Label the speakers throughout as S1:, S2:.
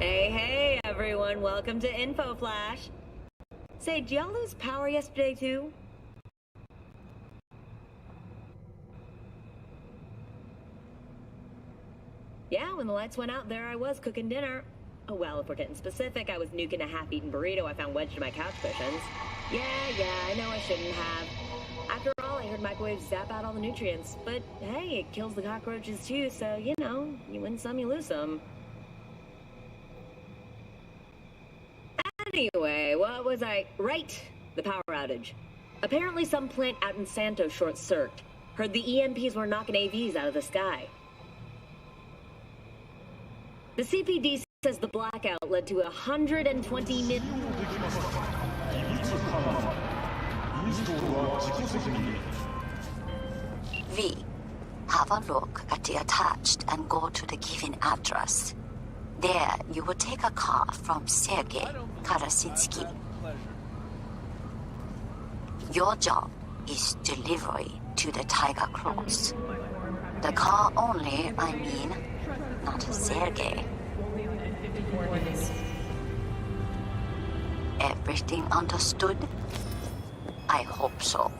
S1: Hey, everyone. Welcome to Info Flash. Say, did y'all lose power yesterday, too? Yeah, when the lights went out, there I was cooking dinner. Oh, well, if we're getting specific, I was nuking a half-eaten burrito I found wedged in my couch cushions. Yeah, I know I shouldn't have. After all, I heard microwaves zap out all the nutrients. But hey, it kills the cockroaches, too, so, you know, you win some, you lose some. Anyway, what was I... Right, the power outage. Apparently some plant out in Santos short-circuited. Heard the EMPs were knocking AVs out of the sky. The CPD says the blackout led to 120 million...
S2: V. Have a look at the attached and go to the given address. There, you will take a car from Sergei Karasinski. Your job is delivery to the Tiger Claws. The car only, I mean, not Sergei. Everything understood? I hope so.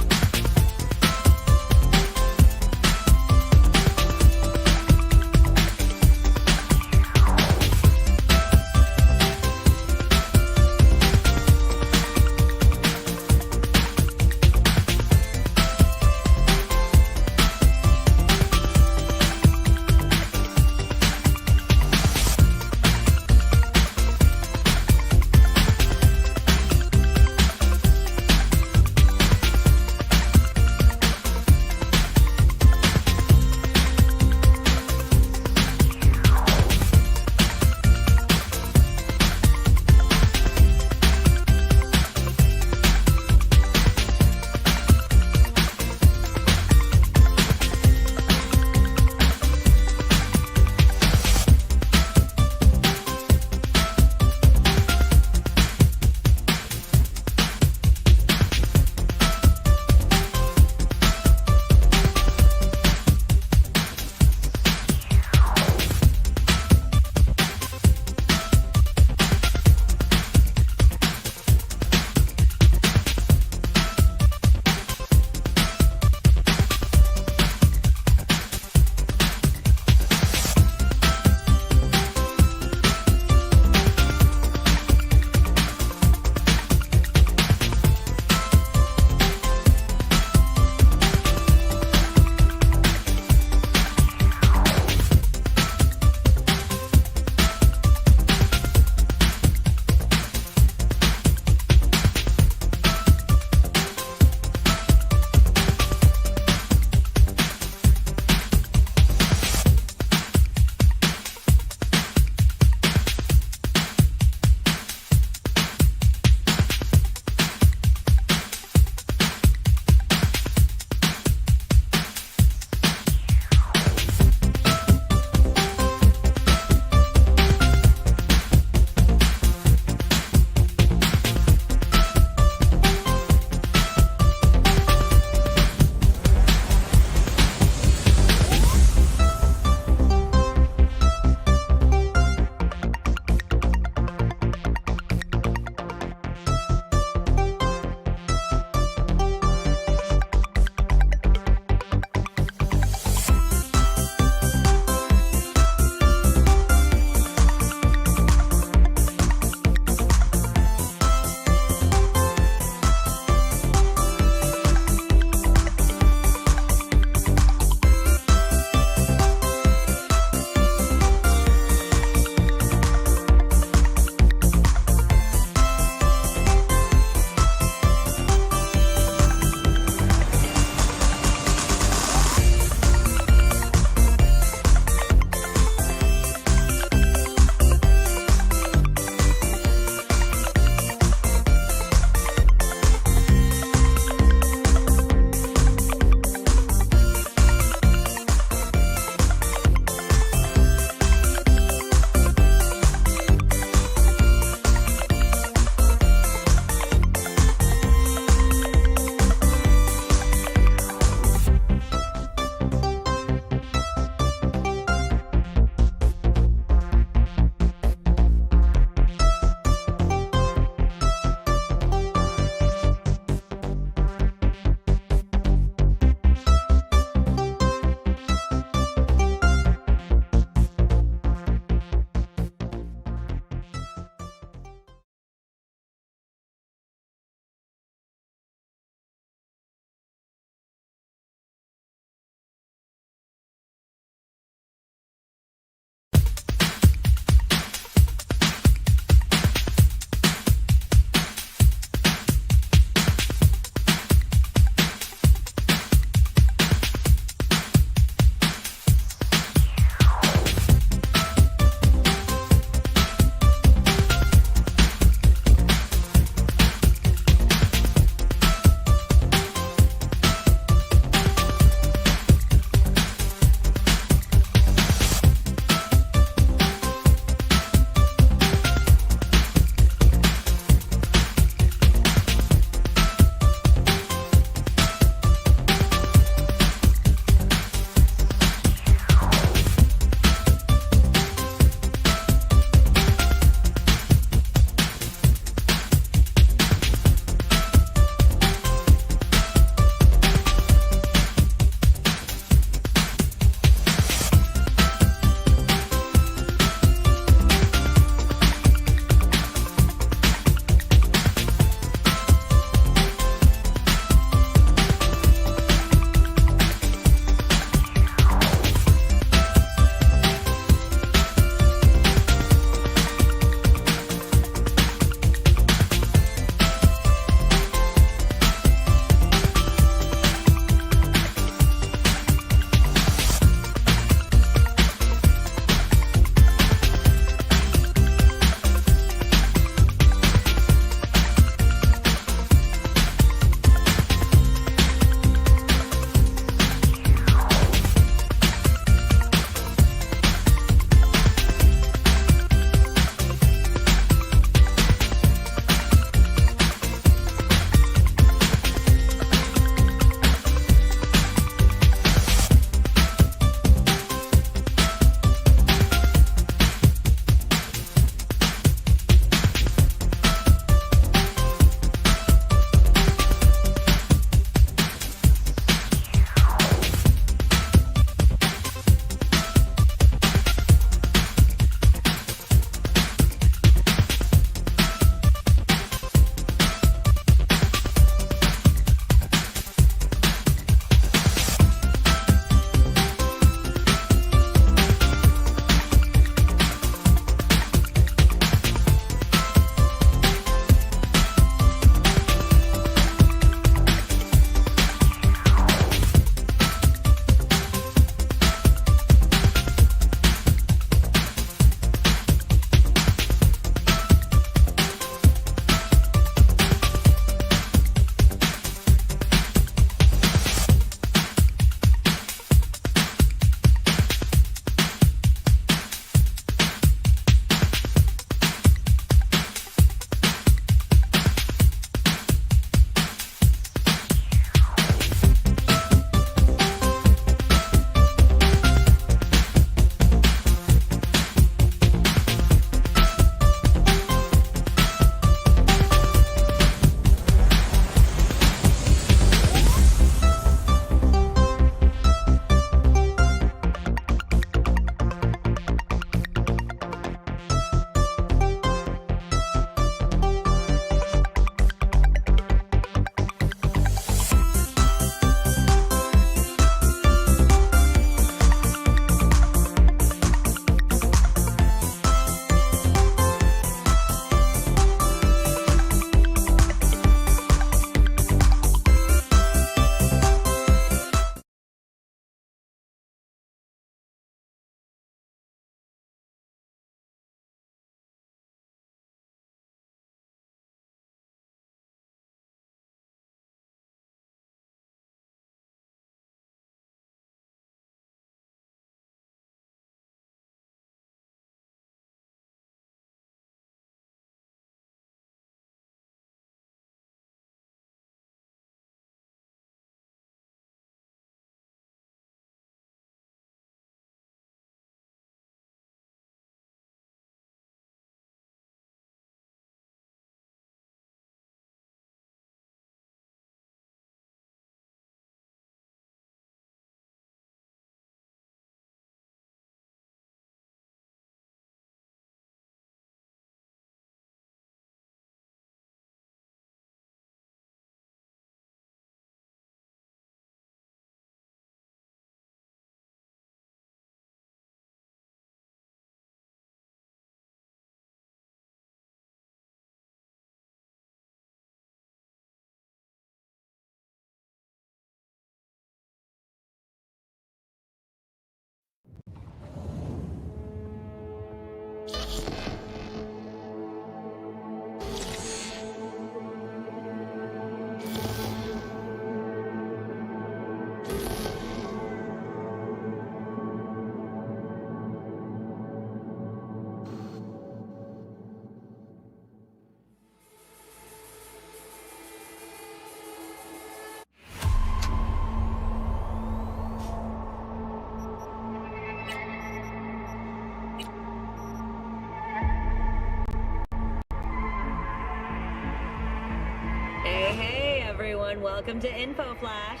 S1: and welcome to Info Flash.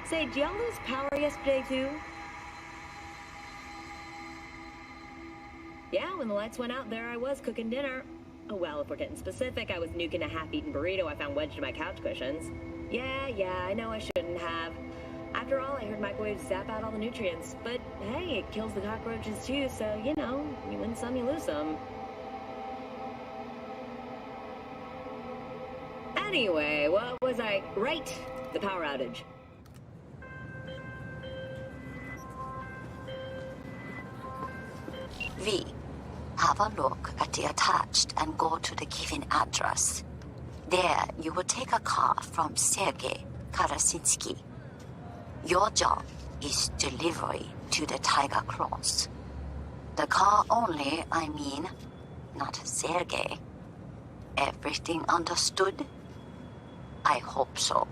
S1: Say, did y'all lose power yesterday too? Yeah, when the lights went out, there I was cooking dinner. Oh, well, if we're getting specific, I was nuking a half-eaten burrito I found wedged in my couch cushions. Yeah, I know I shouldn't have. After all, I heard microwaves zap out all the nutrients. But hey, it kills the cockroaches too, so, you know, you win some, you lose some. Anyway, what was I... Right, the power outage.
S2: V. Have a look at the attached and go to the given address. There, you will take a car from Sergei Karasinski. Your job is delivery to the Tiger Claws. The car only, I mean, not Sergei. Everything understood? I hope so.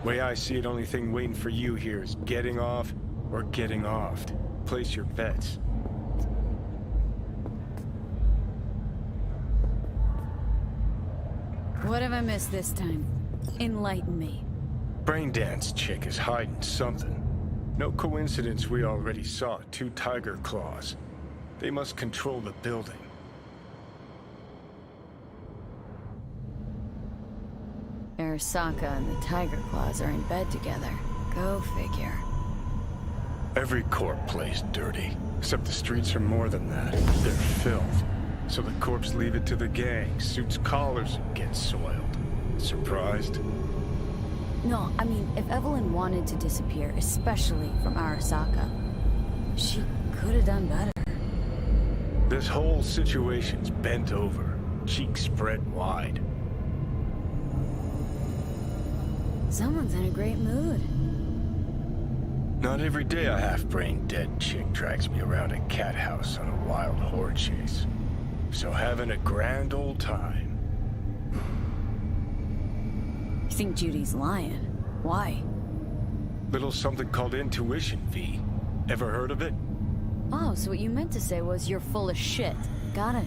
S3: Way I see it, only thing waiting for you here is getting off or getting offed. Place your bets.
S4: What have I missed this time? Enlighten me.
S3: Braindance chick is hiding something. No coincidence we already saw 2 tiger claws. They must control the building.
S4: Arasaka and the Tiger Claws are in bed together. Go figure.
S3: Every corp plays dirty, except the streets are more than that. They're filth. So the corps leave it to the gang, suits collars and gets soiled. Surprised?
S4: No, I mean, if Evelyn wanted to disappear, especially from Arasaka, she could have done better.
S3: This whole situation's bent over, cheeks spread wide.
S4: Someone's in a great mood.
S3: Not every day a half-brained dead chick drags me around a cat house on a wild horde chase. So having a grand old time.
S4: You think Judy's lying? Why?
S3: Little something called intuition, V. Ever heard of it?
S4: Oh, so what you meant to say was you're full of shit. Got it.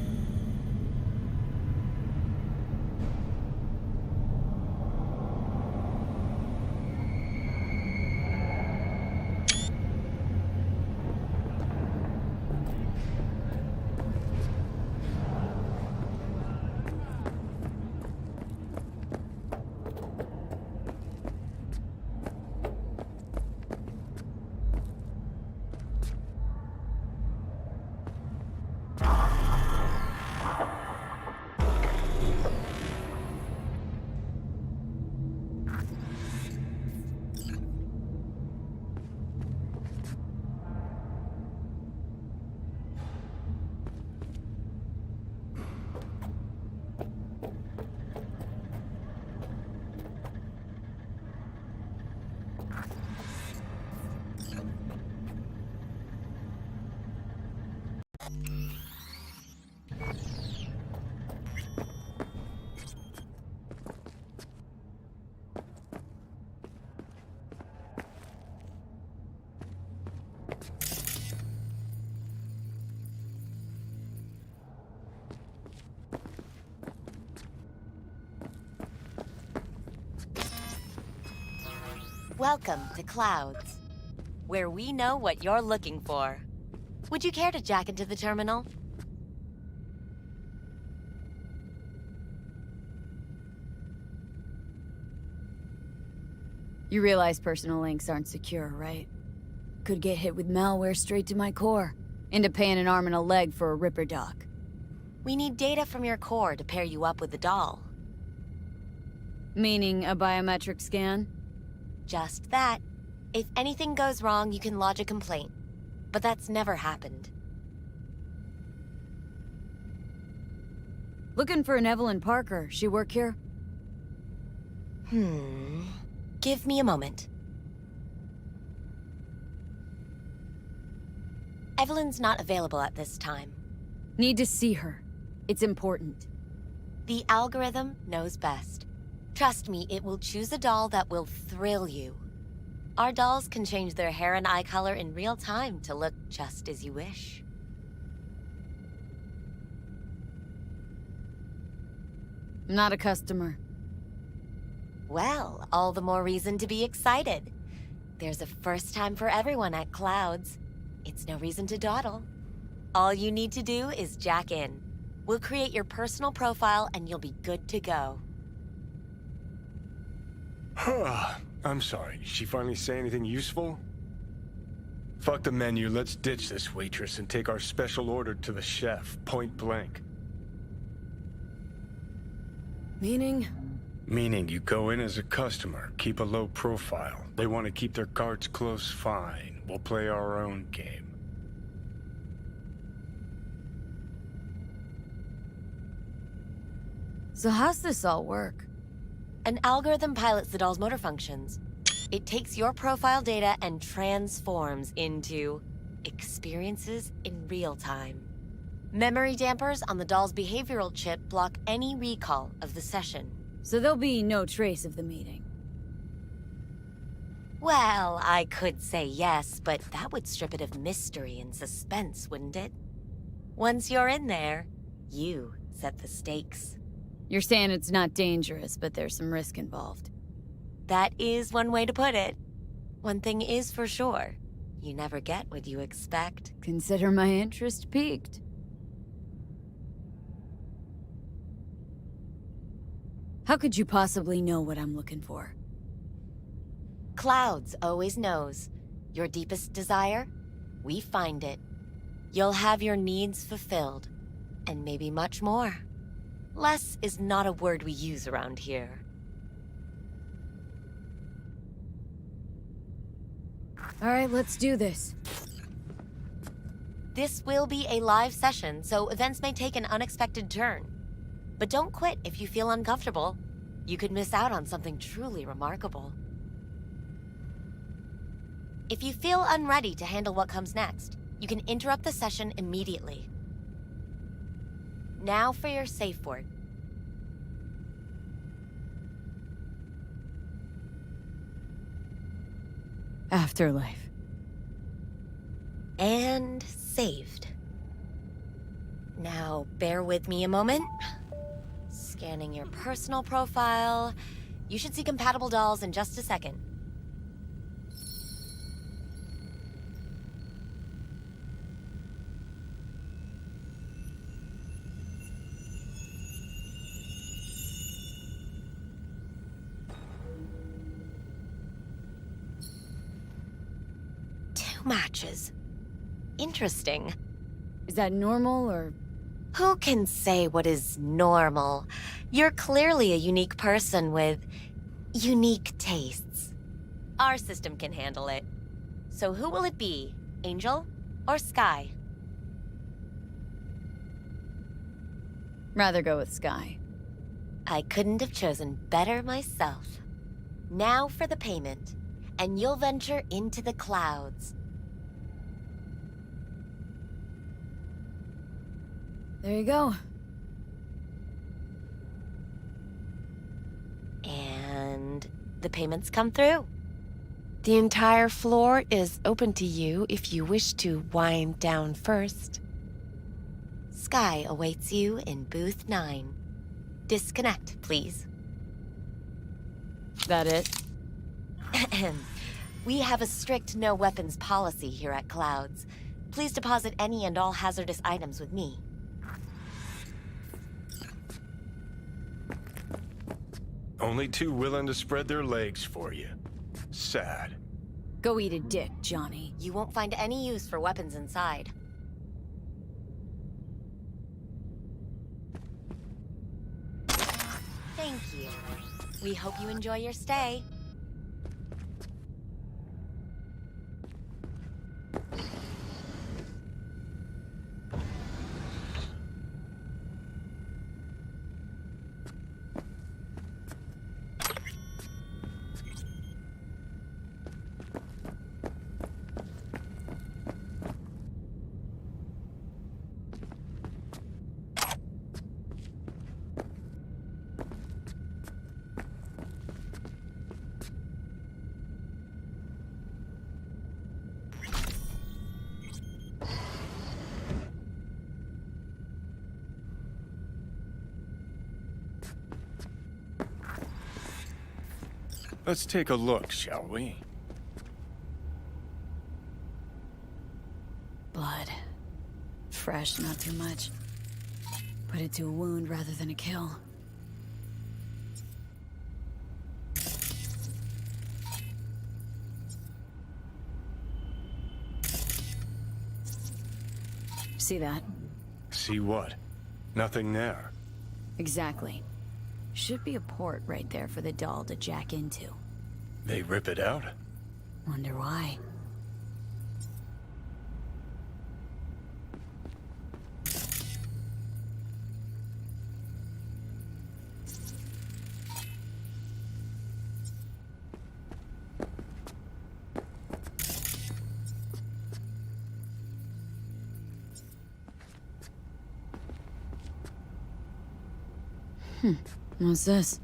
S5: Welcome to Clouds, where we know what you're looking for. Would you care to jack into the terminal?
S4: You realize personal links aren't secure, right? Could get hit with malware straight to my core. Into paying an arm and a leg for a Ripper doc.
S5: We need data from your core to pair you up with the doll.
S4: Meaning a biometric scan?
S5: Just that. If anything goes wrong, you can lodge a complaint. But that's never happened.
S4: Looking for an Evelyn Parker. She work here?
S5: Give me a moment. Evelyn's not available at this time.
S4: Need to see her. It's important.
S5: The algorithm knows best. Trust me, it will choose a doll that will thrill you. Our dolls can change their hair and eye color in real time to look just as you wish.
S4: I'm not a customer.
S5: Well, all the more reason to be excited. There's a first time for everyone at Clouds. It's no reason to dawdle. All you need to do is jack in. We'll create your personal profile and you'll be good to go.
S3: I'm sorry, did she finally say anything useful? Fuck the menu, let's ditch this waitress and take our special order to the chef, point blank.
S4: Meaning?
S3: Meaning you go in as a customer, keep a low profile. They want to keep their cards close, fine. We'll play our own game.
S4: So how's this all work?
S5: An algorithm pilots the doll's motor functions. It takes your profile data and transforms into experiences in real time. Memory dampers on the doll's behavioral chip block any recall of the session.
S4: So there'll be no trace of the meeting.
S5: Well, I could say yes, but that would strip it of mystery and suspense, wouldn't it? Once you're in there, you set the stakes.
S4: You're saying it's not dangerous, but there's some risk involved.
S5: That is one way to put it. One thing is for sure, you never get what you expect.
S4: Consider my interest piqued. How could you possibly know what I'm looking for?
S5: Clouds always knows. Your deepest desire, we find it. You'll have your needs fulfilled, and maybe much more. Less is not a word we use around here.
S4: All right, let's do this.
S5: This will be a live session, so events may take an unexpected turn. But don't quit if you feel uncomfortable. You could miss out on something truly remarkable. If you feel unready to handle what comes next, you can interrupt the session immediately. Now for your safe word.
S4: Afterlife.
S5: And saved. Now, bear with me a moment. Scanning your personal profile. You should see compatible dolls in just a second. Two matches. Interesting.
S4: Is that normal, or...?
S5: Who can say what is normal? You're clearly a unique person with unique tastes. Our system can handle it. So who will it be? Angel or Sky?
S4: Rather go with Sky.
S5: I couldn't have chosen better myself. Now for the payment, and you'll venture into the clouds.
S4: There you go.
S5: And the payments come through.
S6: The entire floor is open to you if you wish to wind down first.
S5: Sky awaits you in booth 9. Disconnect, please.
S4: That it?
S5: We have a strict no weapons policy here at Clouds. Please deposit any and all hazardous items with me.
S3: Only two willing to spread their legs for you. Sad.
S4: Go eat a dick, Johnny.
S5: You won't find any use for weapons inside. Thank you. We hope you enjoy your stay.
S3: Let's take a look, shall we?
S4: Blood. Fresh, not too much. Put it to a wound rather than a kill. See that?
S3: See what? Nothing there.
S4: Exactly. Should be a port right there for the doll to jack into.
S3: They rip it out?
S4: Wonder why. What's this?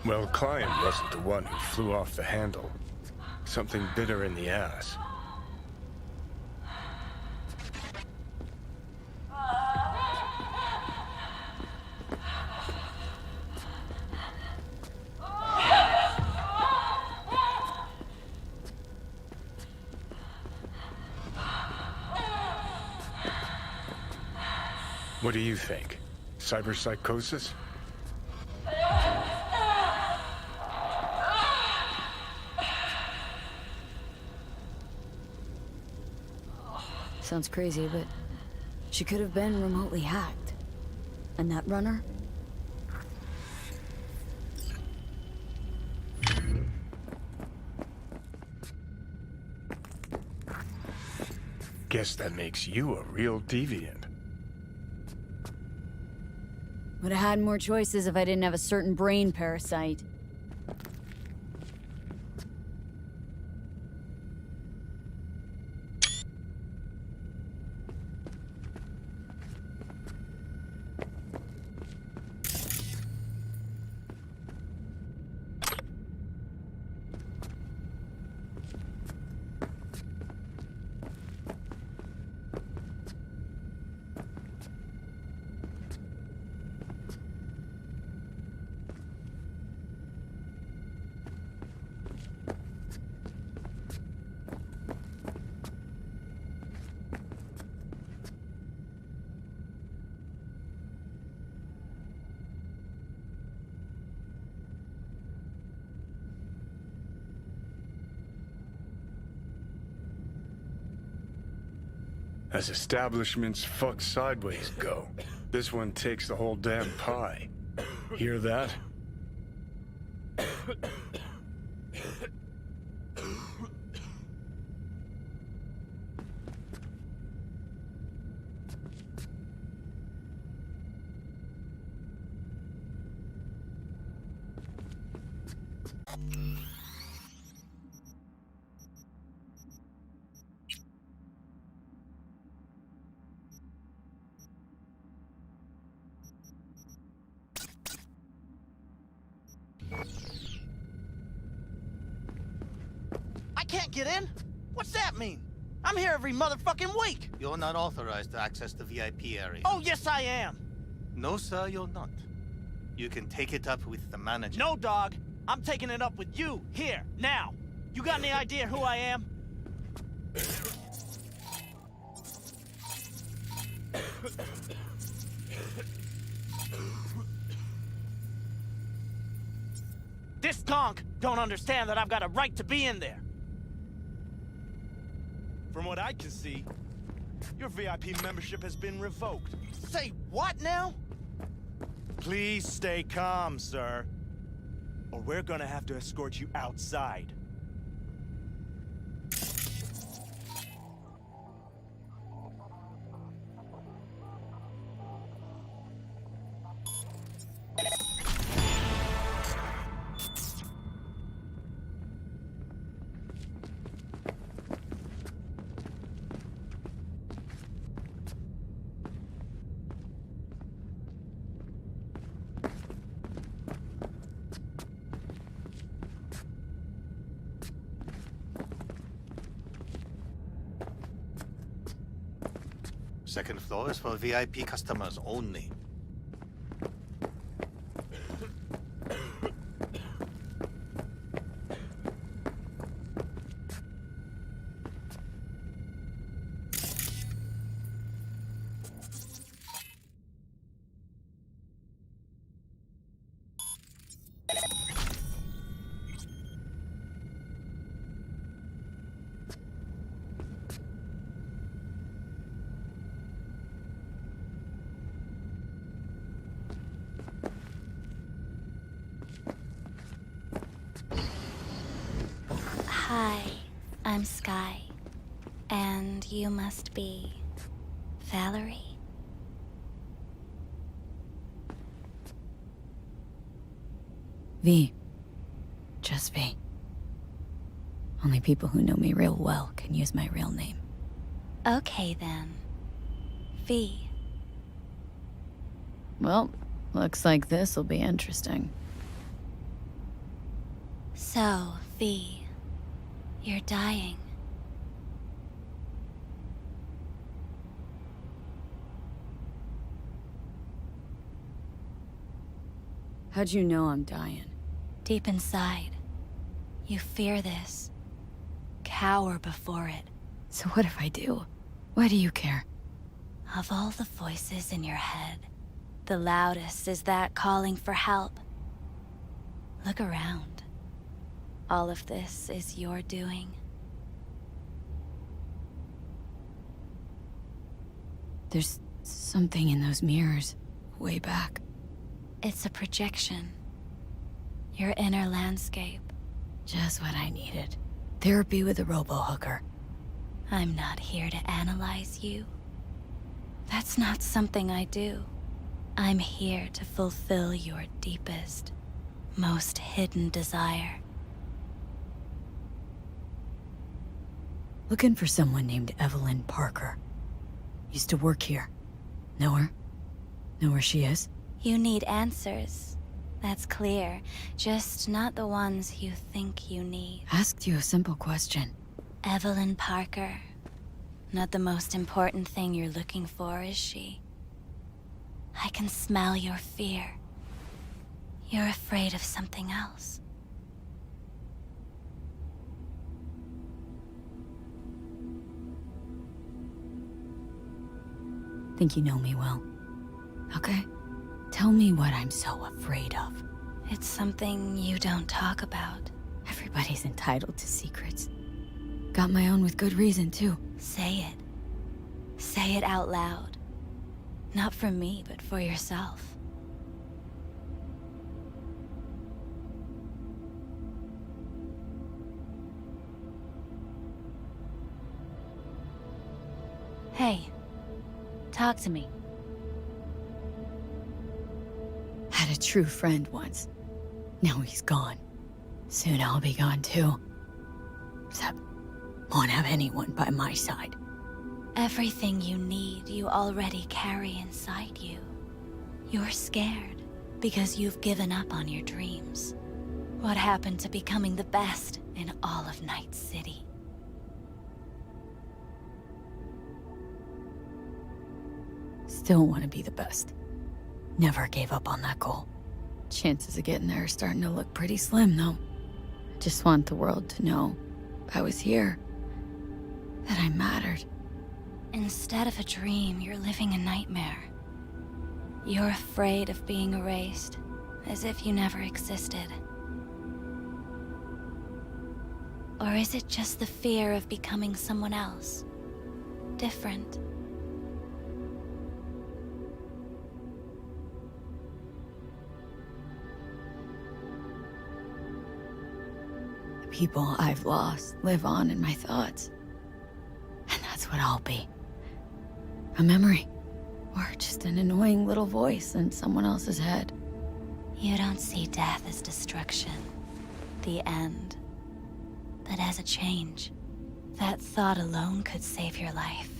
S3: Well, client wasn't the one who flew off the handle. Something bit her in the ass. What do you think? Cyberpsychosis?
S4: Sounds crazy, but she could have been remotely hacked. And that runner?
S3: Guess that makes you a real deviant.
S4: Would have had more choices if I didn't have a certain brain parasite.
S3: As establishments fuck sideways go, this one takes the whole damn pie. Hear that?
S7: I can't get in? What's that mean? I'm here every motherfucking week.
S8: You're not authorized to access the VIP area.
S7: Oh, yes, I am.
S8: No, sir, you're not. You can take it up with the manager.
S7: No, dog. I'm taking it up with you, here, now. You got any idea who I am? This conk don't understand that I've got a right to be in there.
S9: From what I can see, your VIP membership has been revoked.
S7: Say what now?
S9: Please stay calm, sir. Or we're gonna have to escort you outside.
S8: Second floor is for VIP customers only.
S10: Hi, I'm Sky. And you must be Valerie?
S4: V. Just V. Only people who know me real well can use my real name.
S10: Okay then. V.
S4: Well, looks like this'll be interesting.
S10: So, V, you're dying.
S4: How'd you know I'm dying?
S10: Deep inside, you fear this. Cower before it.
S4: So what if I do? Why do you care?
S10: Of all the voices in your head, the loudest is that calling for help. Look around. All of this is your doing.
S4: There's something in those mirrors, way back.
S10: It's a projection. Your inner landscape.
S4: Just what I needed. Therapy with a robo-hooker.
S10: I'm not here to analyze you. That's not something I do. I'm here to fulfill your deepest, most hidden desire.
S4: Looking for someone named Evelyn Parker. Used to work here. Know her? Know where she is?
S10: You need answers. That's clear. Just not the ones you think you need.
S4: Asked you a simple question.
S10: Evelyn Parker. Not the most important thing you're looking for, is she? I can smell your fear. You're afraid of something else.
S4: Think you know me well. Okay? Tell me what I'm so afraid of.
S10: It's something you don't talk about.
S4: Everybody's entitled to secrets. Got my own with good reason, too.
S10: Say it. Say it out loud. Not for me, but for yourself. Hey, talk to me.
S4: Had a true friend once. Now he's gone. Soon I'll be gone too. Except, won't have anyone by my side.
S10: Everything you need, you already carry inside you. You're scared because you've given up on your dreams. What happened to becoming the best in all of Night City?
S4: Still want to be the best. Never gave up on that goal. Chances of getting there are starting to look pretty slim, though. I just want the world to know I was here. That I mattered.
S10: Instead of a dream, you're living a nightmare. You're afraid of being erased, as if you never existed. Or is it just the fear of becoming someone else? Different?
S4: The people I've lost live on in my thoughts. And that's what I'll be. A memory. Or just an annoying little voice in someone else's head.
S10: You don't see death as destruction, the end, but as a change. That thought alone could save your life.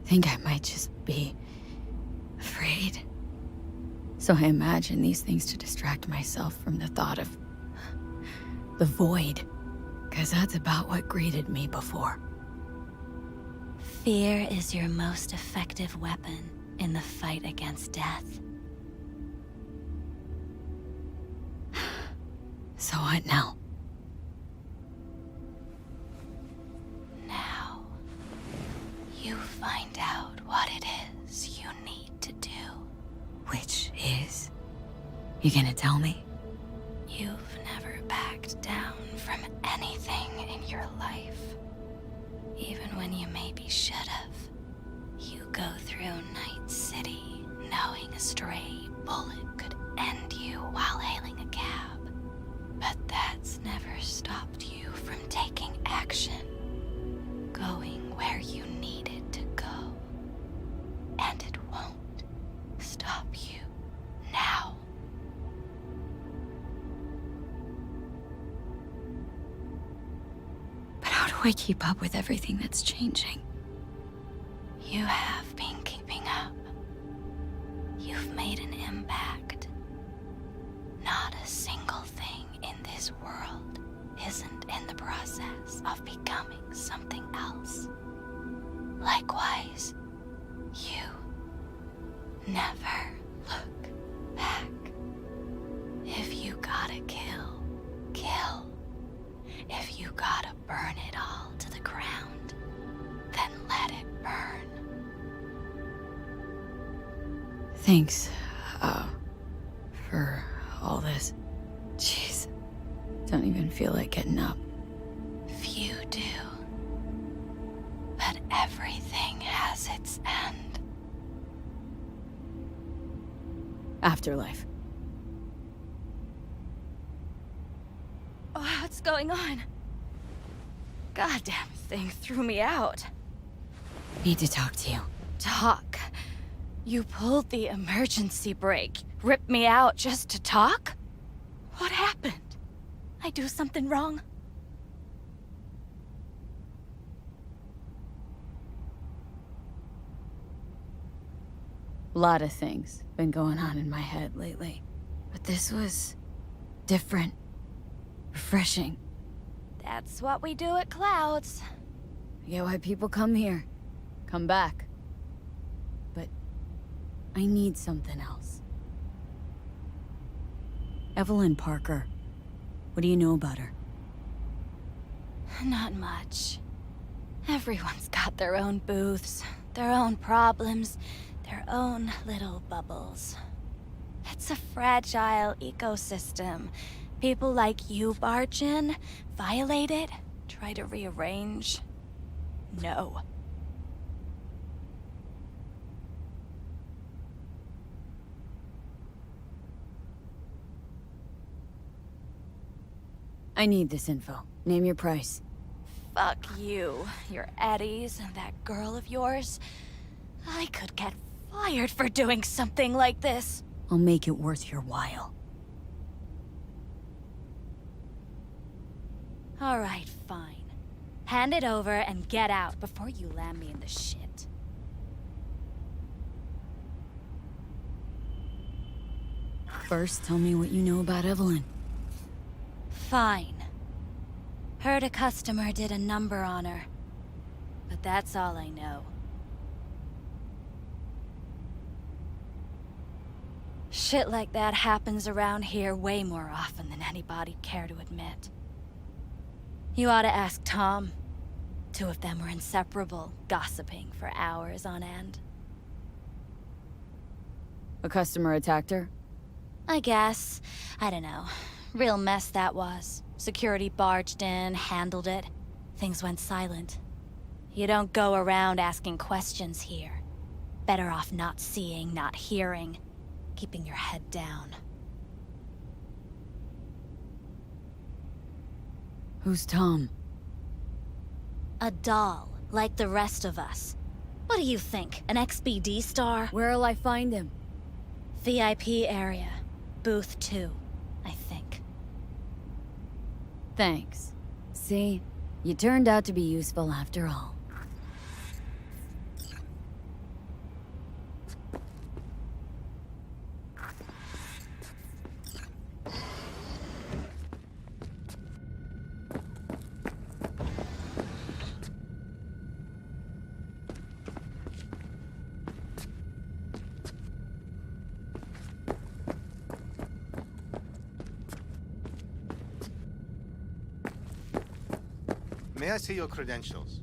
S4: Think I might just be afraid. So I imagine these things to distract myself from the thought of the void. 'Cause that's about what greeted me before.
S10: Fear is your most effective weapon in the fight against death.
S4: So what now?
S10: Now, you find out what it is you need to do.
S4: Which is? You gonna tell me?
S10: You've never backed down from anything in your life. Even when you maybe should have. You go through Night City knowing a stray bullet could end you while hailing a cab. But that's never stopped you from taking action. Going where you needed to go. And it won't stop you now.
S4: But how do I keep up with everything that's changing?
S10: You have been keeping this world isn't in the process of becoming something else. Likewise, you never look back. If you gotta kill, kill. If you gotta burn it all to the ground, then let it burn.
S4: Thanks, for all this. Jeez, don't even feel like getting up.
S10: Few do. But everything has its end.
S4: Afterlife.
S10: What's going on? Goddamn thing threw me out.
S4: Need to talk to you.
S10: Talk? You pulled the emergency brake, ripped me out just to talk? What happened? I do something wrong?
S4: A lot of things been going on in my head lately. But this was different. Refreshing.
S10: That's what we do at Clouds.
S4: I get why people come here. Come back. But I need something else. Evelyn Parker. What do you know about her?
S10: Not much. Everyone's got their own booths, their own problems, their own little bubbles. It's a fragile ecosystem. People like you barge in, violate it, try to rearrange. No.
S4: I need this info. Name your price.
S10: Fuck you, your Eddies, and that girl of yours. I could get fired for doing something like this.
S4: I'll make it worth your while.
S10: All right, fine. Hand it over and get out before you land me in the shit.
S4: First, tell me what you know about Evelyn.
S10: Fine. Heard a customer did a number on her. But that's all I know. Shit like that happens around here way more often than anybody'd care to admit. You ought to ask Tom. Two of them were inseparable, gossiping for hours on end.
S4: A customer attacked her?
S10: I guess. I don't know. Real mess that was. Security barged in, handled it. Things went silent. You don't go around asking questions here. Better off not seeing, not hearing. Keeping your head down.
S4: Who's Tom?
S10: A doll, like the rest of us. What do you think, an XBD star?
S4: Where'll I find him?
S10: VIP area. Booth 2, I think.
S4: Thanks. See? You turned out to be useful after all.
S8: May I see your credentials?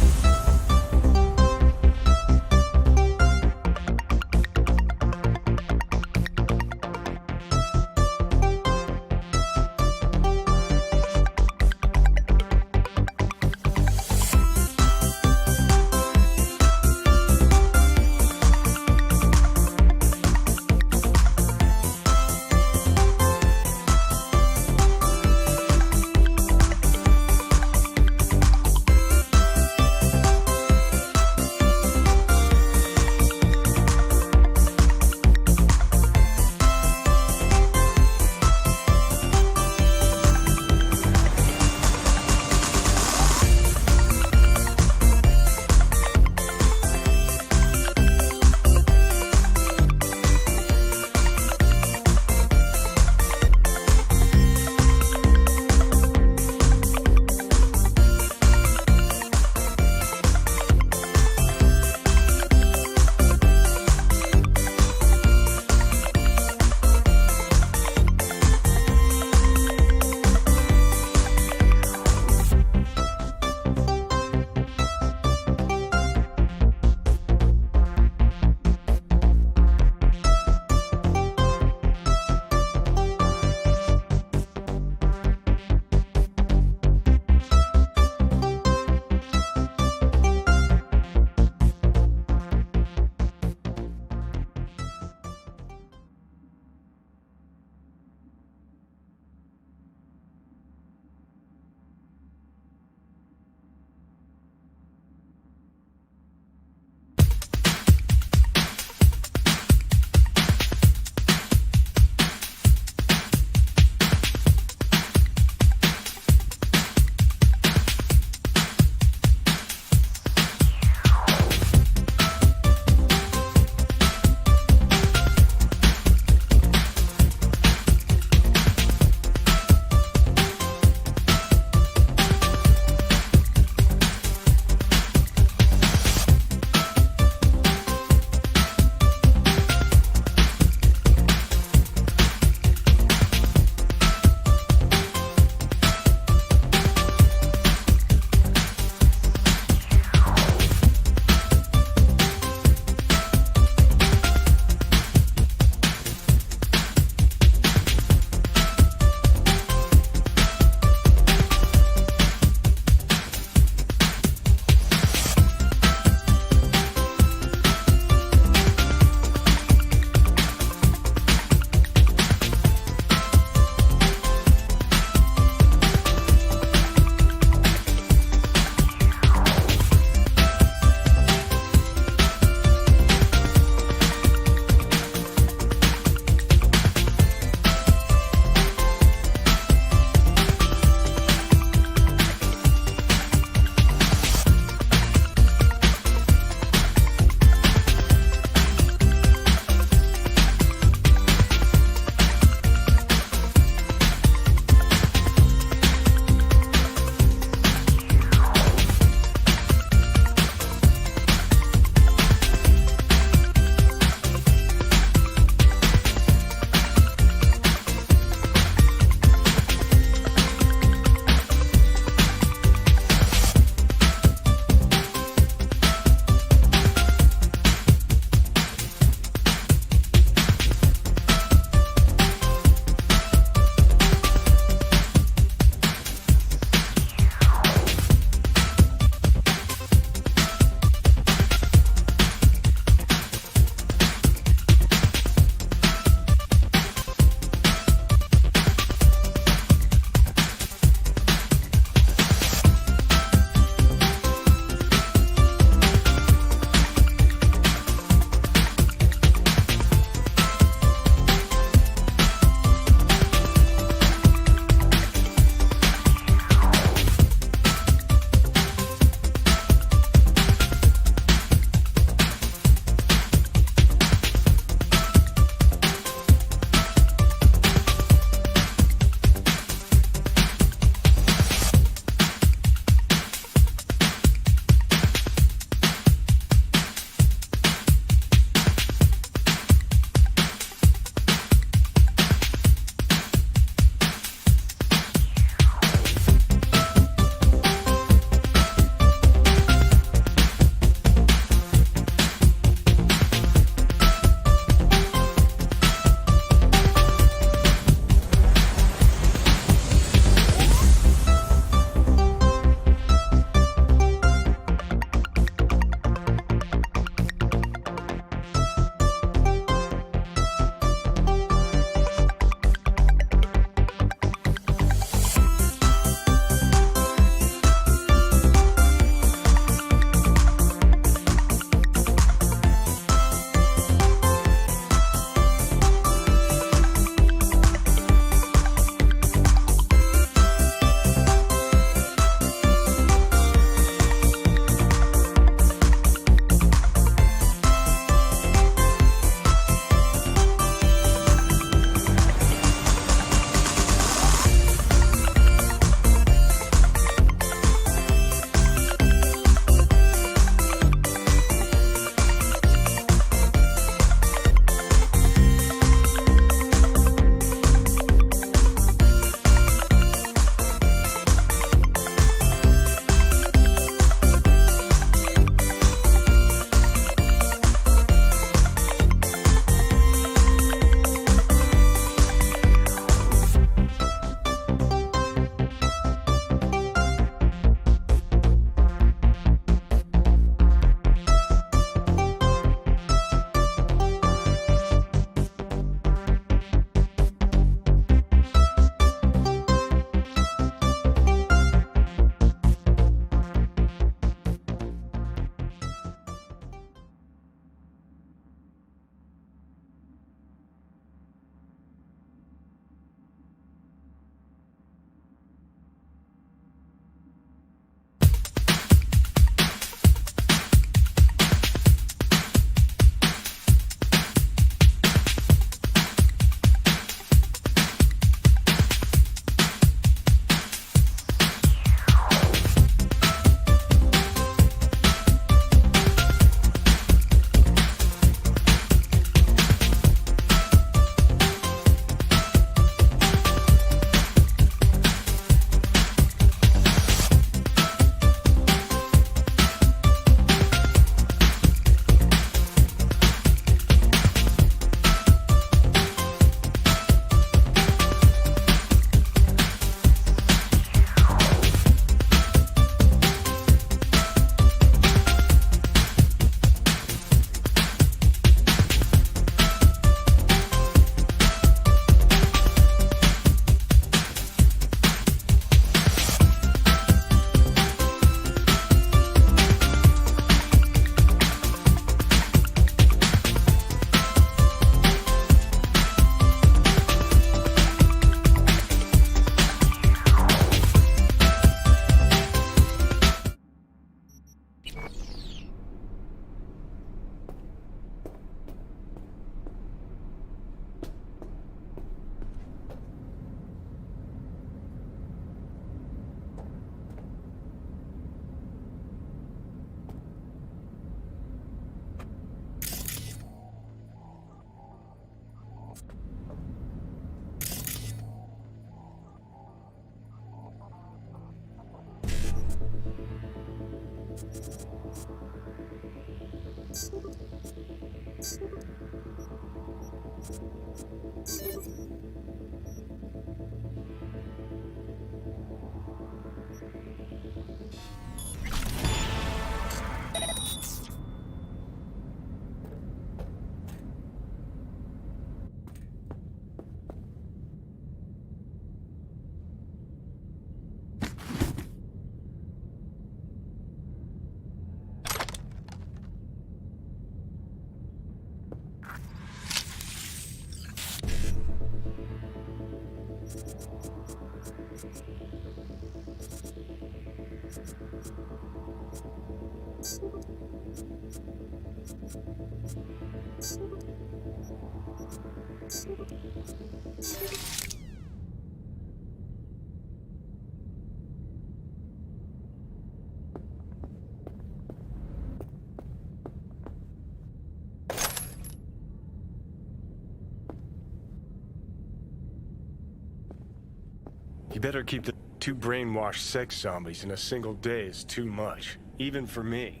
S3: You better keep the 2 brainwashed sex zombies in a single day is too much, even for me.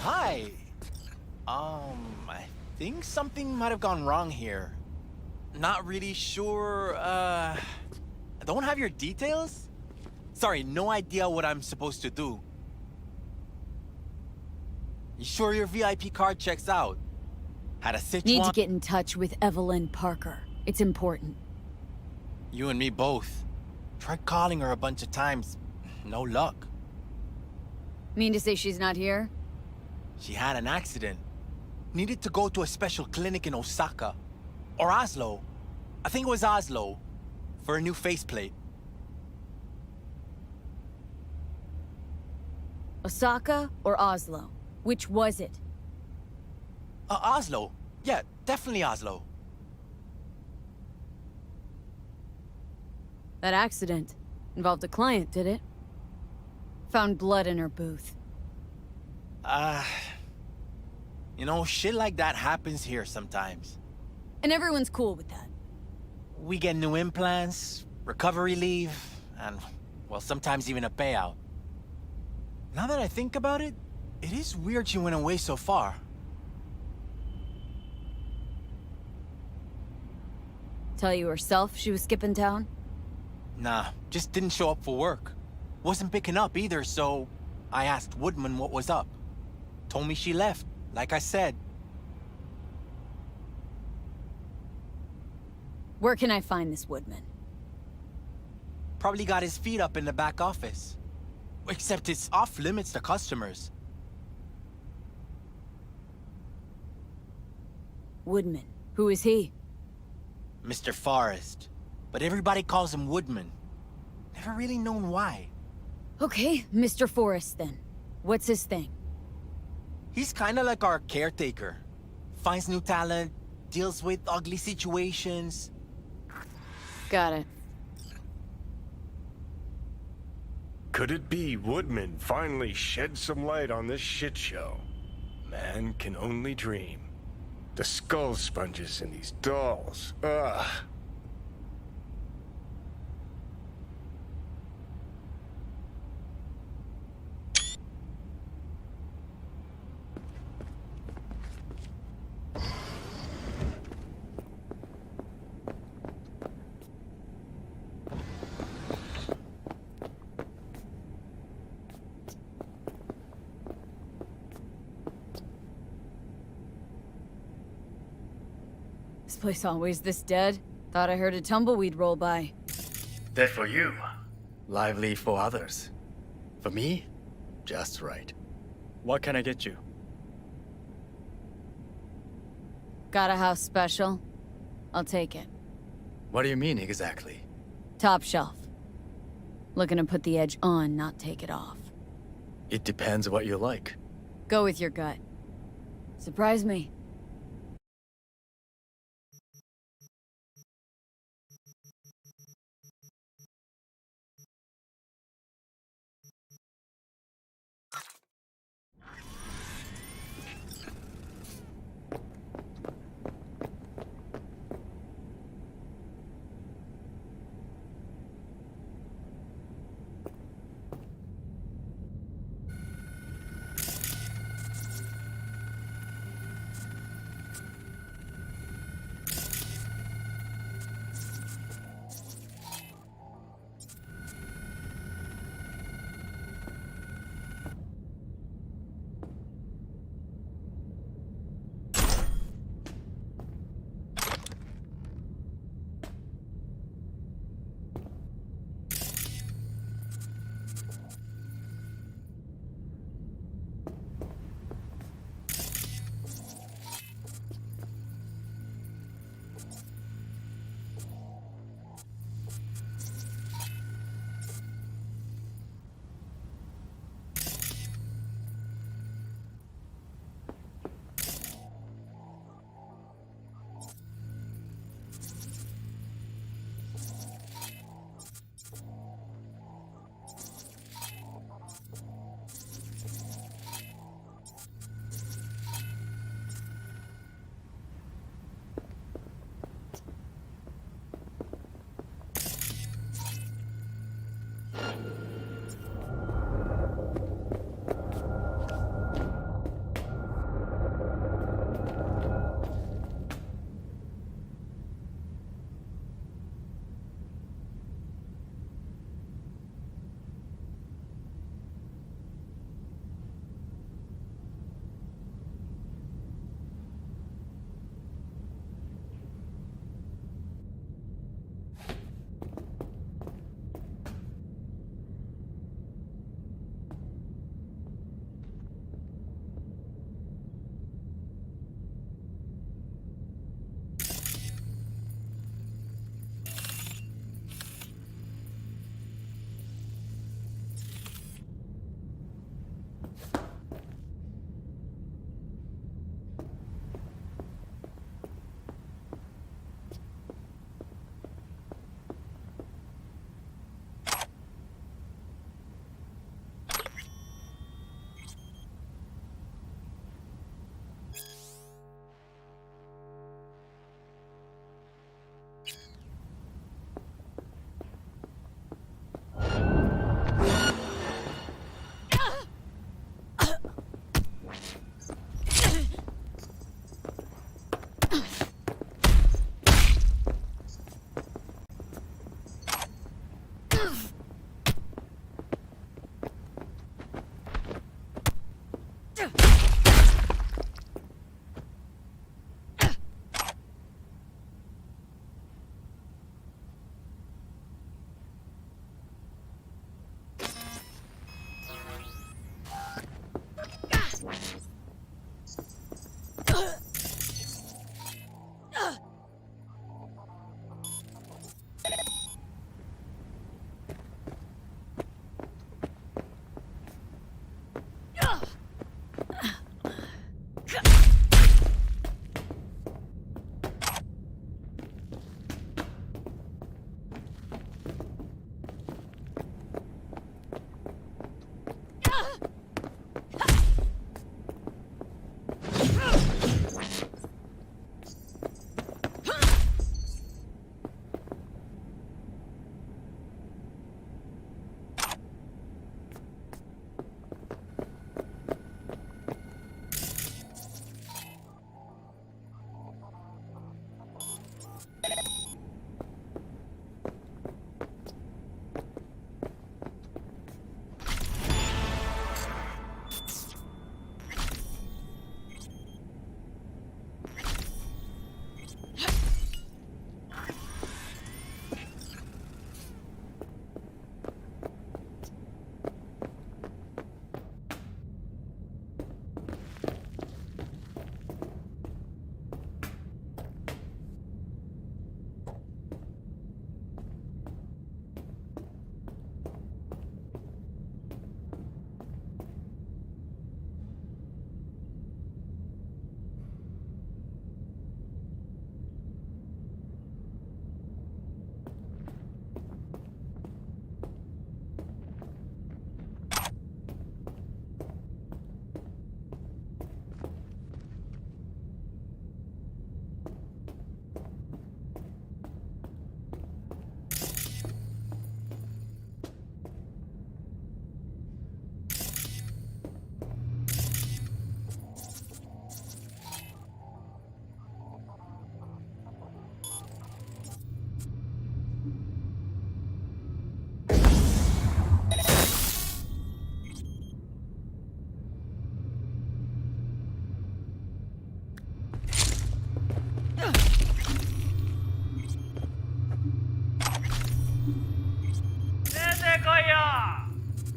S9: Hi. I think something might have gone wrong here. Not really sure, I don't have your details? Sorry, no idea what I'm supposed to do. You sure your VIP card checks out? Had a Sichuan...
S4: Need to get in touch with Evelyn Parker. It's important.
S9: You and me both. Tried calling her a bunch of times. No luck.
S4: Mean to say she's not here?
S9: She had an accident. Needed to go to a special clinic in Osaka. Or Oslo. I think it was Oslo. For a new faceplate.
S4: Osaka or Oslo? Which was it?
S9: Oslo. Yeah, definitely Oslo.
S4: That accident involved a client, did it? Found blood in her booth.
S9: You know, shit like that happens here sometimes.
S4: And everyone's cool with that.
S9: We get new implants, recovery leave, and, well, sometimes even a payout. Now that I think about it, it is weird she went away so far.
S4: Tell you herself she was skipping town?
S9: Nah, just didn't show up for work. Wasn't picking up either, so I asked Woodman what was up. Told me she left, like I said.
S4: Where can I find this Woodman?
S9: Probably got his feet up in the back office. Except it's off limits to customers.
S4: Woodman. Who is he?
S9: Mr. Forrest. But everybody calls him Woodman. Never really known why.
S4: Okay, Mr. Forrest then. What's his thing?
S9: He's kinda like our caretaker. Finds new talent, deals with ugly situations.
S4: Got it.
S3: Could it be Woodman finally shed some light on this shit show? Man can only dream. The skull sponges in these dolls. Ugh.
S4: This place always this dead? Thought I heard a tumbleweed roll by.
S11: Dead for you, lively for others. For me, just right. What can I get you?
S4: Got a house special? I'll take it.
S11: What do you mean exactly?
S4: Top shelf. Looking to put the edge on, not take it off.
S11: It depends what you like.
S4: Go with your gut. Surprise me.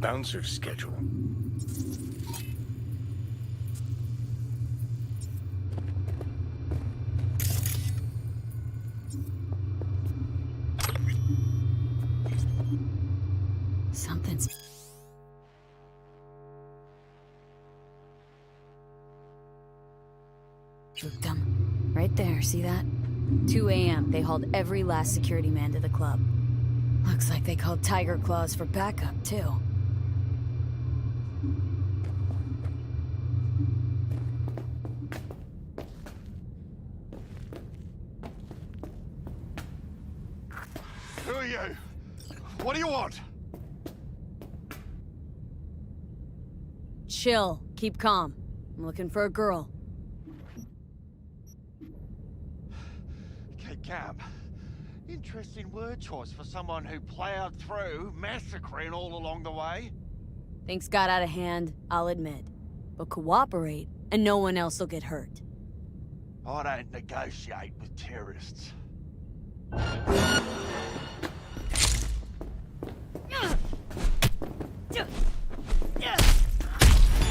S3: bouncer's schedule.
S4: Something's... Spooked them. Right there, see that? 2 a.m. They hauled every last security man to the club. Looks like they called Tiger Claws for backup, too.
S12: Who are you? What do you want?
S4: Chill. Keep calm. I'm looking for a girl.
S12: Okay, Cam. Interesting word choice for someone who plowed through, massacring all along the way.
S4: Things got out of hand, I'll admit. But cooperate, and no one else will get hurt.
S12: I don't negotiate with terrorists.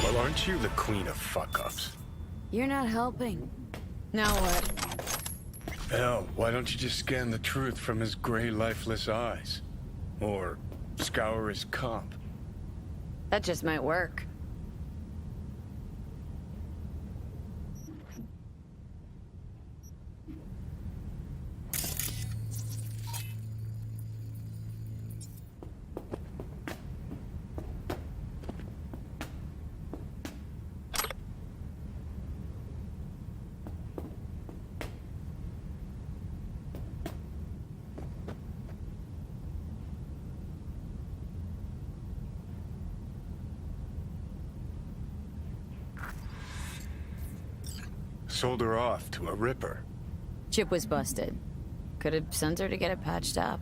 S3: Well, aren't you the queen of fuck-ups?
S4: You're not helping. Now what?
S3: Hell, why don't you just scan the truth from his gray, lifeless eyes? Or scour his comp?
S4: That just might work.
S3: Sold her off to a ripper.
S4: Chip was busted. Could have sent her to get it patched up.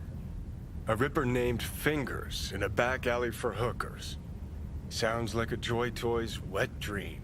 S3: A ripper named Fingers in a back alley for hookers. Sounds like a Joy Toy's wet dream.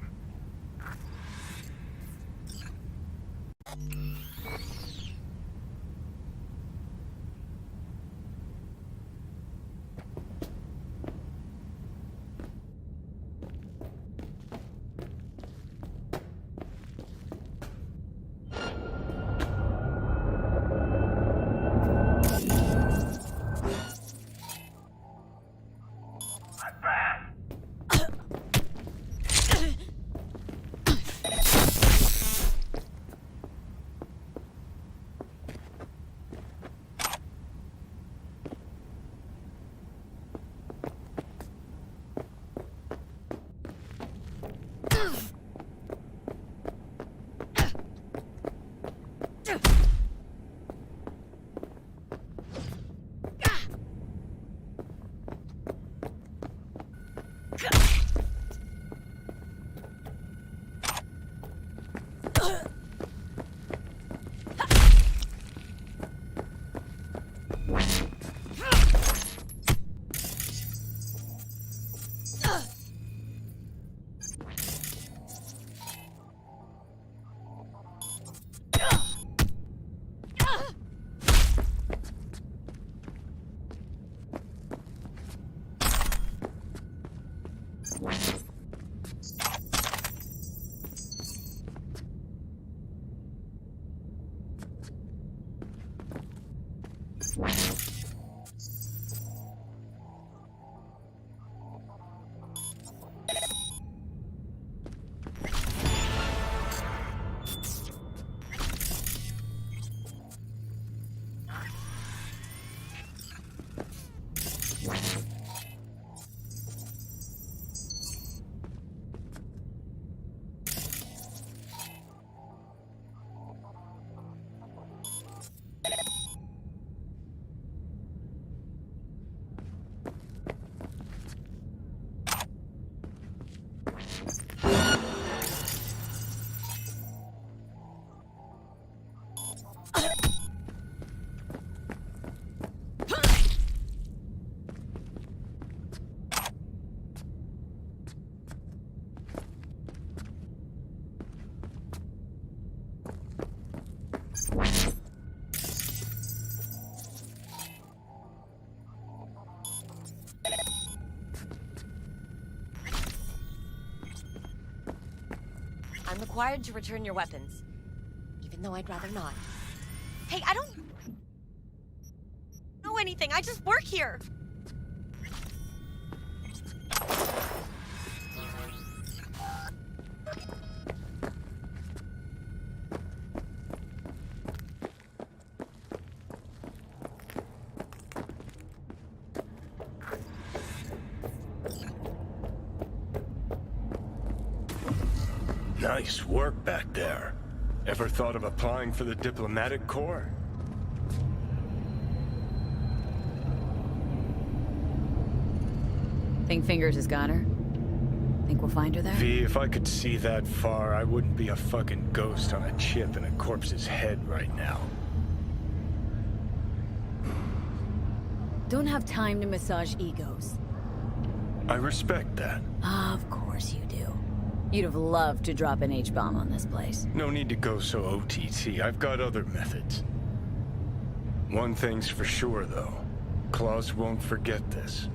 S5: required to return your weapons. Even though I'd rather not. Hey, I don't know anything. I just work here.
S3: Nice work back there. Ever thought of applying for the diplomatic corps?
S4: Think Fingers has got her? Think we'll find her there?
S3: V, if I could see that far, I wouldn't be a fucking ghost on a chip in a corpse's head right now.
S4: Don't have time to massage egos.
S3: I respect that.
S4: Of course you do. You'd have loved to drop an H-bomb on this place.
S3: No need to go so OTT. I've got other methods. One thing's for sure, though. Klaus won't forget this.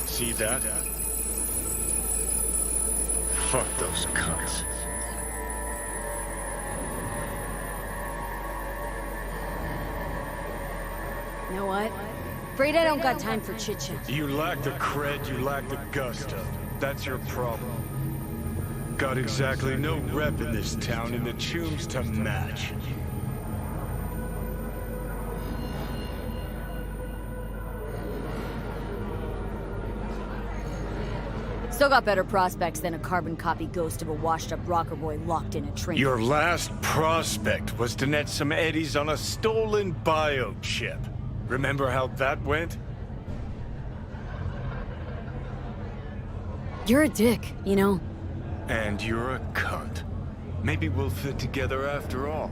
S3: See that? Fuck those cunts.
S4: You know what? Afraid I don't got time for chit-chat.
S3: You lack the cred, you lack the gusto. That's your problem. Got exactly no rep in this town and the chooms to match.
S4: Still got better prospects than a carbon copy ghost of a washed-up rocker boy locked in a train.
S3: Your last prospect was to net some eddies on a stolen biochip. Remember how that went?
S4: You're a dick, you know?
S3: And you're a cunt. Maybe we'll fit together after all.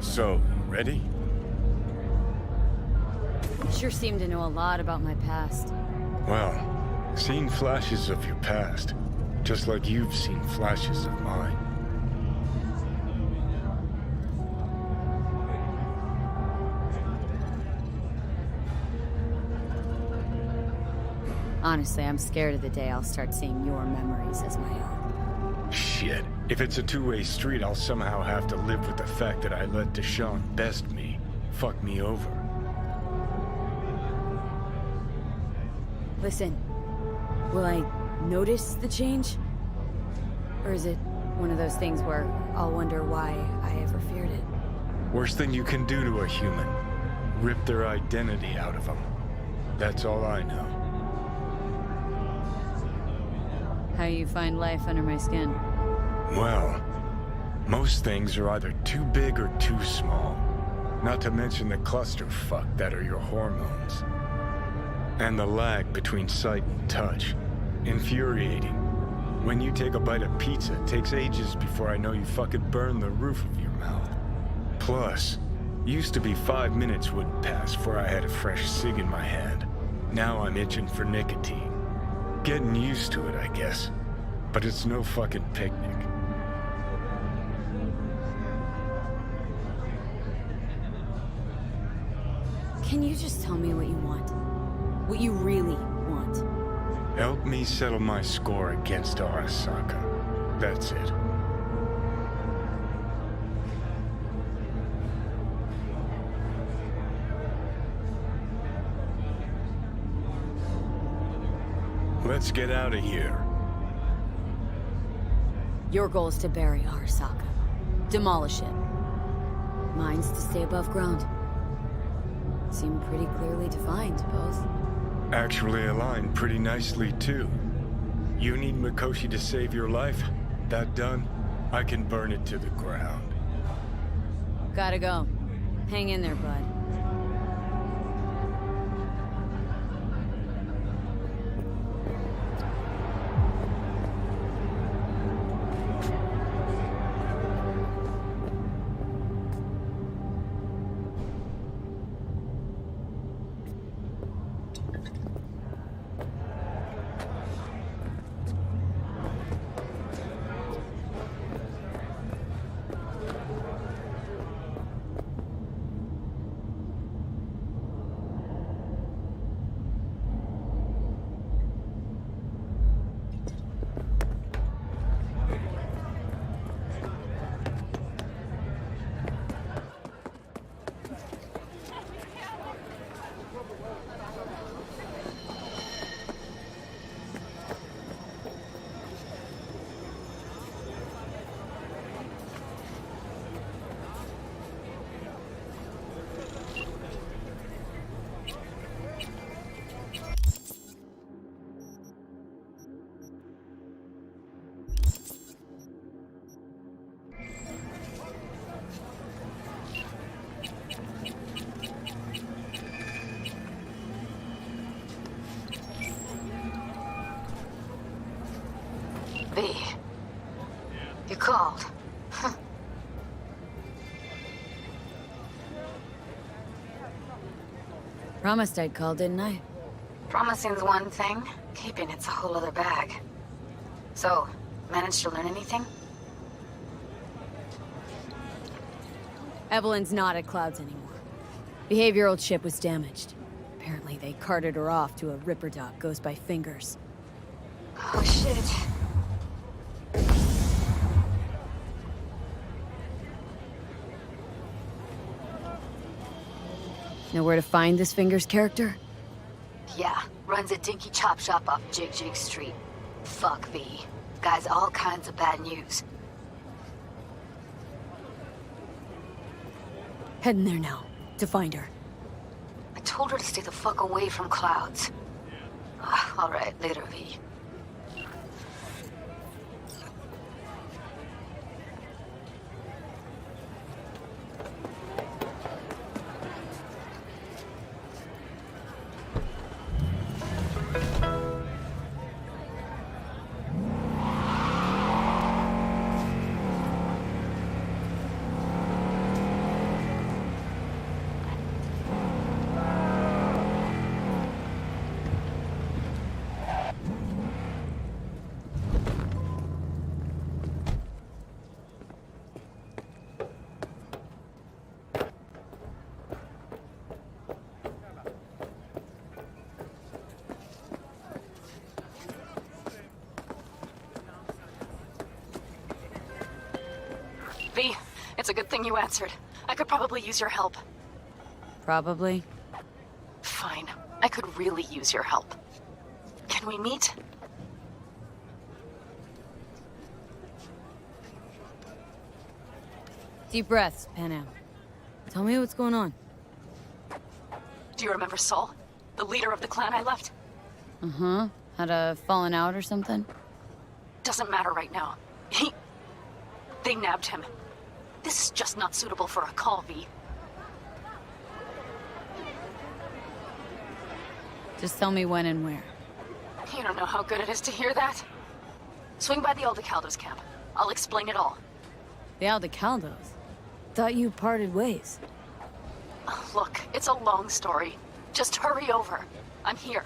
S3: So, ready?
S4: Sure seem to know a lot about my past.
S3: Well, seen flashes of your past, just like you've seen flashes of mine.
S4: Honestly, I'm scared of the day I'll start seeing your memories as my own.
S3: Shit. If it's a two-way street, I'll somehow have to live with the fact that I let Deshaun best me, fuck me over.
S4: Listen, will I notice the change? Or is it one of those things where I'll wonder why I ever feared it?
S3: Worst thing you can do to a human. Rip their identity out of them. That's all I know.
S4: How you find life under my skin?
S3: Well, most things are either too big or too small. Not to mention the clusterfuck that are your hormones. And the lag between sight and touch. Infuriating. When you take a bite of pizza, it takes ages before I know you fucking burn the roof of your mouth. Plus, used to be 5 minutes wouldn't pass before I had a fresh cig in my hand. Now I'm itching for nicotine. Getting used to it, I guess. But it's no fucking picnic.
S4: Can you just tell me what you want? What you really want?
S3: Help me settle my score against Arasaka. That's it. Let's get out of here.
S4: Your goal is to bury Arasaka. Demolish it. Mine's to stay above ground. Seem pretty clearly defined, both.
S3: Actually aligned pretty nicely, too. You need Mikoshi to save your life? That done, I can burn it to the ground.
S4: Gotta go. Hang in there, bud.
S2: V. You called.
S4: Promised I'd call, didn't I?
S2: Promising's one thing, keeping it's a whole other bag. So, managed to learn anything?
S4: Evelyn's not at Clouds anymore. Behavioral chip was damaged. Apparently they carted her off to a Ripper dock goes by Fingers.
S2: Oh shit.
S4: Know where to find this Fingers character?
S2: Yeah, runs a dinky chop shop off Jig Jig Street. Fuck V. Guy's all kinds of bad news.
S4: Heading there now, to find her.
S2: I told her to stay the fuck away from Clouds. Alright, later, V. V, it's a good thing you answered. I could probably use your help.
S4: Probably.
S2: Fine. I could really use your help. Can we meet?
S4: Deep breaths, Panam. Tell me what's going on.
S2: Do you remember Sol? The leader of the clan I left?
S4: Uh-huh. Had a falling out or something?
S2: Doesn't matter right now. They nabbed him. This is just not suitable for a call, V.
S4: Just tell me when and where.
S2: You don't know how good it is to hear that. Swing by the Aldecaldos camp. I'll explain it all.
S4: The Aldecaldos? Thought you parted ways.
S2: Look, it's a long story. Just hurry over. I'm here.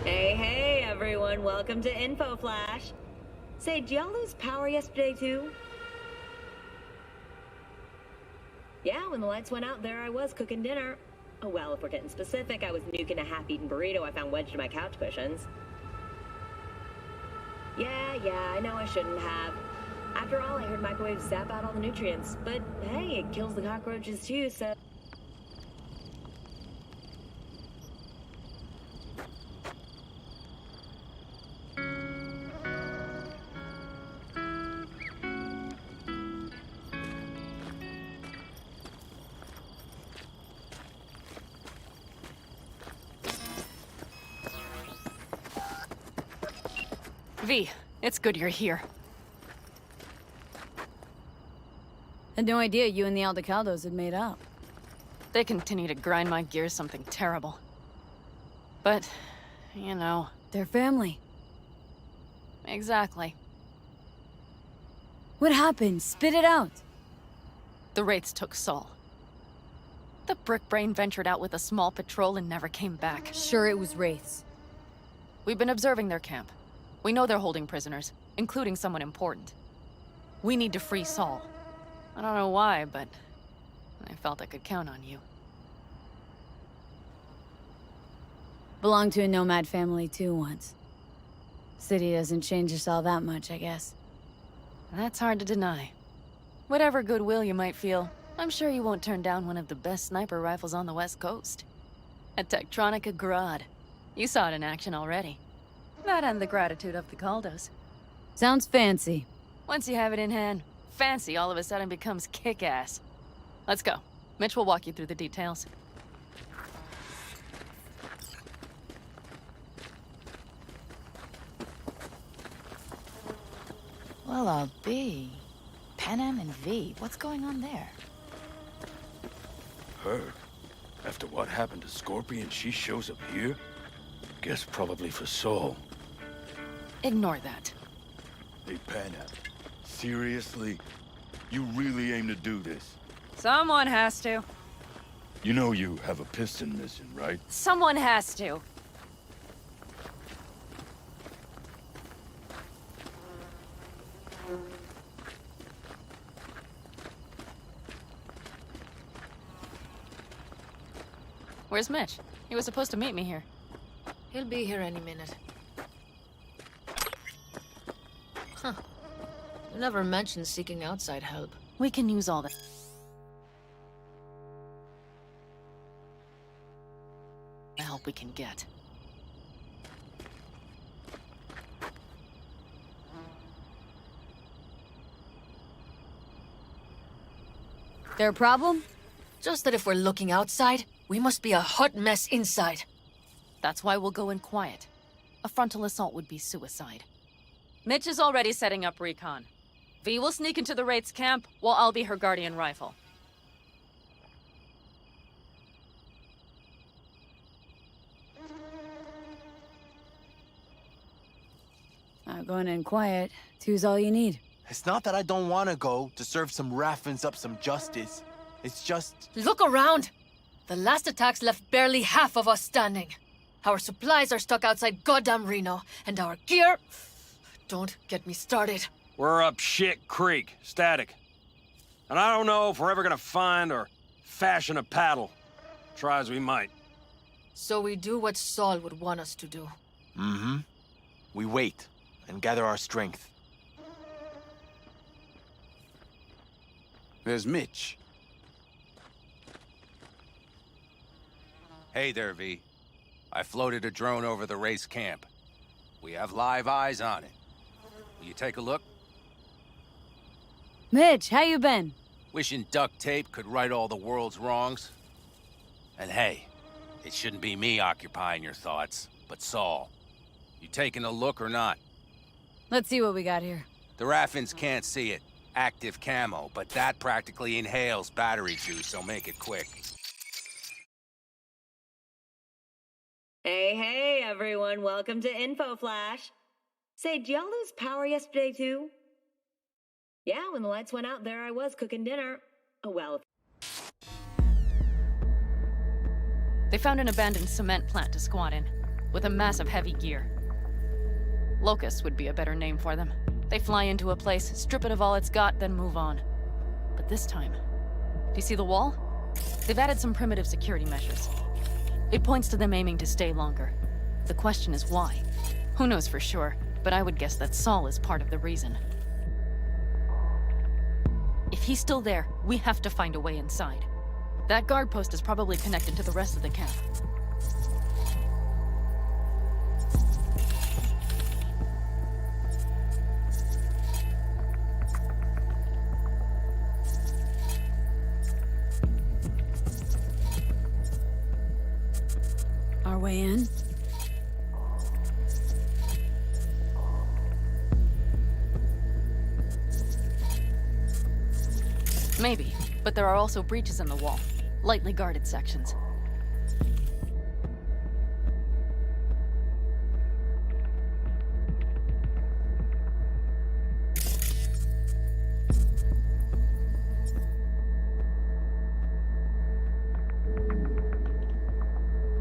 S1: Hey, everyone. Welcome to Info Flash. Say, did y'all lose power yesterday, too? Yeah, when the lights went out, there I was cooking dinner. Oh, well, if we're getting specific, I was nuking a half-eaten burrito I found wedged in my couch cushions. Yeah, I know I shouldn't have. After all, I heard microwaves zap out all the nutrients. But, hey, it kills the cockroaches, too, so...
S4: V, it's good you're here. Had no idea you and the Aldecaldos had made up. They continue to grind my gears something terrible. But, you know... They're family. Exactly. What happened? Spit it out! The Wraiths took Saul. The Brickbrain ventured out with a small patrol and never came back. Sure it was Wraiths. We've been observing their camp. We know they're holding prisoners, including someone important. We need to free Saul. I don't know why, but I felt I could count on you. Belonged to a Nomad family too once. City doesn't change us all that much, I guess. That's hard to deny. Whatever goodwill you might feel, I'm sure you won't turn down one of the best sniper rifles on the West Coast. A Tektronica Grad. You saw it in action already. That and the gratitude of the Caldos. Sounds fancy. Once you have it in hand, fancy all of a sudden becomes kick-ass. Let's go. Mitch will walk you through the details.
S10: Well, I'll be. Panam and V, what's going on there?
S13: Heard. After what happened to Scorpion, she shows up here? Guess probably for Saul.
S4: Ignore that.
S13: Hey, Panam. Seriously? You really aim to do this?
S4: Someone has to.
S13: You know you have a piston mission, right?
S4: Someone has to. Where's Mitch? He was supposed to meet me here.
S14: He'll be here any minute. Huh. You never mentioned seeking outside help.
S4: We can use all the help we can get. Their problem?
S14: Just that if we're looking outside, we must be a hot mess inside.
S4: That's why we'll go in quiet. A frontal assault would be suicide. Mitch is already setting up recon. V will sneak into the Wraith's camp, while I'll be her guardian rifle. Going in quiet. Two's all you need.
S9: It's not that I don't want to go to serve some Raffins up some justice. It's just...
S14: Look around! The last attacks left barely half of us standing. Our supplies are stuck outside goddamn Reno, and our gear... Don't get me started.
S13: We're up shit creek, static. And I don't know if we're ever gonna find or fashion a paddle. Try as we might.
S14: So we do what Saul would want us to do.
S9: Mm-hmm. We wait and gather our strength.
S15: There's Mitch.
S16: Hey there, V. I floated a drone over the race camp. We have live eyes on it. Will you take a look?
S4: Mitch, how you been?
S16: Wishing duct tape could right all the world's wrongs. And hey, it shouldn't be me occupying your thoughts, but Saul. You taking a look or not?
S4: Let's see what we got here.
S16: The Raffins can't see it. Active camo, but that practically inhales battery juice, so make it quick.
S1: Hey, everyone. Welcome to Info Flash. Say, did y'all lose power yesterday, too? Yeah, when the lights went out, there I was cooking dinner. Oh, well.
S4: They found an abandoned cement plant to squat in, with a massive heavy gear. Locusts would be a better name for them. They fly into a place, strip it of all it's got, then move on. But this time, do you see the wall? They've added some primitive security measures. It points to them aiming to stay longer. The question is why? Who knows for sure, but I would guess that Saul is part of the reason. If he's still there, we have to find a way inside. That guard post is probably connected to the rest of the camp. Our way in? Maybe, but there are also breaches in the wall. Lightly guarded sections.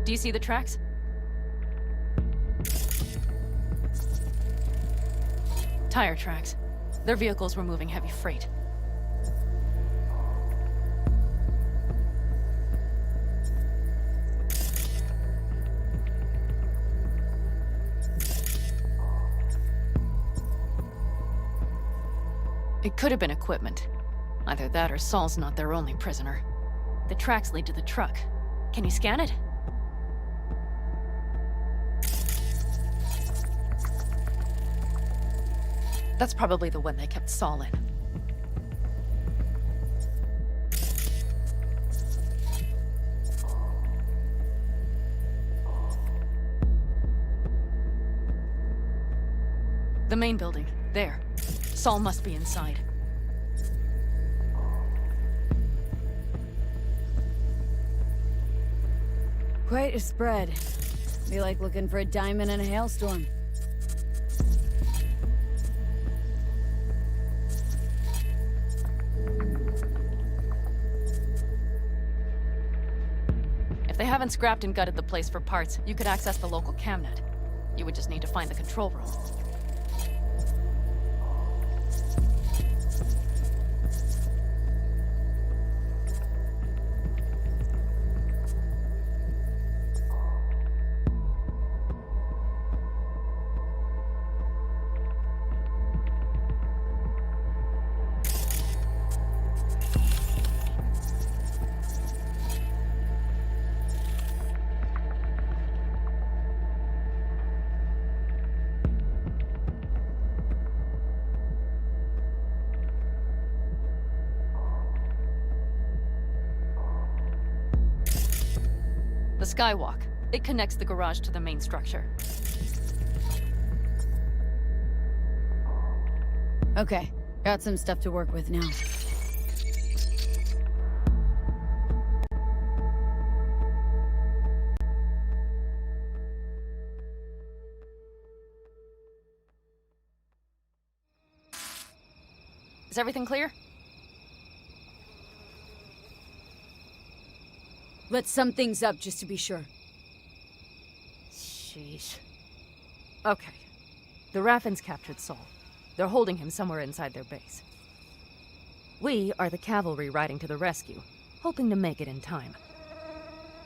S4: Do you see the tracks? Tire tracks. Their vehicles were moving heavy freight. It could have been equipment. Either that or Saul's not their only prisoner. The tracks lead to the truck. Can you scan it? That's probably the one they kept Saul in. The main building. There. Saul must be inside. Quite a spread. Be like looking for a diamond in a hailstorm. If they haven't scrapped and gutted the place for parts, you could access the local camnet. You would just need to find the control room.
S15: the skywalk. It connects the garage to the main structure.
S4: Okay, got some stuff to work with now.
S15: Is everything clear?
S17: Let's sum things up just to be sure.
S15: Sheesh. Okay. The Raffins captured Saul. They're holding him somewhere inside their base. We are the cavalry riding to the rescue, hoping to make it in time.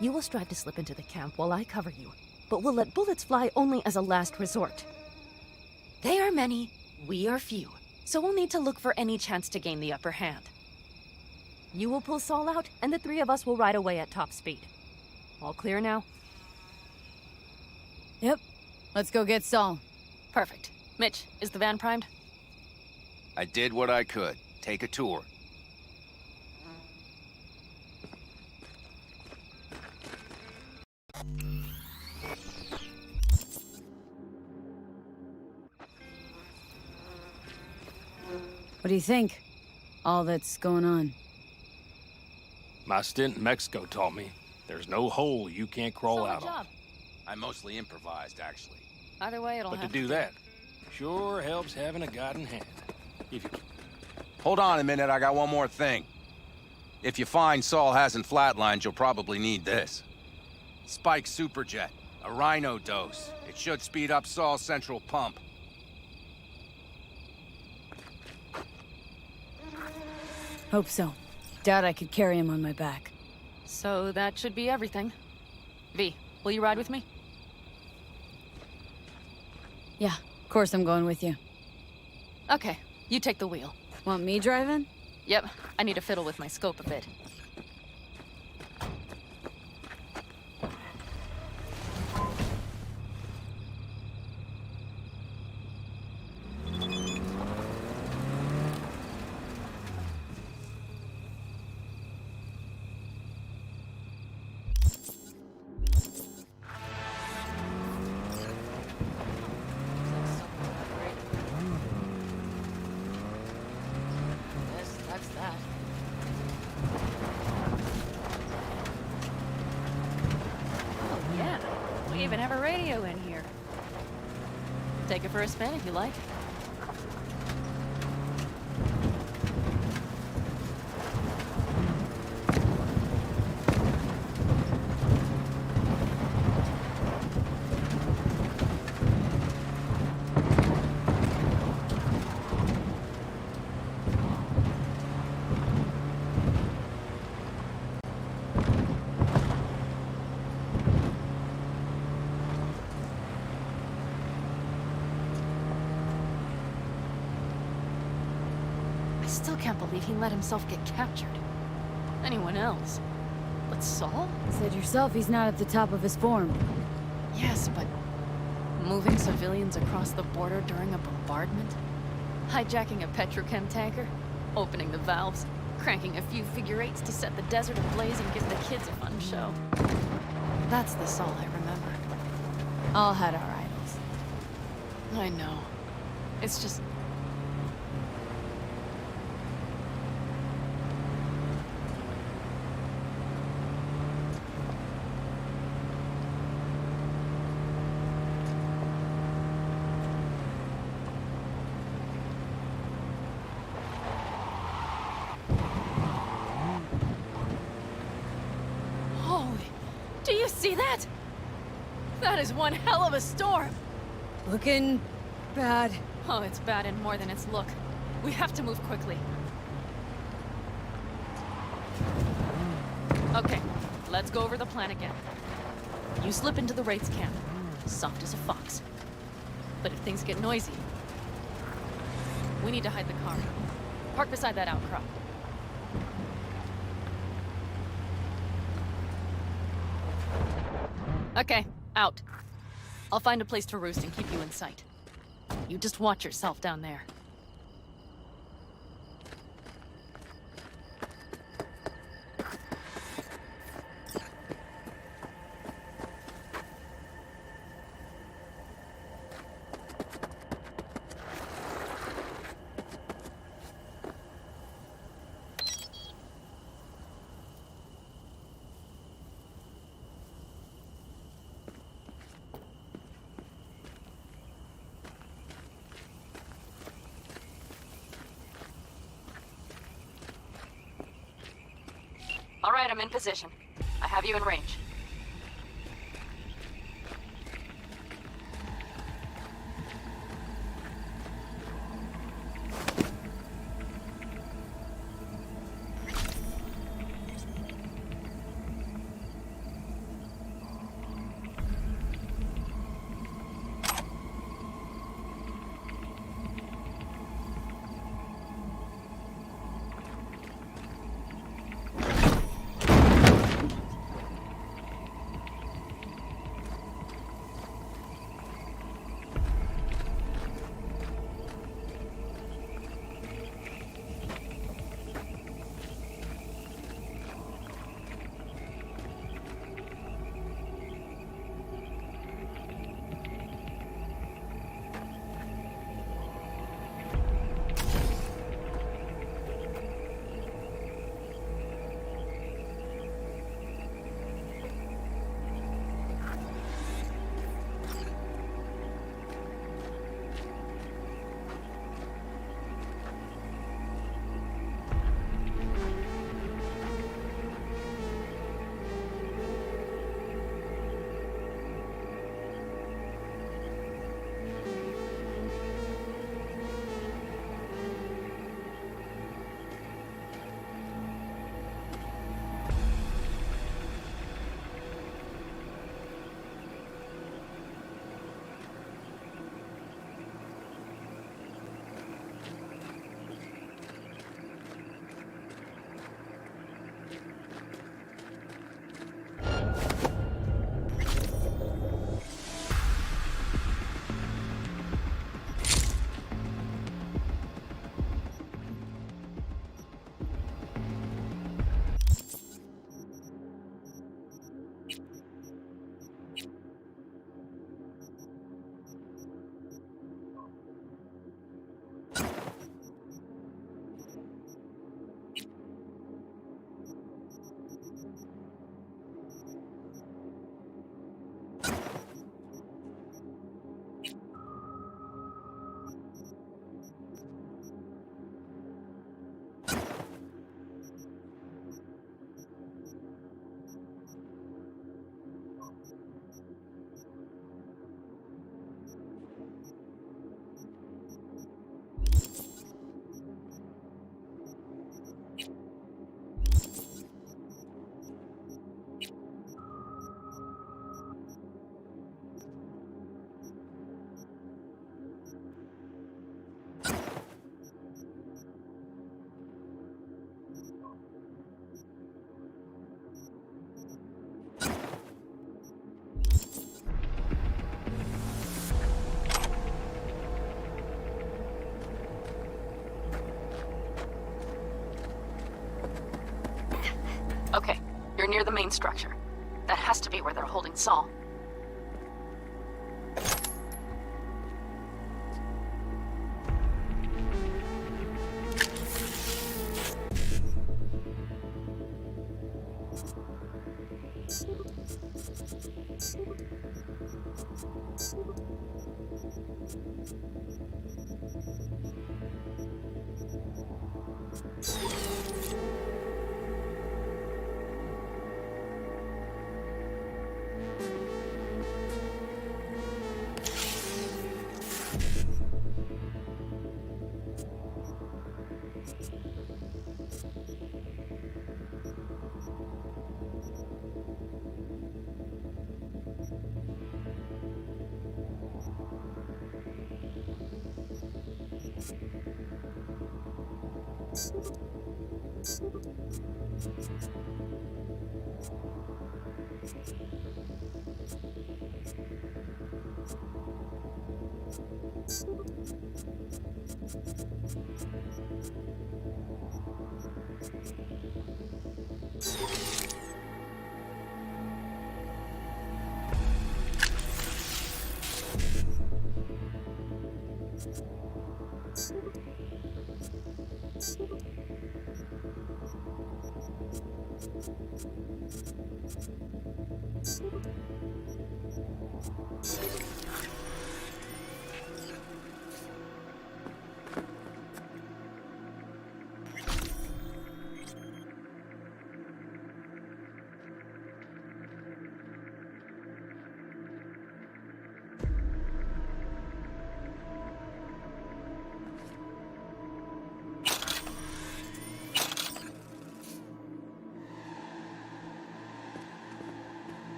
S15: You will strive to slip into the camp while I cover you, but we'll let bullets fly only as a last resort. They are many, we are few, so we'll need to look for any chance to gain the upper hand. You will pull Saul out, and the three of us will ride away at top speed. All clear now?
S4: Yep. Let's go get Saul.
S15: Perfect. Mitch, is the van primed?
S16: I did what I could. Take a tour.
S4: What do you think? All that's going on.
S13: My stint in Mexico taught me there's no hole you can't crawl out of.
S16: I mostly improvised, actually.
S15: Either way, it'll
S13: But to
S15: have
S13: do that sure helps having a guiding hand. If you can.
S16: Hold on a minute, I got one more thing. If you find Saul hasn't flatlined, you'll probably need this. Spike Superjet, a rhino dose. It should speed up Saul's central pump.
S4: Hope so. Doubt I could carry him on my back.
S15: So that should be everything. V, will you ride with me?
S4: Yeah, of course I'm going with you.
S15: Okay, you take the wheel.
S4: Want me driving?
S15: Yep, I need to fiddle with my scope a bit. We even have a radio in here. Take it for a spin if you like. I still can't believe he let himself get captured. Anyone else? But Saul?
S4: Said yourself he's not at the top of his form.
S15: Yes, but moving civilians across the border during a bombardment? Hijacking a petrochem tanker? Opening the valves? Cranking a few figure eights to set the desert ablaze and give the kids a fun show? That's the Saul I remember.
S4: All had our idols.
S15: I know. It's just... Do you see that? That is one hell of a storm.
S17: Looking bad.
S15: Oh, it's bad in more than its look. We have to move quickly. Okay, let's go over the plan again. You slip into the Wraith's camp, soft as a fox. But if things get noisy, we need to hide the car. Park beside that outcrop. Okay, out. I'll find a place to roost and keep you in sight. You just watch yourself down there. All right, I'm in position. I have you in range. Okay, you're near the main structure. That has to be where they're holding Saul.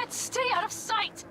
S15: it! Stay out of sight!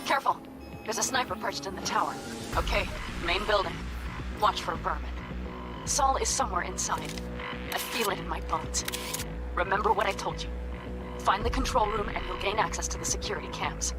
S15: Careful. There's a sniper perched in the tower. Okay, main building. Watch for vermin. Saul is somewhere inside. I feel it in my bones. Remember what I told you. Find the control room and you'll gain access to the security cams.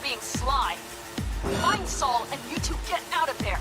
S15: Being sly. Find Saul and you two get out of there.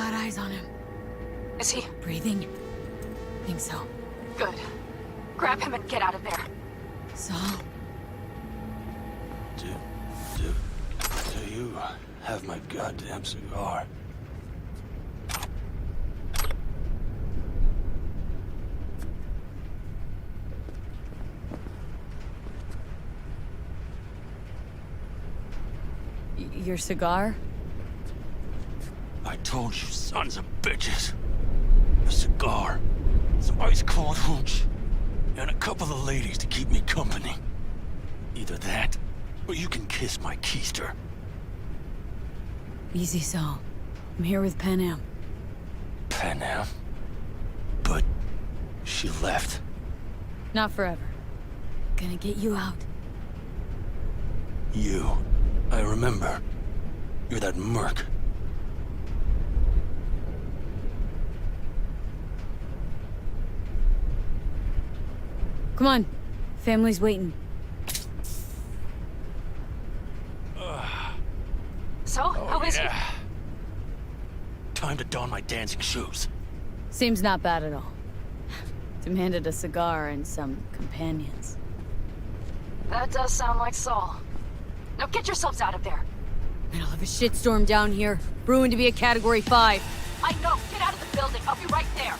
S4: got eyes on him.
S6: Is he
S4: breathing? Think so.
S6: good? Grab him and get out of there.
S4: Saul?
S13: Do you have my goddamn cigar?
S4: Your cigar?
S13: I told you, sons of bitches. A cigar, some ice-cold hooch, and a couple of ladies to keep me company. Either that, or you can kiss my keister.
S4: Easy, Saul. I'm here with Pan Am.
S13: Pan Am? But she left.
S4: Not forever. Gonna get you out.
S13: You. I remember. You're that merc.
S4: Come on. Family's waiting.
S6: So, how is he?
S13: Time to don my dancing shoes.
S4: Seems not bad at all. Demanded a cigar and some companions.
S6: That does sound like Saul. Now get yourselves out of there.
S17: Middle of a shitstorm down here. Brewing to be a Category 5.
S6: I know. Get out of the building. I'll be right there.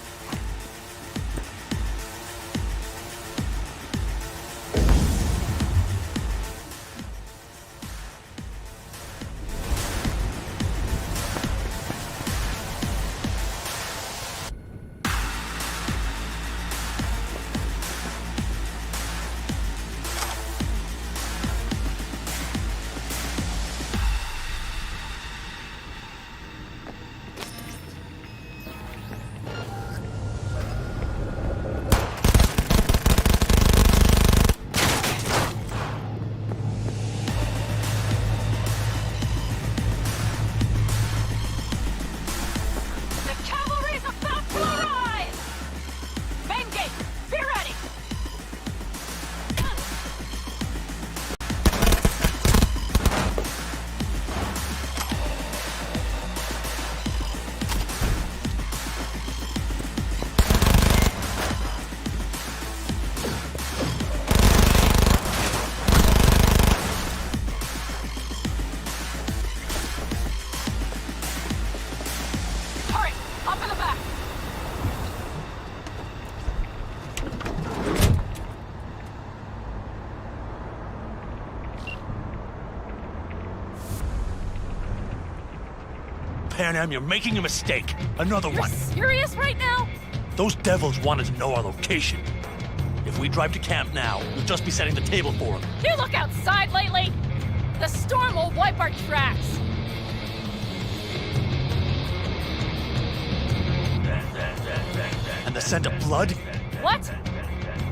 S13: Pan Am, you're making a mistake. Another one.
S14: Serious right now?
S13: Those devils wanted to know our location. If we drive to camp now, we'll just be setting the table for them.
S14: You look outside lately? The storm will wipe our tracks.
S13: And the scent of blood?
S14: What?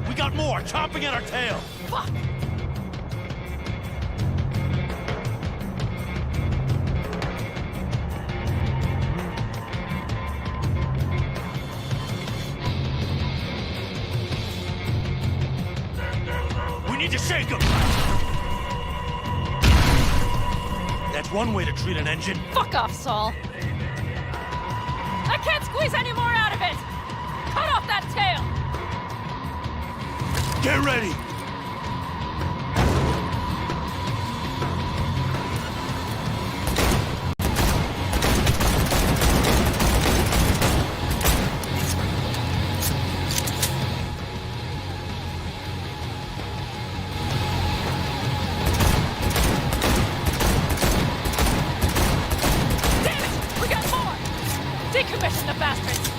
S13: We got more chomping at our tail.
S14: Fuck!
S13: We need to shake them. That's one way to treat an engine.
S14: Fuck off, Saul. I can't squeeze any more out of it. Cut off that tail.
S13: Get ready.
S14: Decommission the bastards!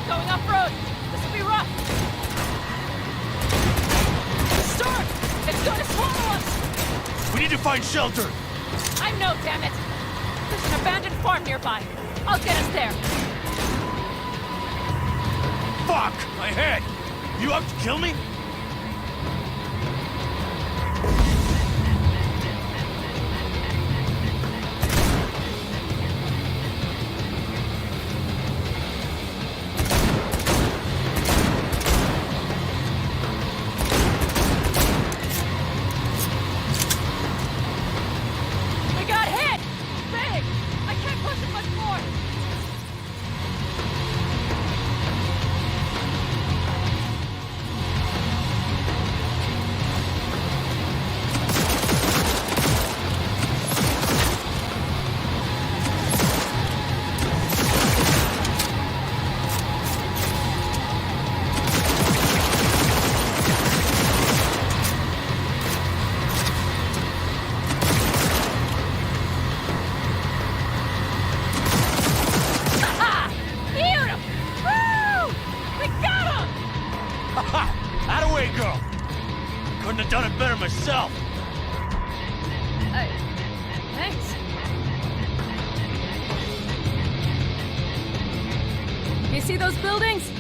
S14: Going off-road! This will be rough! The storm! It's going to swallow us!
S13: We need to find shelter!
S14: I know, damn it! There's an abandoned farm nearby. I'll get us there.
S13: Fuck! My head! You out to kill me? Couldn't have done it better myself.
S15: Hey, thanks. You see those buildings?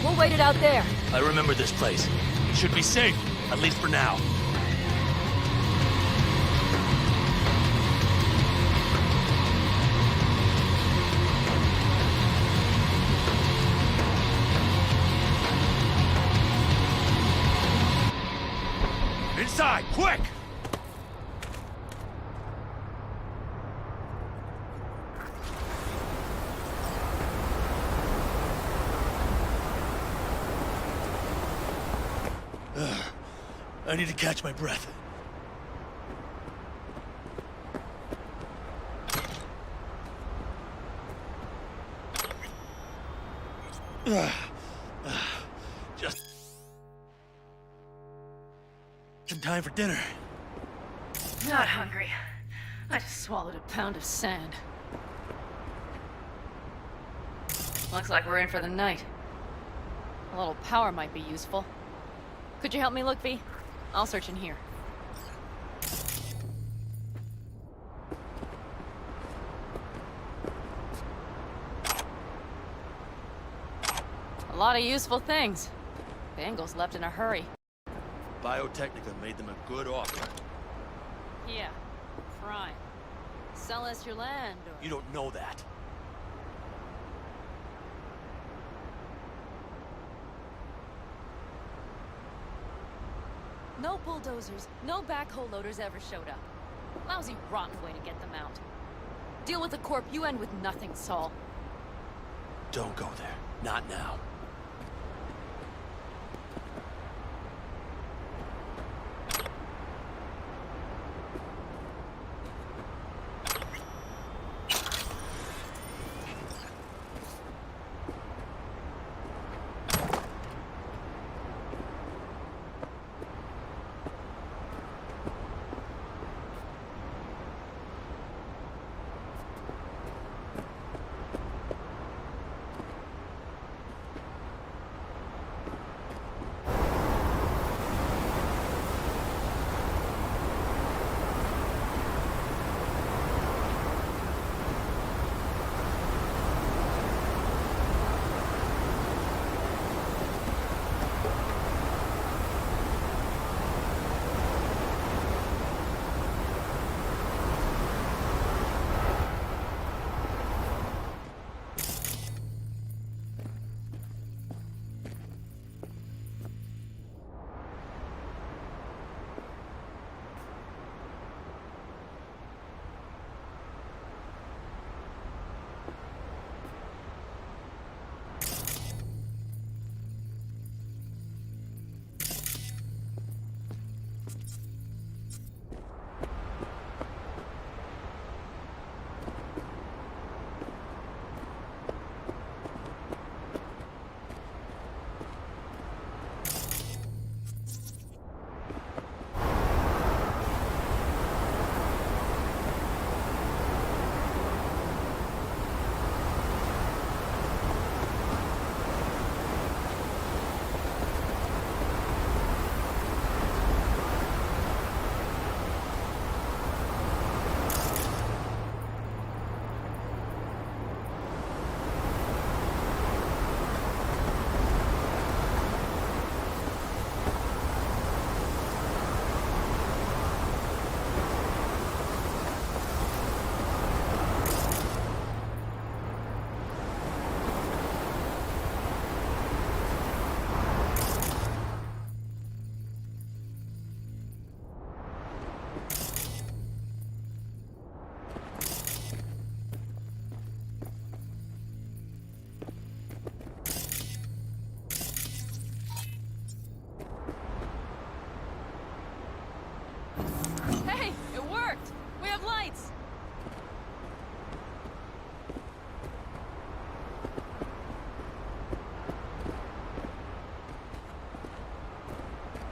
S15: We'll wait it out there.
S13: I remember this place. It should be safe, at least for now. Inside, quick! I need to catch my breath. Just some time for dinner.
S15: Not hungry. I just swallowed a pound of sand. Looks like we're in for the night. A little power might be useful. Could you help me look, V? I'll search in here. A lot of useful things. Bangles left in a hurry.
S13: Biotechnica made them a good offer.
S15: Yeah, prime. Sell us your land, or...
S13: You don't know that.
S15: No bulldozers, no backhoe loaders ever showed up. Lousy, rotten way to get them out. Deal with the corp, you end with nothing, Saul.
S13: Don't go there. Not now.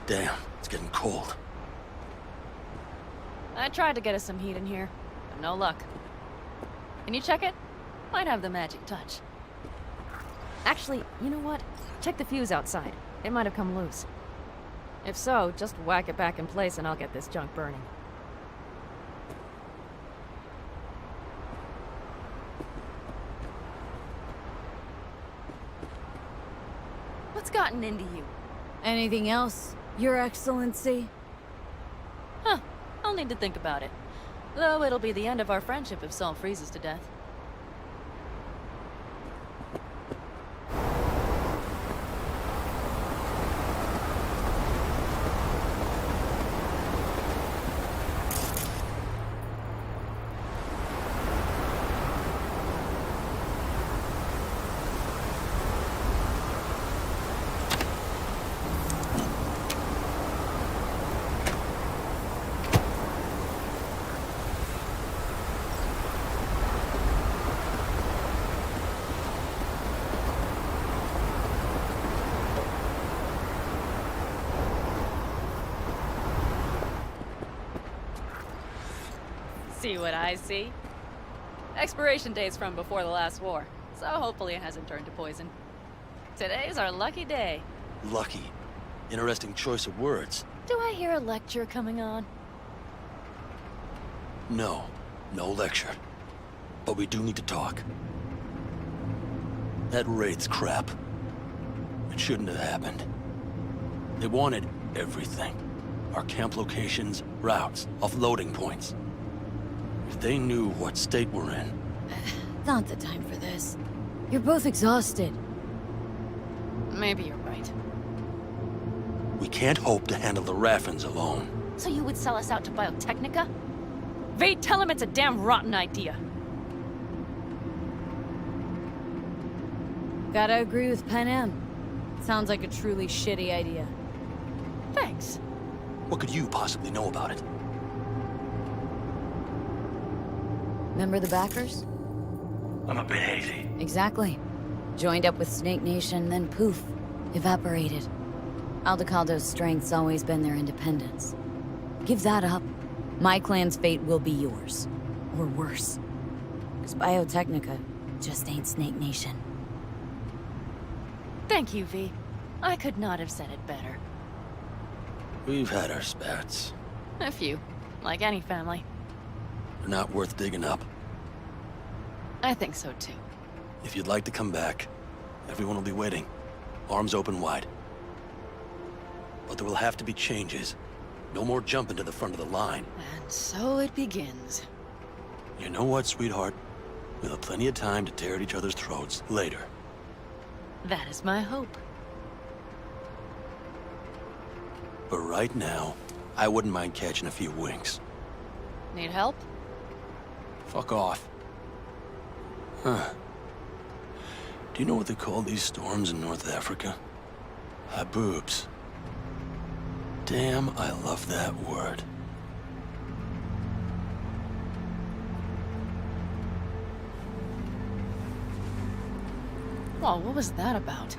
S13: Damn, it's getting cold.
S15: I tried to get us some heat in here, but no luck. Can you check it? Might have the magic touch. Actually, you know what? Check the fuse outside. It might have come loose. If so, just whack it back in place and I'll get this junk burning. What's gotten into you?
S17: Anything else, Your Excellency?
S15: Huh. I'll need to think about it. Though it'll be the end of our friendship if Saul freezes to death. See what I see? Expiration date's from before the last war, so hopefully it hasn't turned to poison. Today's our lucky day.
S13: Lucky. Interesting choice of words.
S15: Do I hear a lecture coming on?
S13: No. No lecture. But we do need to talk. That raid's crap. It shouldn't have happened. They wanted everything. Our camp locations, routes, offloading points. If they knew what state we're in...
S17: Not the time for this. You're both exhausted.
S15: Maybe you're right.
S13: We can't hope to handle the Raffens alone.
S15: So you would sell us out to Biotechnica? Vade, tell him it's a damn rotten idea.
S17: Gotta agree with Pen M. Sounds like a truly shitty idea.
S15: Thanks.
S13: What could you possibly know about it?
S17: Remember the backers?
S13: I'm a bit hazy.
S17: Exactly. Joined up with Snake Nation, then poof, evaporated. Aldecaldo's strength's always been their independence. Give that up. My clan's fate will be yours. Or worse. Because Biotechnica just ain't Snake Nation.
S15: Thank you, V. I could not have said it better.
S13: We've had our spats.
S15: A few. Like any family.
S13: They're not worth digging up.
S15: I think so, too.
S13: If you'd like to come back, everyone will be waiting. Arms open wide. But there will have to be changes. No more jumping to the front of the line.
S15: And so it begins.
S13: You know what, sweetheart? We'll have plenty of time to tear at each other's throats later.
S15: That is my hope.
S13: But right now, I wouldn't mind catching a few winks.
S15: Need help?
S13: Fuck off. Huh. Do you know what they call these storms in North Africa? Haboobs. Damn, I love that word.
S15: Whoa, what was that about?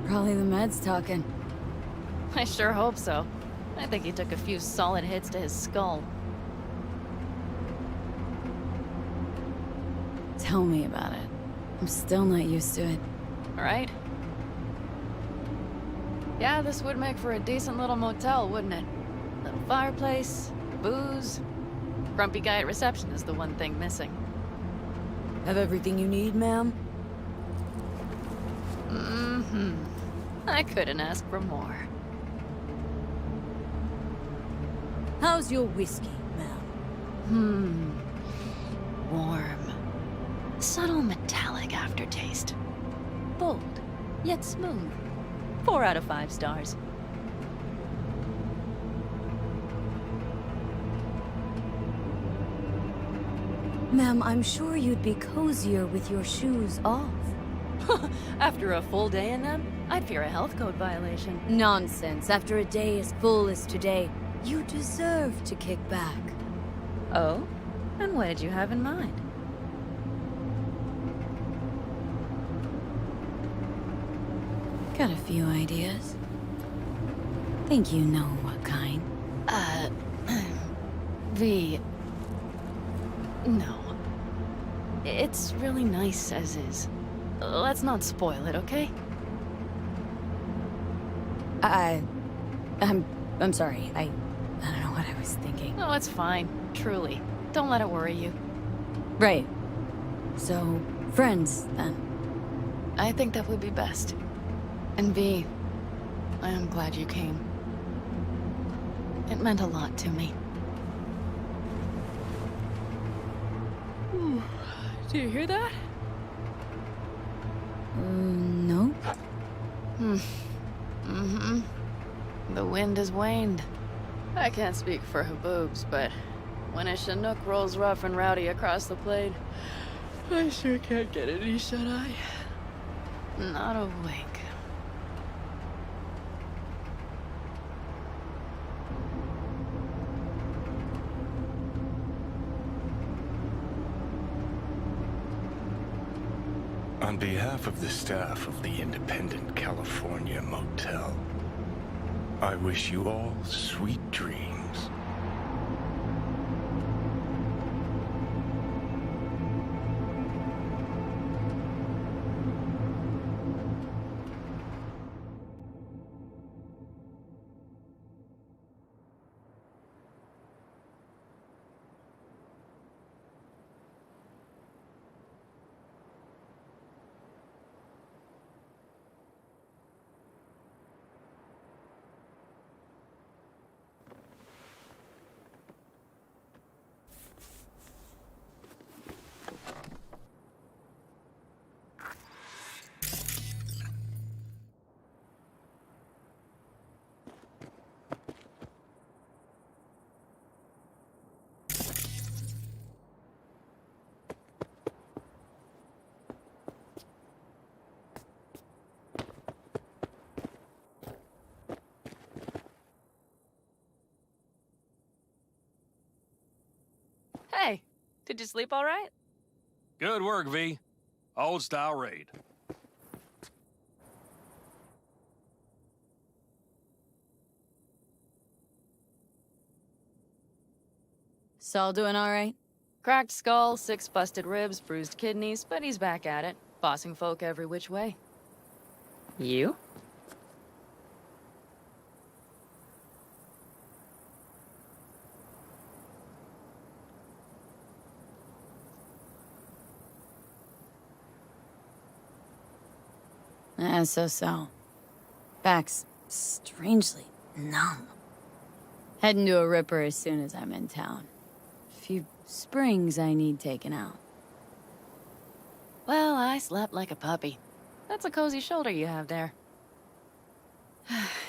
S17: Probably the meds talking.
S15: I sure hope so. I think he took a few solid hits to his skull.
S17: Tell me about it. I'm still not used to it.
S15: Right? Yeah, this would make for a decent little motel, wouldn't it? Little fireplace, booze. Grumpy guy at reception is the one thing missing.
S17: Have everything you need, ma'am?
S15: Mm-hmm. I couldn't ask for more.
S17: How's your whiskey, ma'am?
S15: Warm. Subtle metallic aftertaste. Bold, yet smooth. 4 out of 5 stars.
S17: Ma'am, I'm sure you'd be cozier with your shoes off.
S15: After a full day in them, I'd fear a health code violation.
S17: Nonsense. After a day as full as today, you deserve to kick back.
S15: Oh? And what did you have in mind?
S4: Got a few ideas. Think you know what kind.
S15: V... No. It's really nice as is. Let's not spoil it, okay?
S4: I'm sorry. I don't know what I was thinking.
S15: No, it's fine. Truly. Don't let it worry you.
S4: Right. So, friends, then.
S15: I think that would be best. And V, I am glad you came. It meant a lot to me. Do you hear that?
S4: No.
S15: The wind has waned. I can't speak for Haboobs, but when a Chinook rolls rough and rowdy across the plain, I sure can't get any shut-eye. Not awake.
S3: On behalf of the staff of the Independent California Motel, I wish you all sweet dreams.
S15: Hey, did you sleep all right?
S13: Good work, V. Old style raid.
S4: Saul doing all right?
S15: Cracked skull, 6 busted ribs, bruised kidneys, but he's back at it, bossing folk every which way. You?
S4: So. Back's strangely numb. Heading to a ripper as soon as I'm in town. Few springs I need taken out.
S15: Well, I slept like a puppy. That's a cozy shoulder you have there.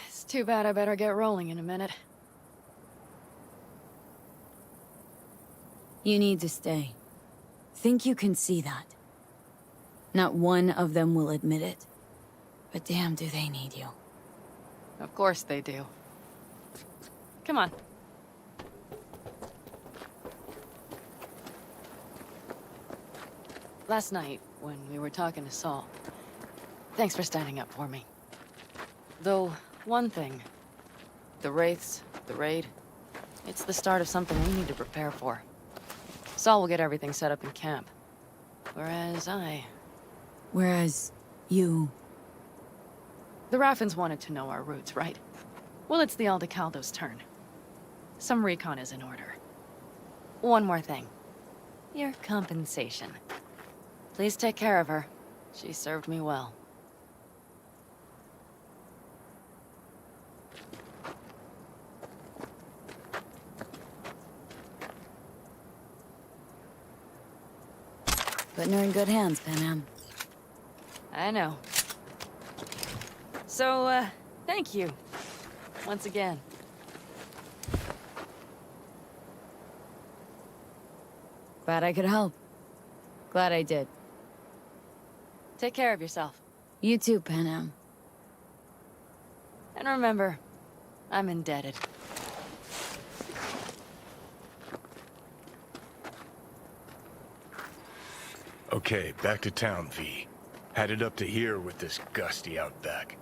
S15: It's too bad I better get rolling in a minute.
S4: You need to stay. Think you can see that. Not one of them will admit it. But damn, do they need you.
S15: Of course they do. Come on. Last night, when we were talking to Saul, thanks for standing up for me. Though, one thing. The Wraiths, the raid, it's the start of something we need to prepare for. Saul will get everything set up in camp.
S4: Whereas you...
S15: The Raffins wanted to know our routes, right? Well, it's the Aldecaldo's turn. Some recon is in order. One more thing. Your compensation. Please take care of her. She served me well.
S4: Putting her in good hands, Panam.
S15: I know. So, thank you. Once again.
S4: Glad I could help. Glad I did.
S15: Take care of yourself.
S4: You too, Panam.
S15: And remember, I'm indebted.
S3: Okay, back to town, V. Headed up to here with this gusty outback.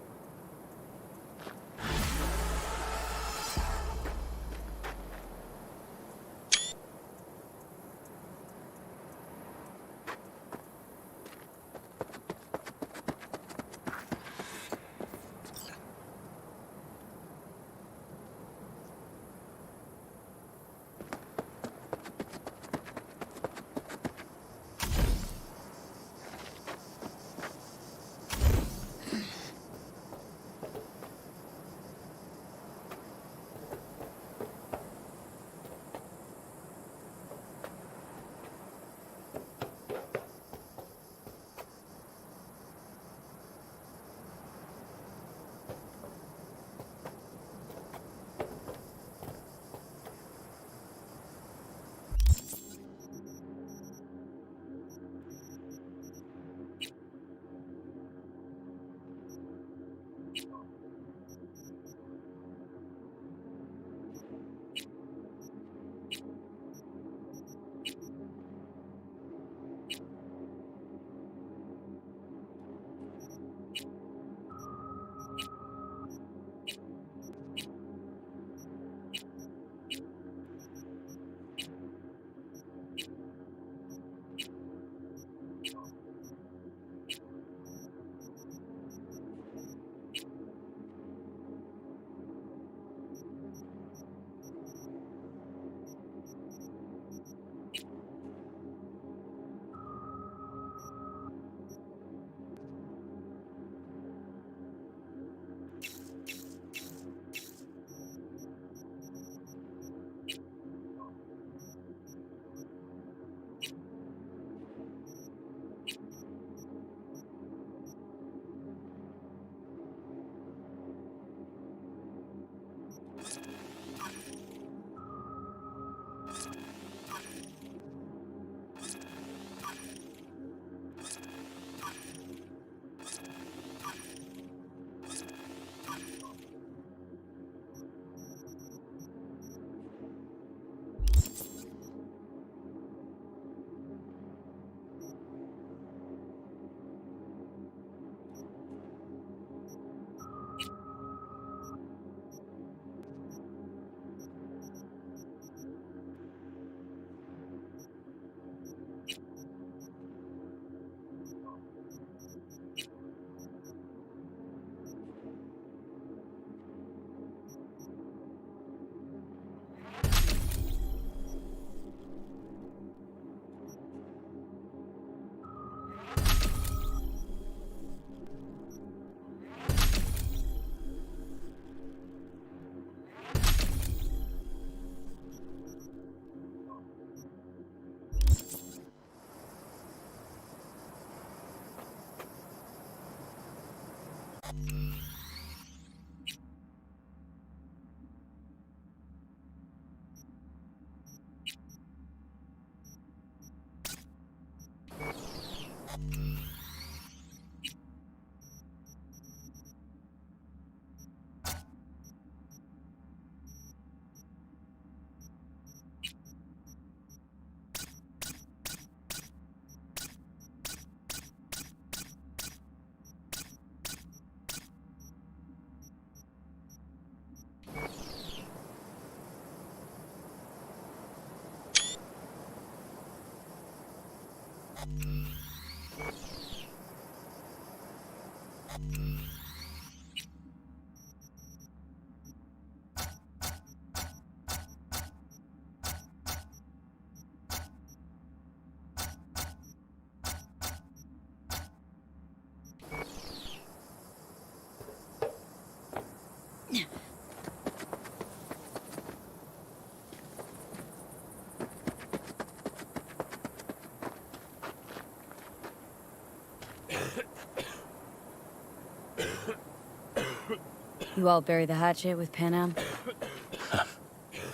S17: You all bury the hatchet with Panam?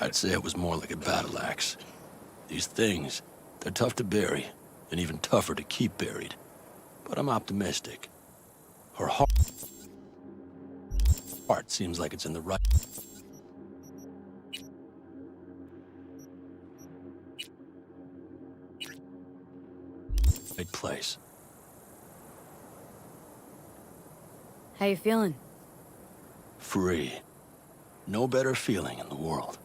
S13: I'd say it was more like a battle axe. These things, they're tough to bury, and even tougher to keep buried. But I'm optimistic. Her heart seems like it's in the right place.
S17: How you feeling?
S13: Free. No better feeling in the world.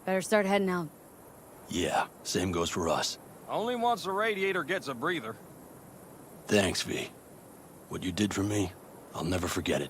S17: Better start heading out.
S13: Yeah, same goes for us.
S16: Only once a radiator gets a breather.
S13: Thanks, V. What you did for me, I'll never forget it.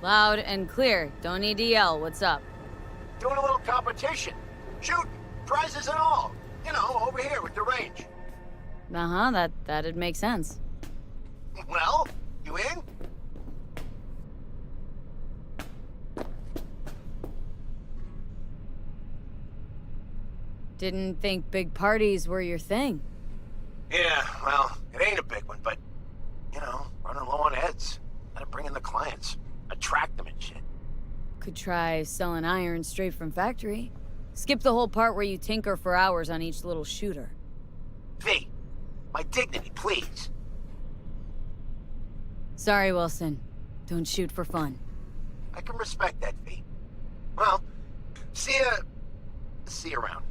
S4: Loud and clear. Don't need to yell. What's up?
S18: Doing a little competition. Shooting. Prizes and all. You know, over here with the range.
S4: Uh-huh, that'd make sense.
S18: Well, you in?
S4: Didn't think big parties were your thing.
S18: Yeah, well, it ain't a big one, but, you know, running low on heads. Gotta bring in the clients. Attract them and shit.
S4: Could try selling iron straight from factory. Skip the whole part where you tinker for hours on each little shooter.
S18: V, my dignity, please.
S4: Sorry, Wilson. Don't shoot for fun.
S18: I can respect that, V. Well, see you around.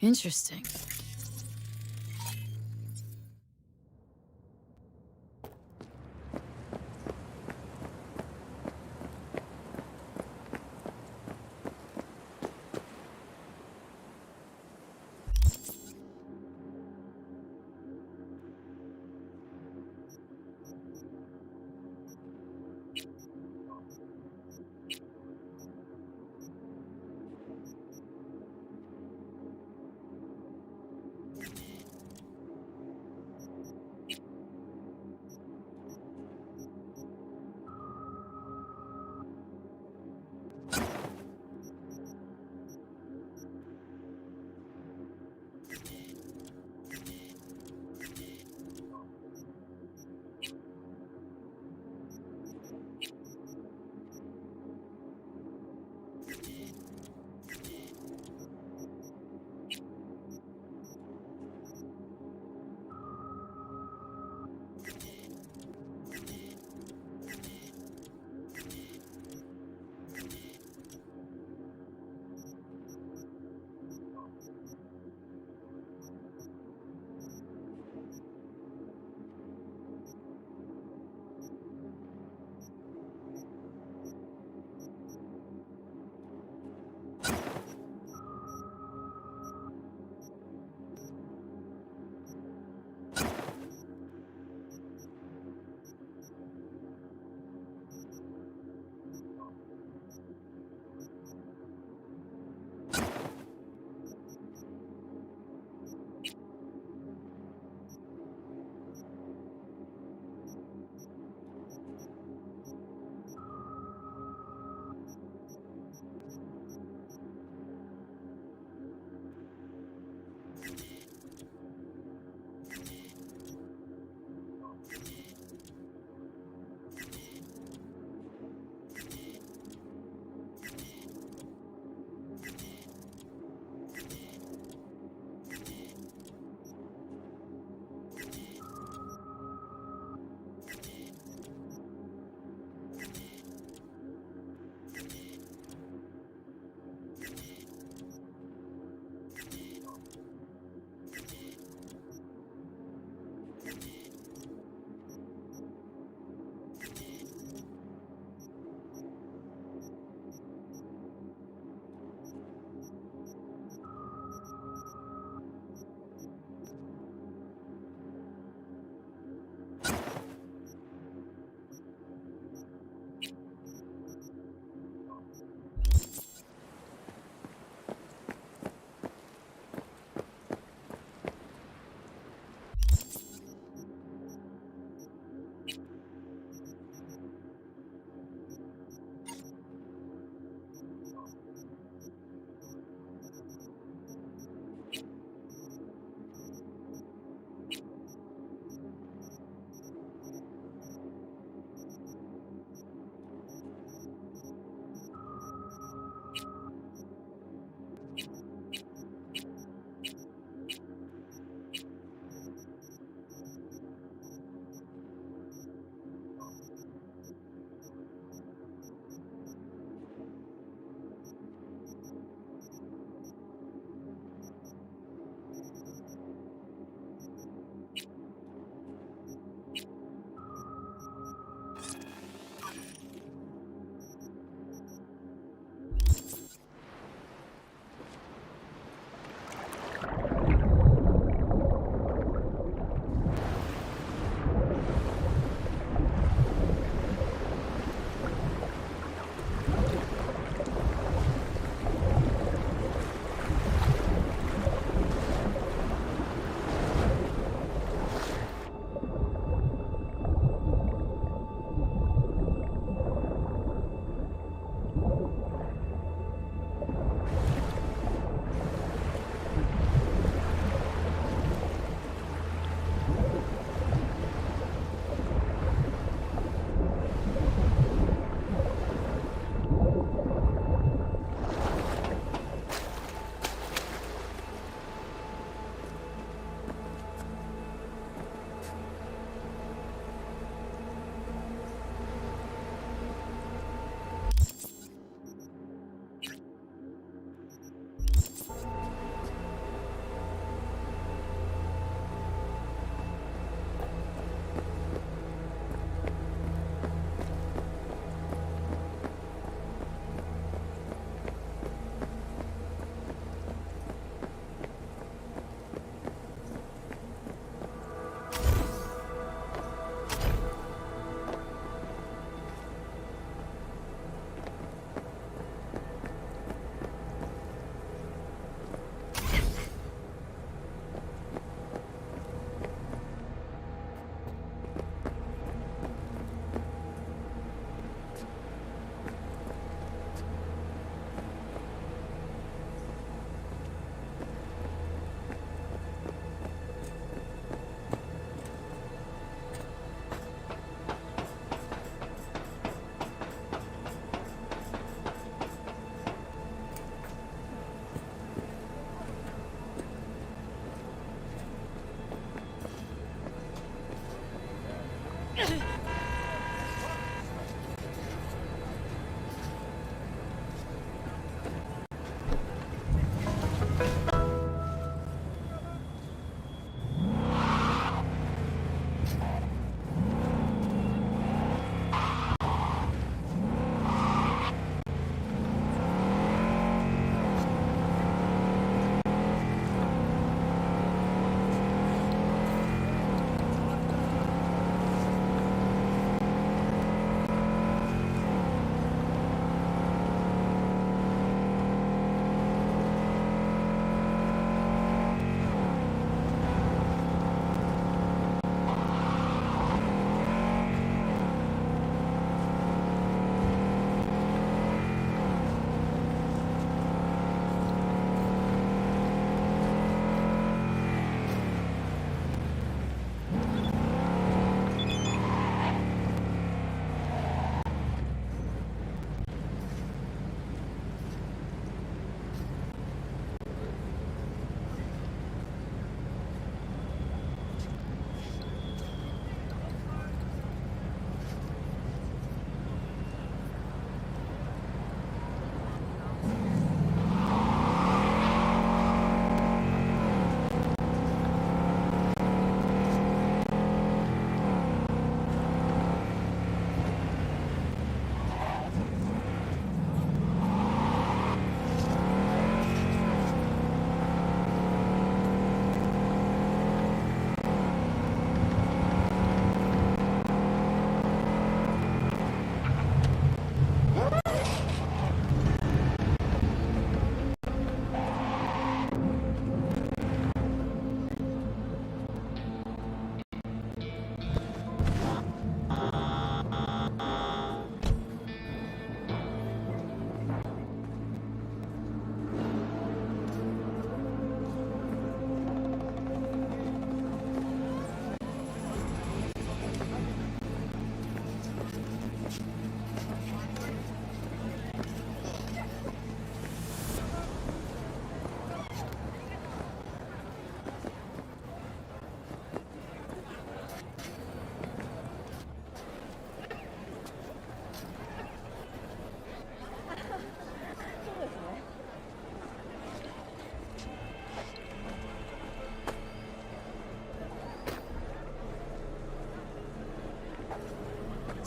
S4: Interesting.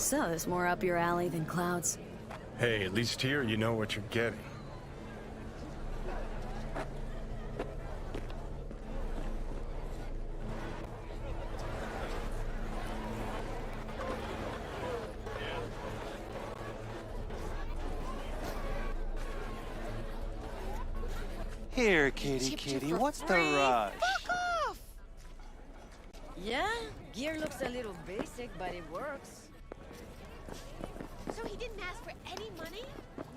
S17: So, there's more up your alley than Cloud's.
S3: Hey, at least here you know what you're getting.
S7: Here, kitty, what's the rush?
S17: Yeah, gear looks a little basic, but it works.
S19: So he didn't ask for any money?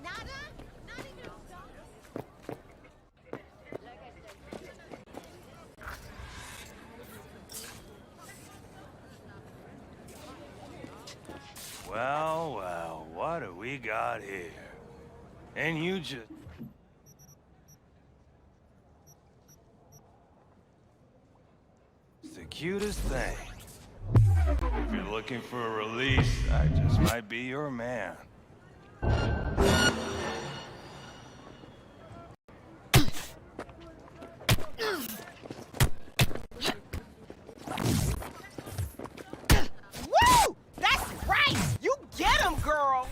S19: Nada? Not even
S13: Well, what do we got here? And you just... It's the cutest thing. If you're looking for a release, I just might be your man.
S19: Woo! That's right! You get him, girl!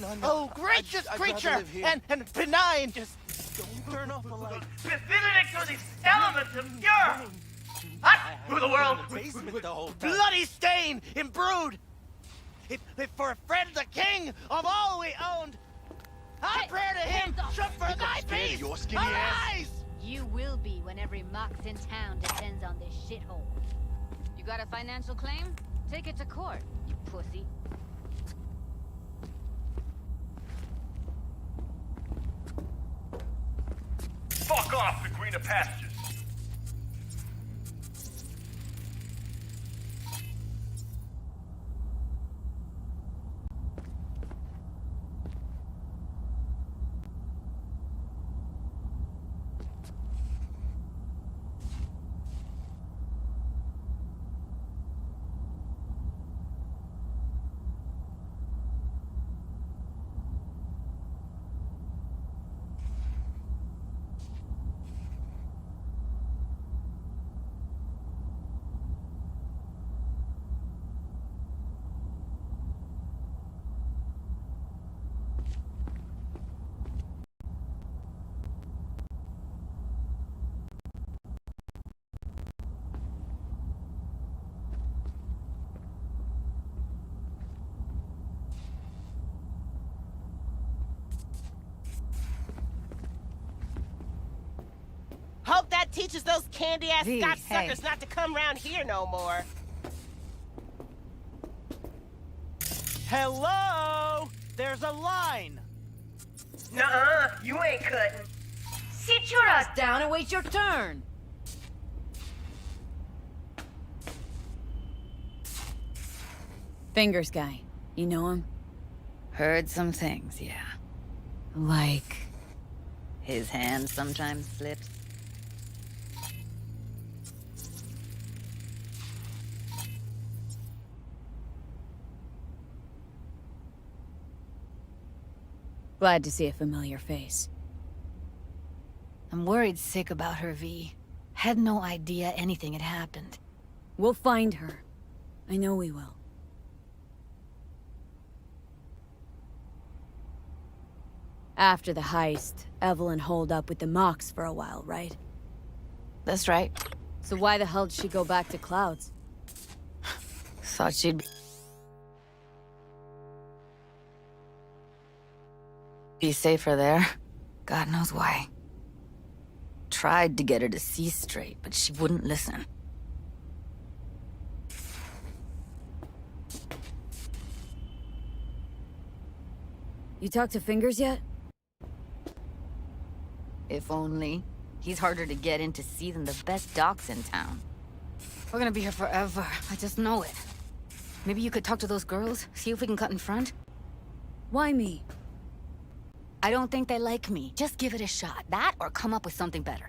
S7: No.
S19: Oh, gracious
S7: I'd
S19: creature!
S7: rather live here.
S19: And benign, just...
S7: Don't turn off the light.
S19: Befitting to these elements of pure! What? Who the world?
S7: Basement the whole time.
S19: Bloody stain, imbrued! If for a friend the king of all we owned, I pray to him should for thy peace
S7: your skinny ass.
S19: arise!
S20: You will be when every mox in town depends on this shithole. You got a financial claim? Take it to court, you pussy.
S13: Fuck off the greener pastures!
S19: Hope that teaches those candy-ass
S20: V,
S19: Scotch
S20: hey.
S19: suckers not to come round here no more.
S7: Hello? There's a line.
S19: Nuh-uh, you ain't cutting.
S17: Sit your ass down and wait your turn. Fingers guy. You know him?
S21: Heard some things, yeah.
S17: Like...
S21: His hand sometimes slips.
S17: Glad to see a familiar face.
S20: I'm worried sick about her, V.
S21: Had no idea anything had happened.
S4: We'll find her. I know we will. After the heist, Evelyn holed up with the Mox for a while, right?
S21: That's right.
S4: So why the hell did she go back to Clouds?
S21: Thought she'd be safer there. God knows why. Tried to get her to see straight, but she wouldn't listen.
S4: You talked to Fingers yet?
S21: If only. He's harder to get in to see than the best docs in town. We're gonna be here forever. I just know it. Maybe you could talk to those girls, see if we can cut in front?
S4: Why me?
S21: I don't think they like me. Just give it a shot. That or come up with something better.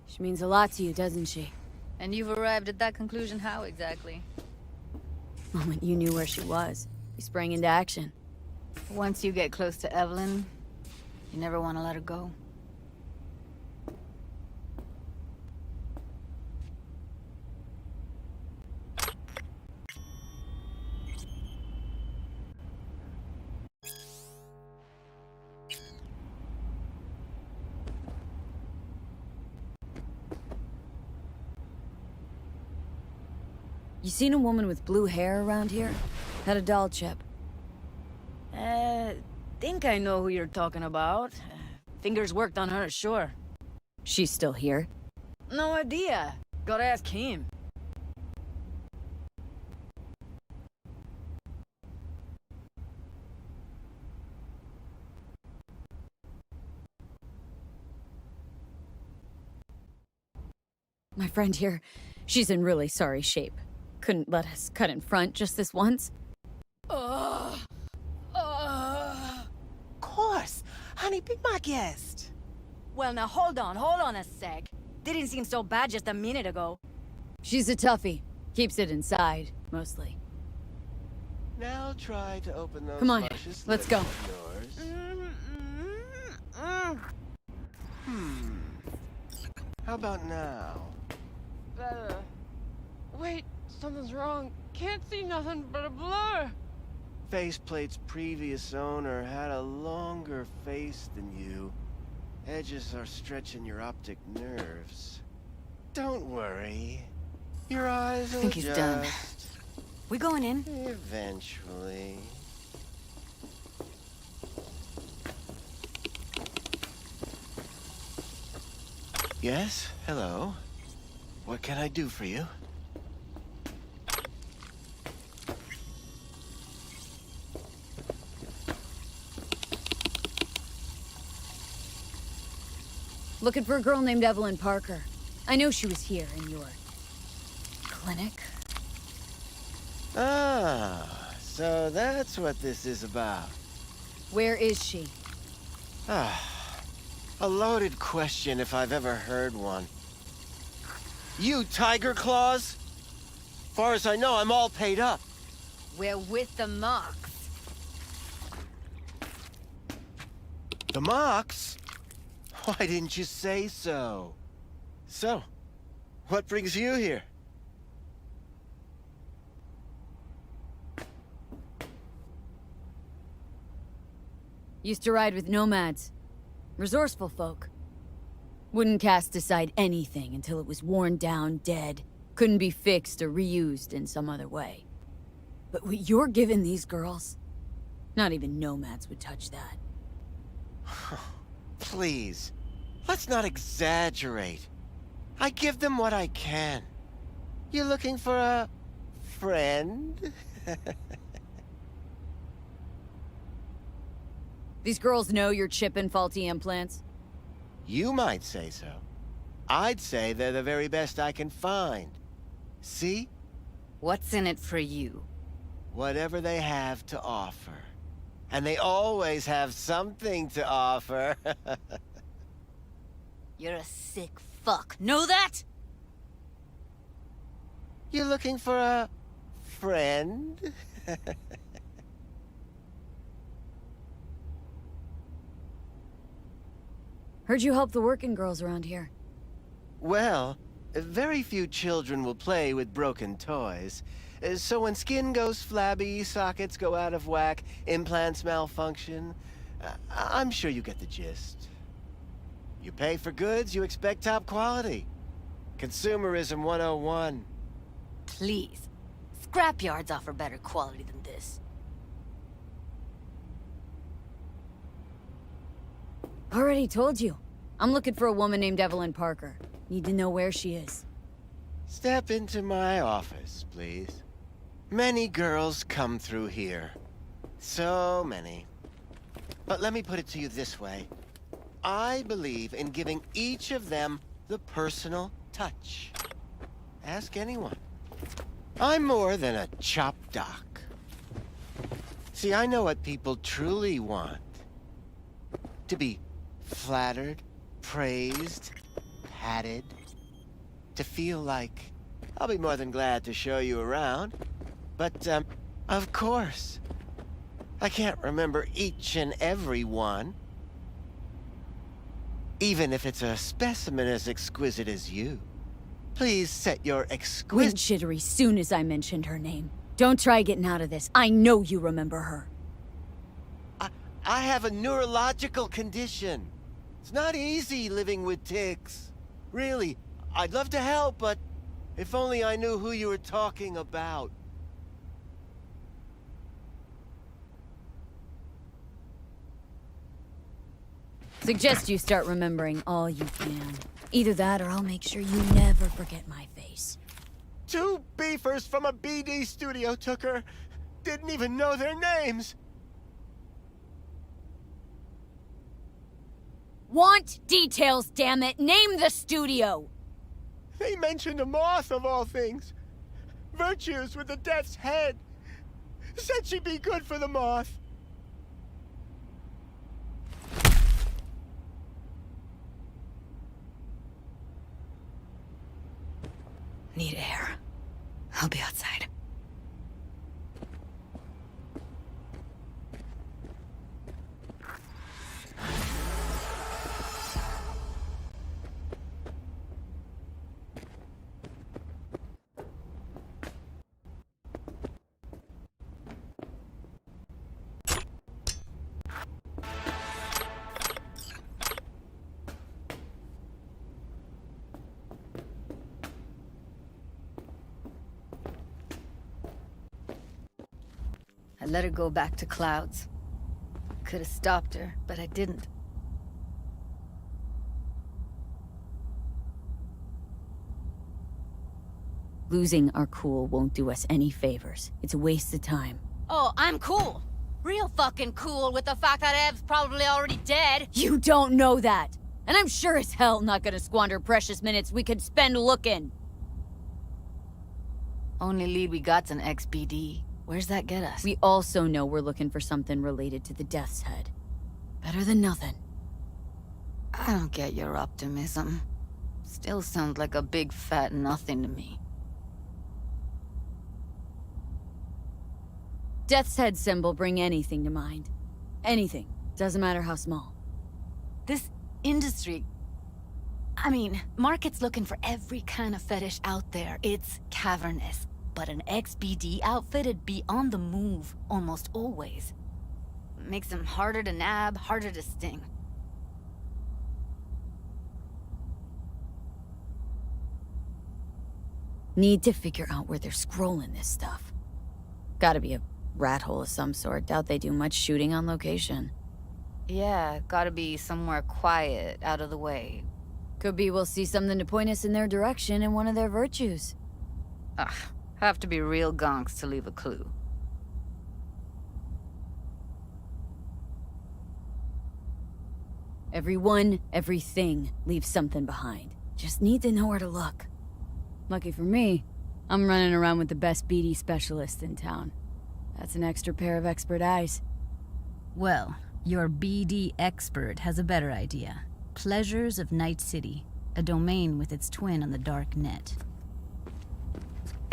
S4: She means a lot to you, doesn't she?
S21: And you've arrived at that conclusion how exactly?
S4: The moment you knew where she was, you sprang into action.
S21: Once you get close to Evelyn, you never want to let her go.
S4: You seen a woman with blue hair around here? Had a doll chip.
S21: Think I know who you're talking about. Fingers worked on her, sure.
S4: She's still here?
S21: No idea. Gotta ask him.
S4: My friend here, she's in really sorry shape. Couldn't let us cut in front just this once.
S19: Course. Honey, be my guest.
S21: Well, now hold on a sec. Didn't seem so bad just a minute ago.
S4: She's a toughie. Keeps it inside, mostly.
S19: Now try to open those
S4: Come on,
S19: luscious
S4: let's
S19: lips
S4: go.
S19: of yours. How about now?
S6: Better. Wait, something's wrong. Can't see nothing but a blur.
S19: Faceplate's previous owner had a longer face than you. Edges are stretching your optic nerves. Don't worry. Your eyes will
S21: I think he's done.
S19: adjust.
S21: We going in?
S19: Eventually. Yes? Hello? What can I do for you?
S4: Looking for a girl named Evelyn Parker. I know she was here in your clinic.
S19: Ah, so that's what this is about.
S4: Where is she?
S19: Ah, a loaded question if I've ever heard one. You Tiger Claws? Far as I know, I'm all paid up.
S21: We're with the Mox.
S19: The Mox? Why didn't you say so? So, what brings you here?
S4: Used to ride with Nomads. Resourceful folk. Wouldn't cast aside anything until it was worn down, dead. Couldn't be fixed or reused in some other way. But what you're giving these girls? Not even Nomads would touch that.
S19: Please, let's not exaggerate. I give them what I can. You looking for a friend?
S4: These girls know you're chipping faulty implants?
S19: You might say so. I'd say they're the very best I can find. See?
S21: What's in it for you?
S19: Whatever they have to offer. And they always have something to offer.
S21: You're a sick fuck. Know that?
S19: You looking for a friend?
S4: Heard you help the working girls around here.
S19: Well, very few children will play with broken toys. So when skin goes flabby, sockets go out of whack, implants malfunction, I'm sure you get the gist. You pay for goods, you expect top quality. Consumerism 101.
S21: Please. Scrapyards offer better quality than this.
S4: Already told you. I'm looking for a woman named Evelyn Parker. Need to know where she is.
S19: Step into my office, please. Many girls come through here. So many. But let me put it to you this way. I believe in giving each of them the personal touch. Ask anyone. I'm more than a chop doc. See, I know what people truly want. To be flattered, praised, patted. To feel like I'll be more than glad to show you around. But, of course, I can't remember each and every one. Even if it's a specimen as exquisite as you. Please set your exquisite...
S4: Went jittery soon as I mentioned her name. Don't try getting out of this. I know you remember her.
S19: I have a neurological condition. It's not easy living with tics. Really, I'd love to help, but if only I knew who you were talking about.
S4: Suggest you start remembering all you can. Either that or I'll make sure you never forget my face.
S19: 2 beefers from a BD studio took her. Didn't even know their names.
S4: Want details, damn it! Name the studio!
S19: They mentioned a moth of all things. Virtues with the death's head. Said she'd be good for the moth.
S21: Need air. I'll be outside. I let her go back to Clouds. Could have stopped her, but I didn't.
S4: Losing our cool won't do us any favors. It's a waste of time.
S21: Oh, I'm cool. Real fucking cool with the fact that Ev's probably already dead.
S4: You don't know that! And I'm sure as hell not gonna squander precious minutes we could spend looking.
S21: Only lead we got's an XBD. Where's that get us?
S4: We also know we're looking for something related to the Death's Head. Better than nothing.
S21: I don't get your optimism. Still sounds like a big fat nothing to me.
S4: Death's Head symbol bring anything to mind. Anything. Doesn't matter how small.
S21: This industry... I mean, market's looking for every kind of fetish out there. It's cavernous. But an XBD outfit'd be on the move, almost always. Makes them harder to nab, harder to sting.
S4: Need to figure out where they're scrolling this stuff. Gotta be a rat hole of some sort. Doubt they do much shooting on location.
S21: Yeah, gotta be somewhere quiet, out of the way.
S4: Could be we'll see something to point us in their direction in one of their virtues.
S21: Ugh. Have to be real gonks to leave a clue.
S4: Everyone, everything leaves something behind. Just need to know where to look. Lucky for me, I'm running around with the best BD specialist in town. That's an extra pair of expert eyes.
S8: Well, your BD expert has a better idea. Pleasures of Night City, a domain with its twin on the dark net.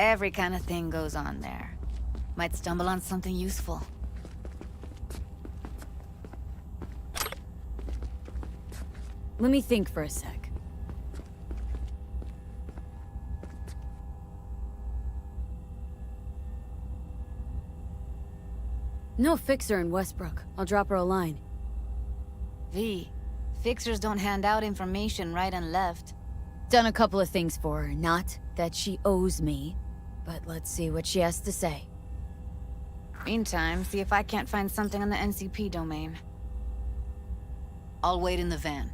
S21: Every kind of thing goes on there. Might stumble on something useful.
S4: Let me think for a sec. No fixer in Westbrook. I'll drop her a line.
S21: V, fixers don't hand out information right and left.
S4: Done a couple of things for her. Not that she owes me, but let's see what she has to say.
S21: Meantime, see if I can't find something on the NCP domain. I'll wait in the van.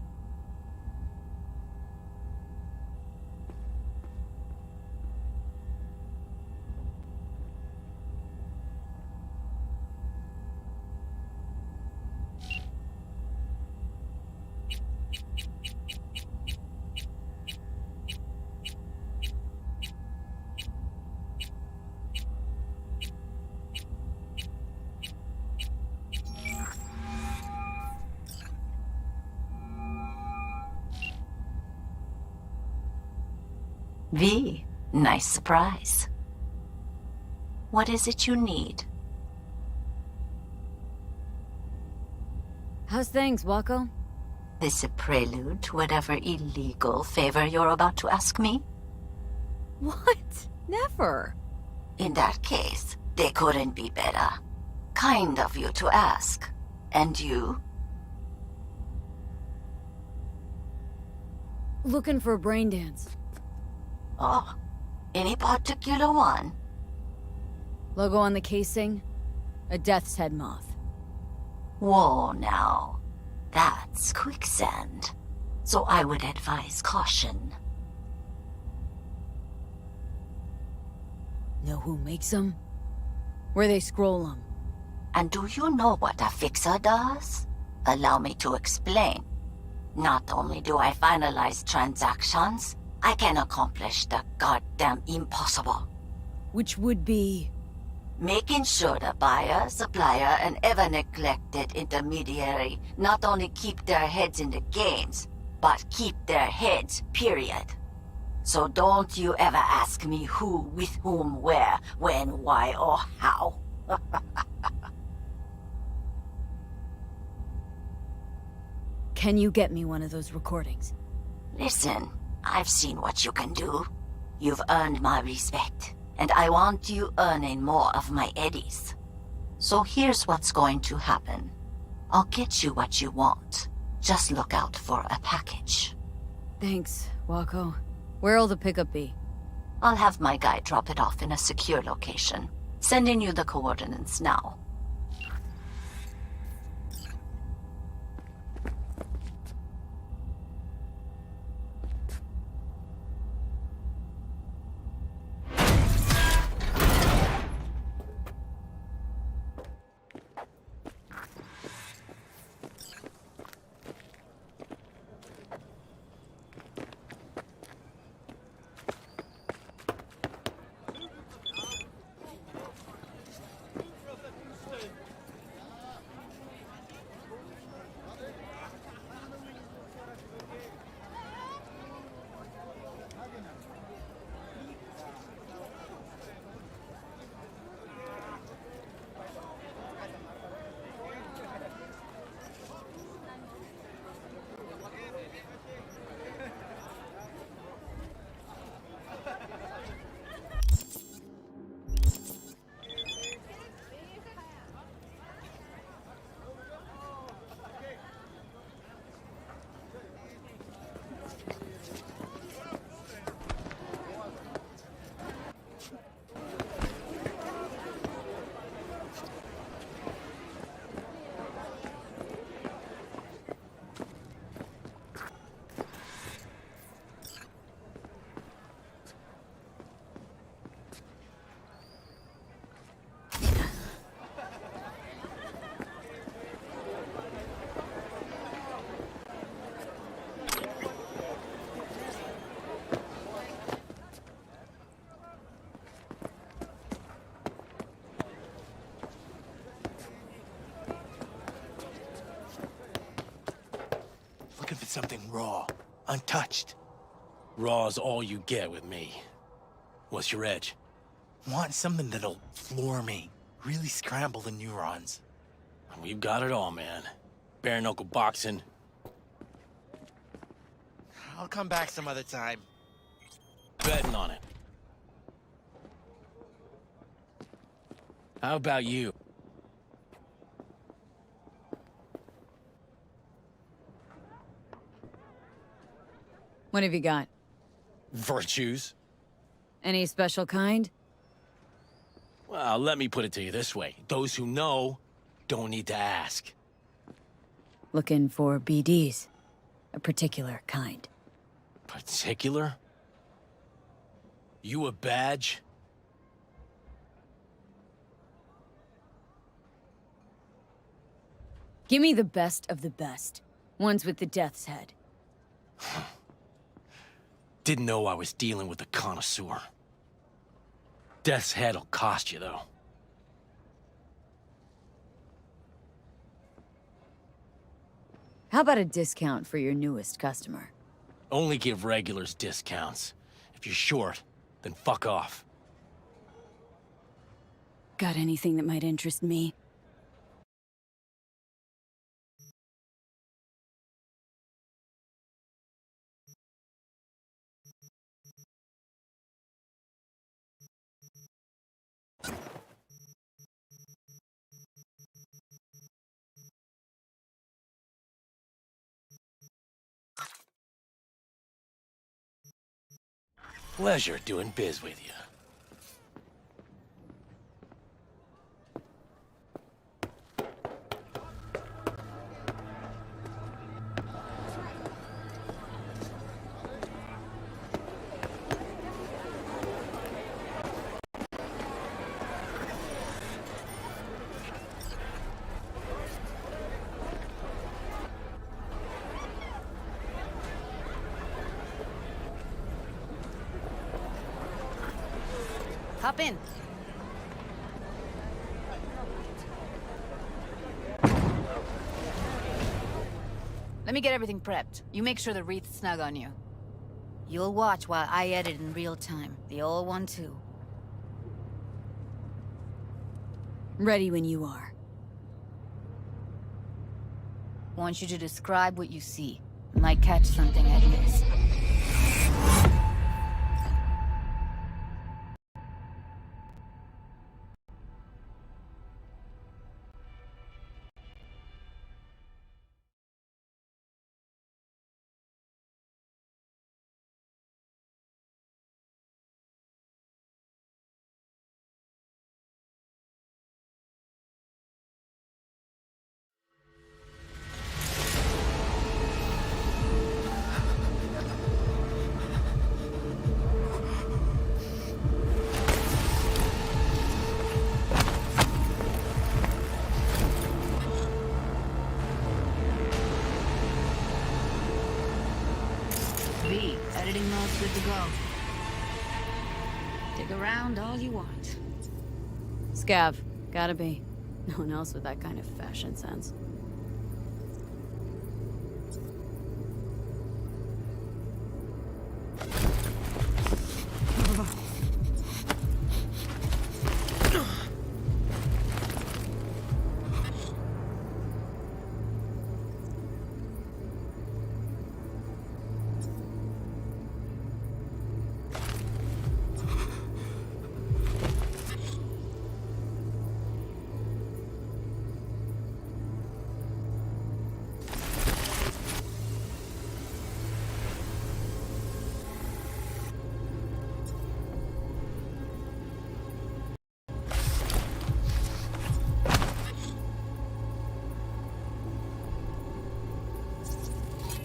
S2: V, nice surprise. What is it you need?
S4: How's things, Wako?
S2: This a prelude to whatever illegal favor you're about to ask me?
S4: What? Never.
S2: In that case, they couldn't be better. Kind of you to ask. And you?
S4: Looking for a brain dance.
S2: Oh, any particular one?
S4: Logo on the casing? A death's head moth.
S2: Whoa, now. That's quicksand. So I would advise caution.
S4: Know who makes them? Where they scroll them?
S2: And do you know what a fixer does? Allow me to explain. Not only do I finalize transactions, I can accomplish the goddamn impossible.
S4: Which would be?
S2: Making sure the buyer, supplier, and ever-neglected intermediary not only keep their heads in the games, but keep their heads, period. So don't you ever ask me who, with whom, where, when, why, or how.
S4: Can you get me one of those recordings?
S2: Listen, I've seen what you can do. You've earned my respect, and I want you earning more of my eddies. So here's what's going to happen. I'll get you what you want. Just look out for a package.
S4: Thanks, Wako. Where'll the pickup be?
S2: I'll have my guy drop it off in a secure location. Sending you the coordinates now.
S13: Looking for something raw, untouched. Raw's all you get with me. What's your edge?
S9: Want something that'll floor me, really scramble the neurons.
S13: We've got it all, man. Bare knuckle boxing.
S18: I'll come back some other time.
S13: Betting on it. How about you?
S17: What have you got?
S13: Virtues?
S17: Any special kind?
S13: Well, let me put it to you this way. Those who know don't need to ask.
S17: Looking for BDs. A particular kind.
S13: Particular? You a badge?
S17: Give me the best of the best. Ones with the death's head.
S13: Didn't know I was dealing with a connoisseur. Death's head'll cost you, though.
S17: How about a discount for your newest customer?
S13: Only give regulars discounts. If you're short, then fuck off.
S17: Got anything that might interest me?
S13: Pleasure doing biz with you.
S21: Hop in. Let me get everything prepped. You make sure the wreath's snug on you. You'll watch while I edit in real time. The old one, too.
S17: Ready when you are.
S21: Want you to describe what you see. Might catch something I'd miss. Editing mode's good to go. Dig around all you want.
S17: Scav. Gotta be. No one else with that kind of fashion sense.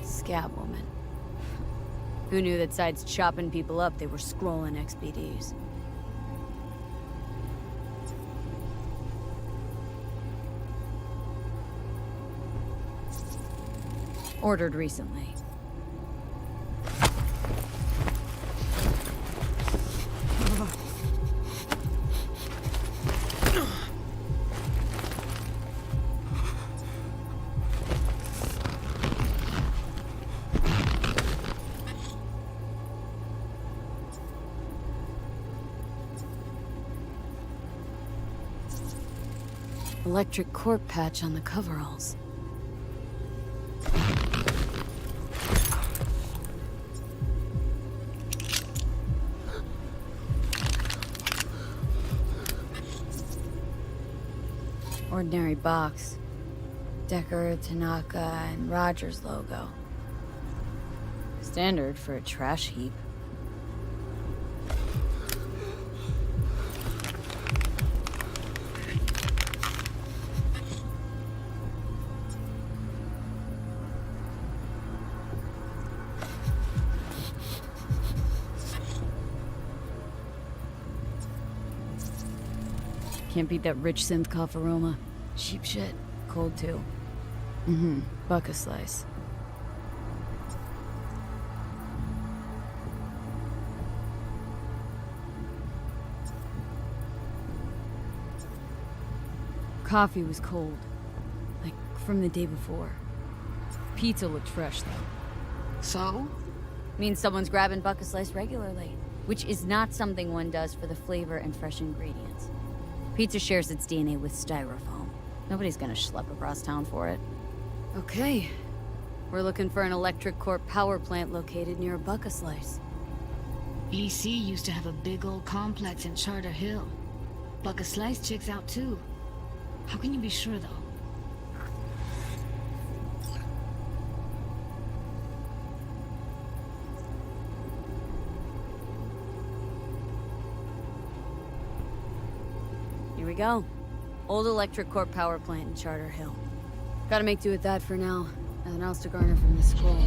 S17: Scab woman. Who knew that besides chopping people up, they were scrolling XBDs? Ordered recently.
S4: Electric cork patch on the coveralls. Ordinary box. Decker, Tanaka, and Rogers logo. Standard for a trash heap. Can't beat that rich synth cough aroma. Cheap shit. Cold too. Buck a slice. Coffee was cold. Like from the day before. Pizza looked fresh though.
S21: So?
S4: Means someone's grabbing Buck a slice regularly. Which is not something one does for the flavor and fresh ingredients. Pizza shares its DNA with styrofoam. Nobody's gonna schlep across town for it. Okay. We're looking for an electric corp power plant located near a Buck a slice.
S21: EC used to have a big old complex in Charter Hill. Buck a slice checks out too. How can you be sure though?
S4: Here we go. Old electric corp power plant in Charter Hill. Gotta make do with that for now. Nothing else to garner from this scroll.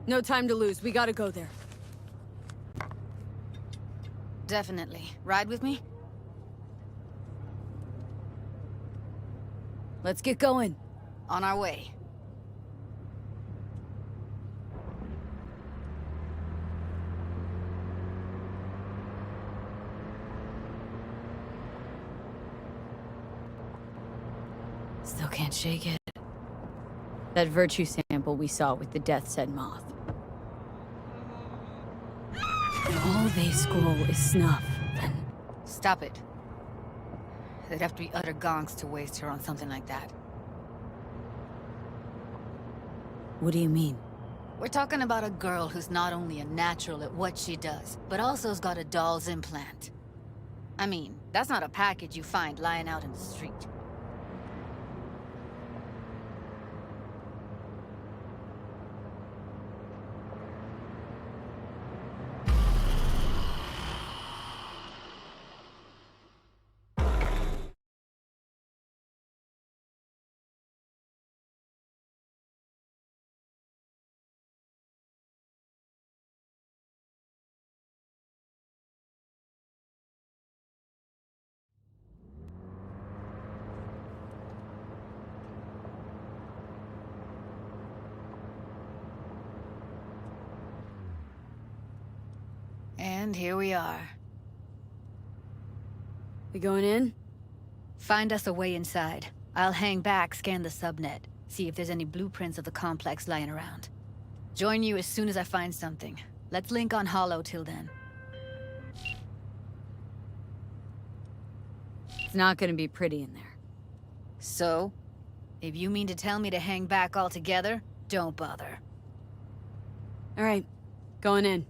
S4: No time to lose. We gotta go there.
S21: Definitely. Ride with me?
S4: Let's get going.
S21: On our way.
S4: Still can't shake it. That virtue sample we saw with the Death's Head moth. All they scroll is snuff, then...
S21: Stop it. They'd have to be utter gonks to waste her on something like that.
S4: What do you mean?
S21: We're talking about a girl who's not only a natural at what she does, but also has got a doll's implant. I mean, that's not a package you find lying out in the street. And here we are.
S4: We going in?
S21: Find us a way inside. I'll hang back, scan the subnet, see if there's any blueprints of the complex lying around. Join you as soon as I find something. Let's link on Hollow till then.
S4: It's not gonna be pretty in there.
S21: So? If you mean to tell me to hang back altogether, don't bother.
S4: All right, going in.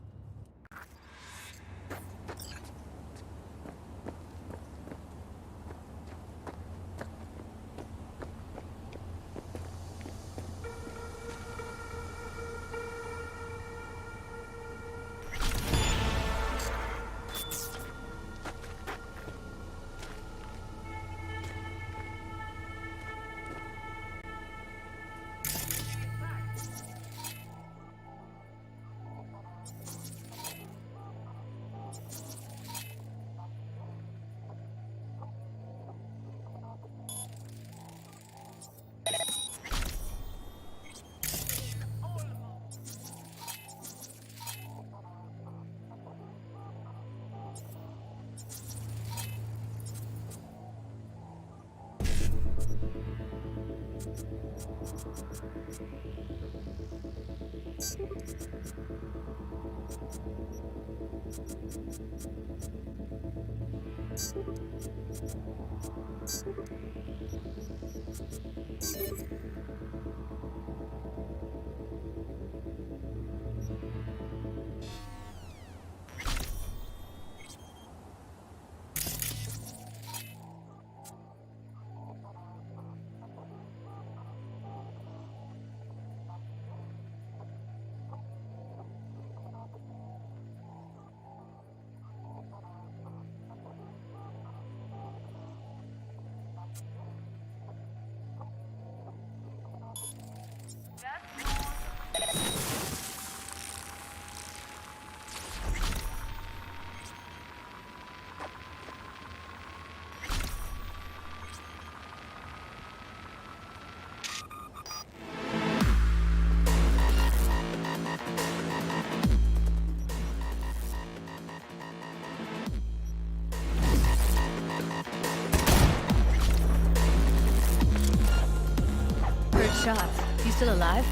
S21: Heard shots. You still alive?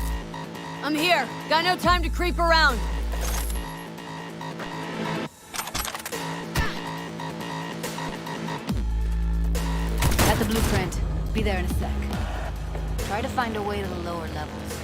S4: I'm here. Got no time to creep around.
S21: Got the blueprint. Be there in a sec. Try to find a way to the lower levels.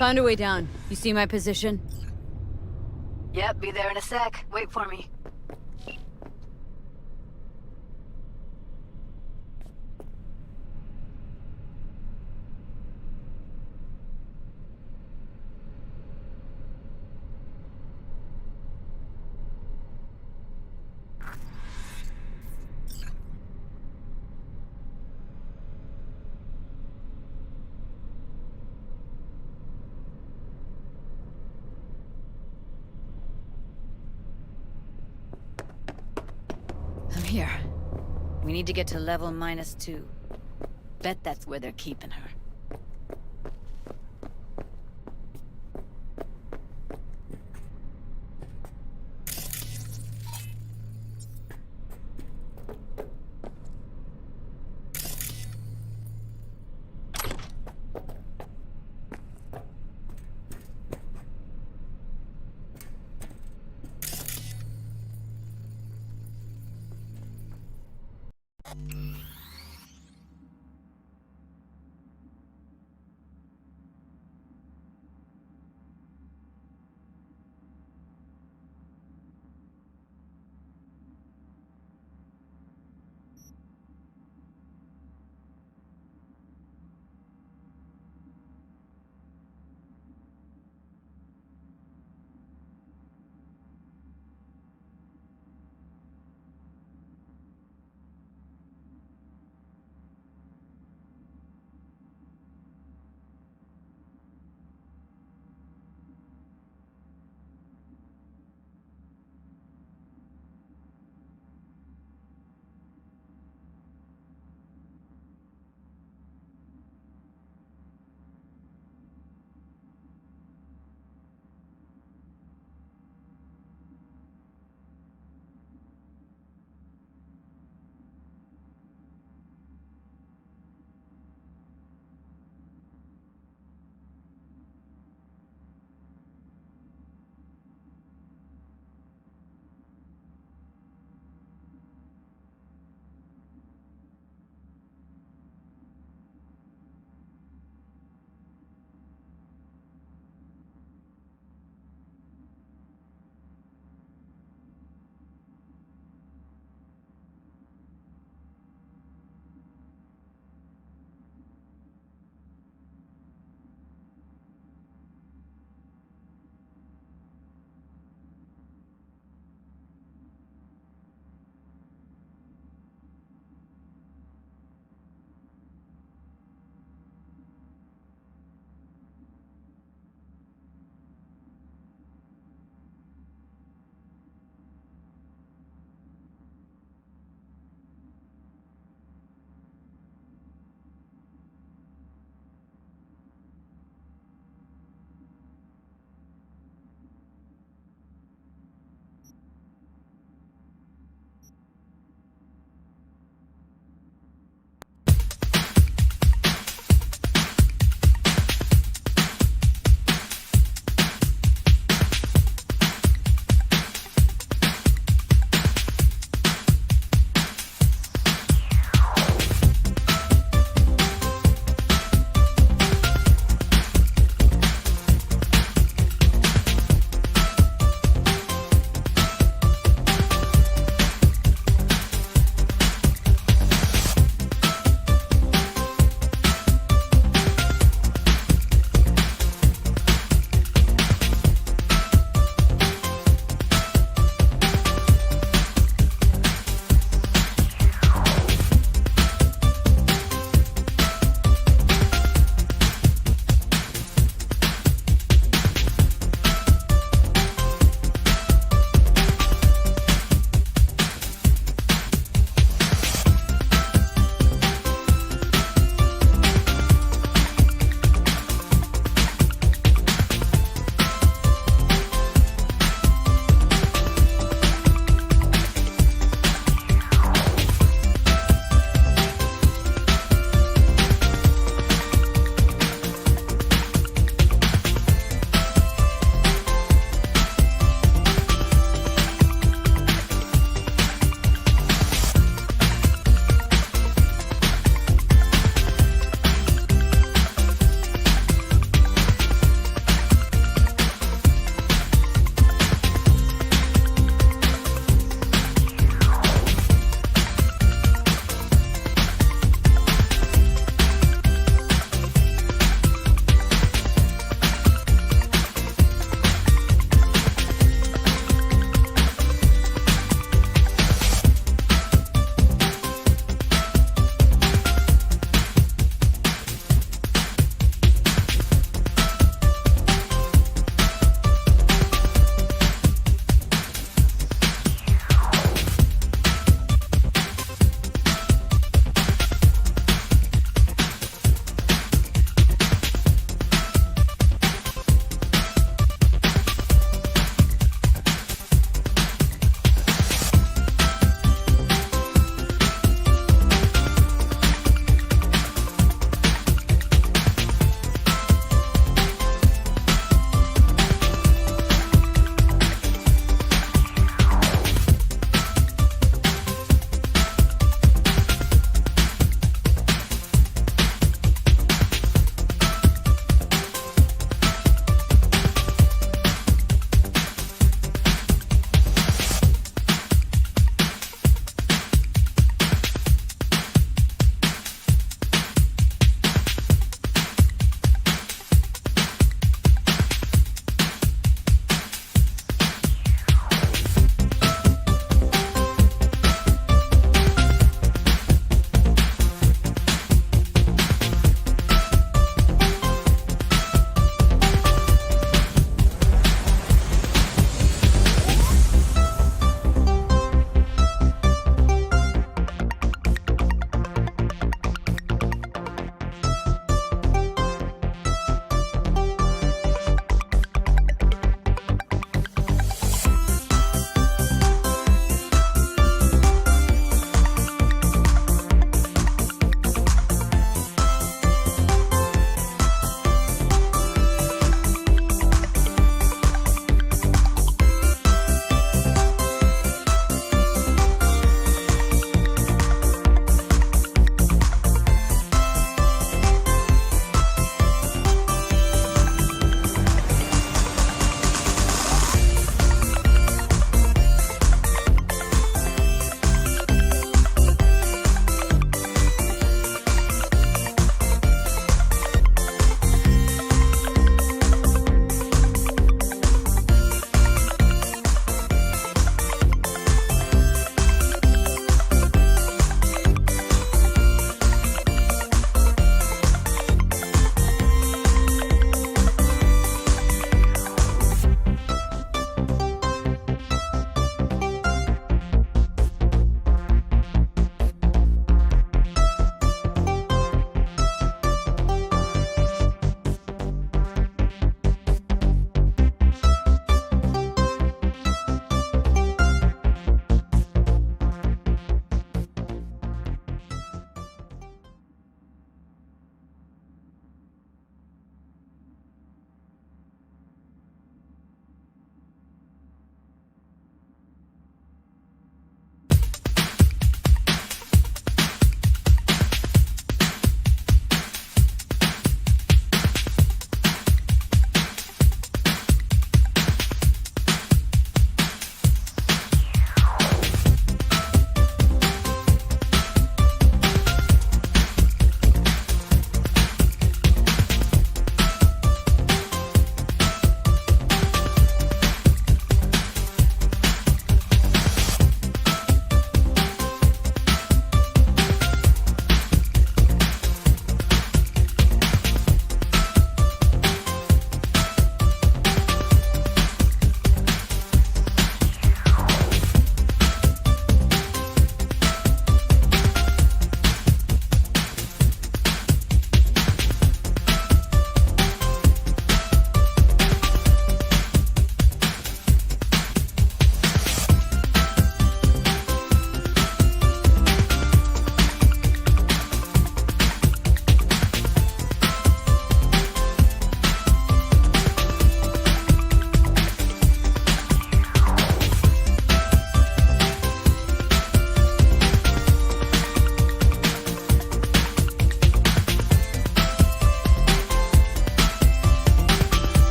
S4: Found a way down. You see my position?
S21: Yep, be there in a sec. Wait for me. I'm here. We need to get to level -2. Bet that's where they're keeping her.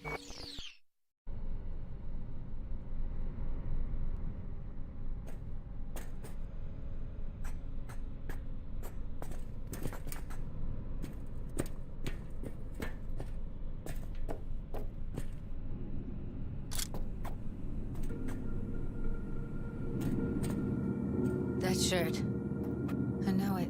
S21: That shirt. I know it.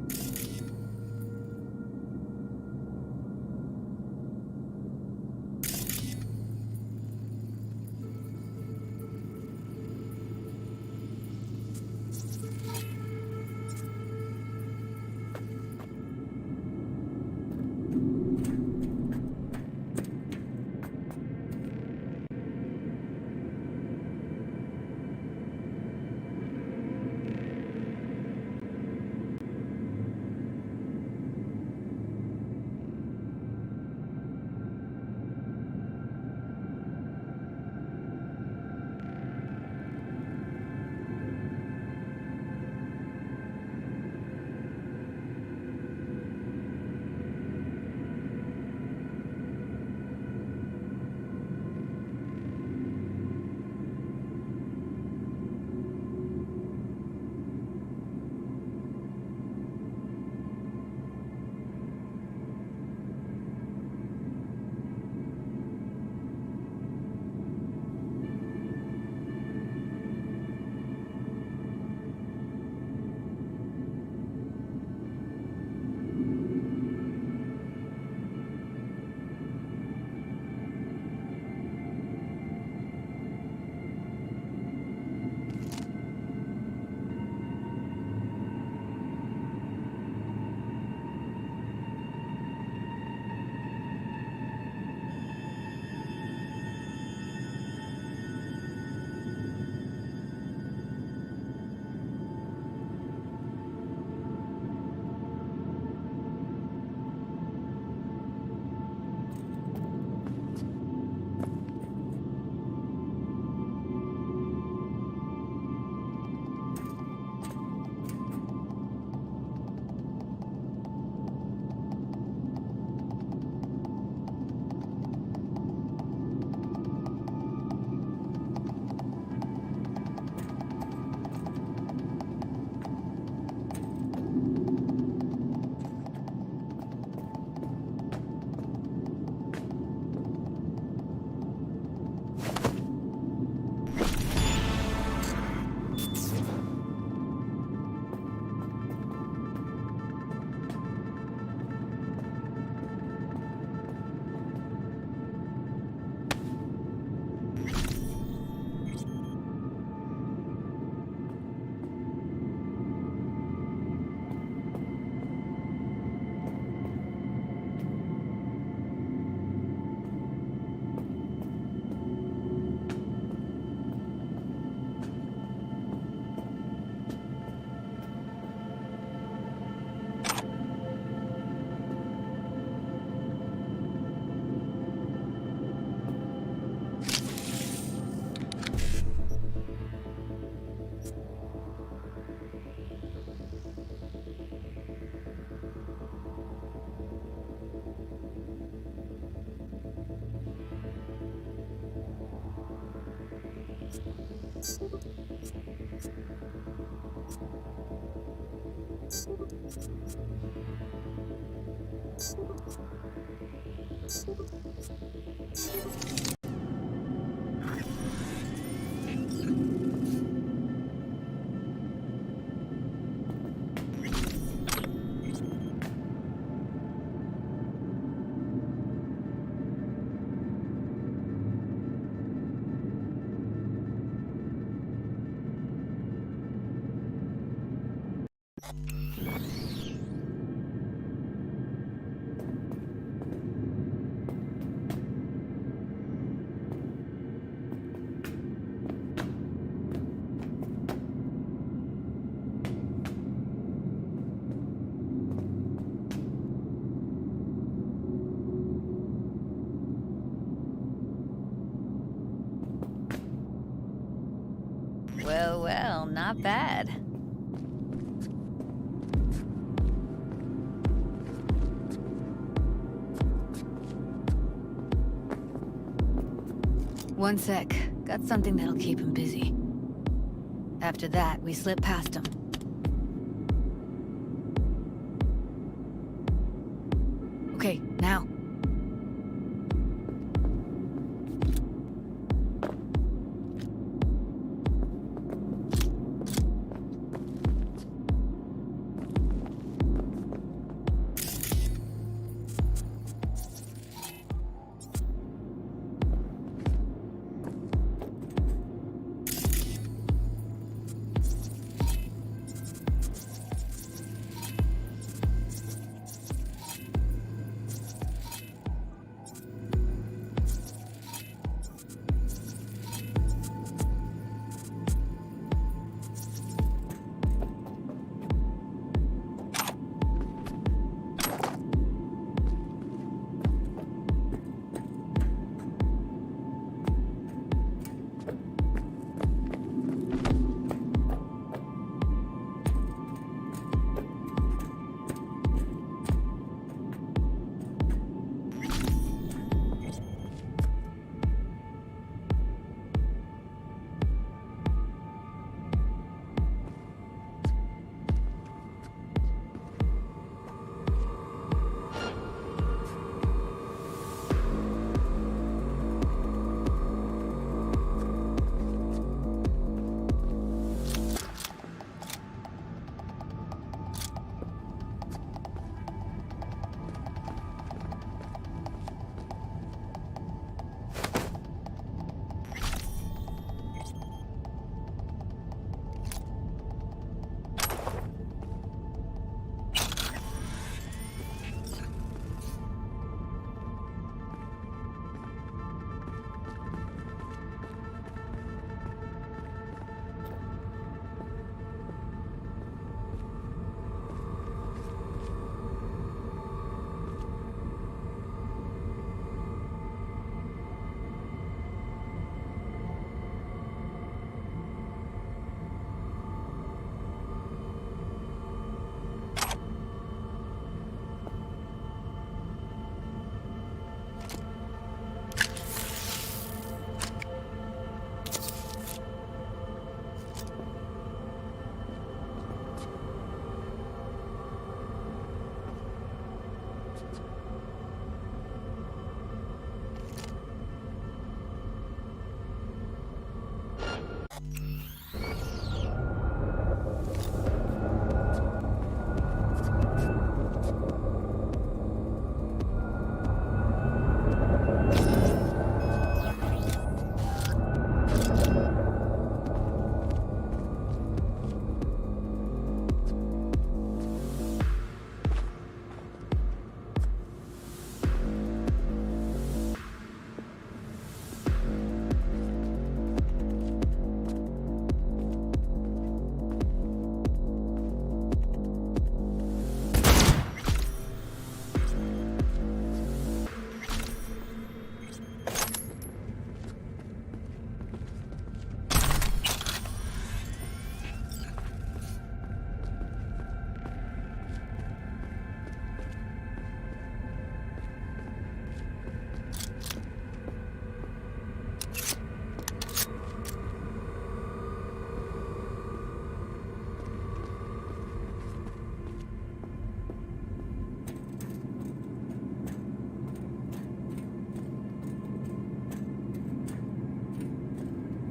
S21: Well, well, not bad. One sec. Got something that'll keep him busy. After that, we slip past him. Okay, now.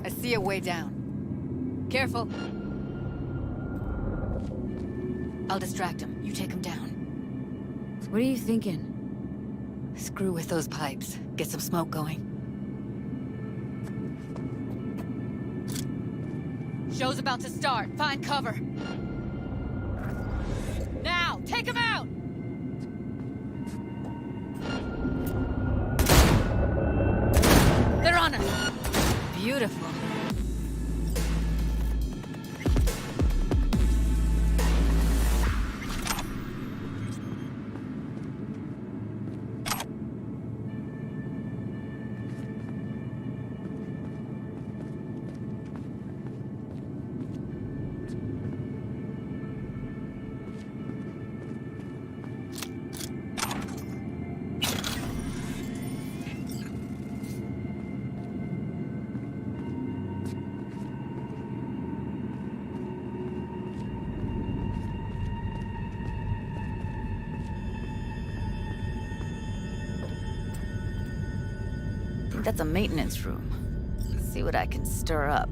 S21: I see a way down. Careful. I'll distract him. You take him down.
S17: What are you thinking?
S21: Screw with those pipes. Get some smoke going. Show's about to start. Find cover. Now! Take him out! They're on him! Beautiful.
S8: think that's a maintenance room. Let's see what I can stir up.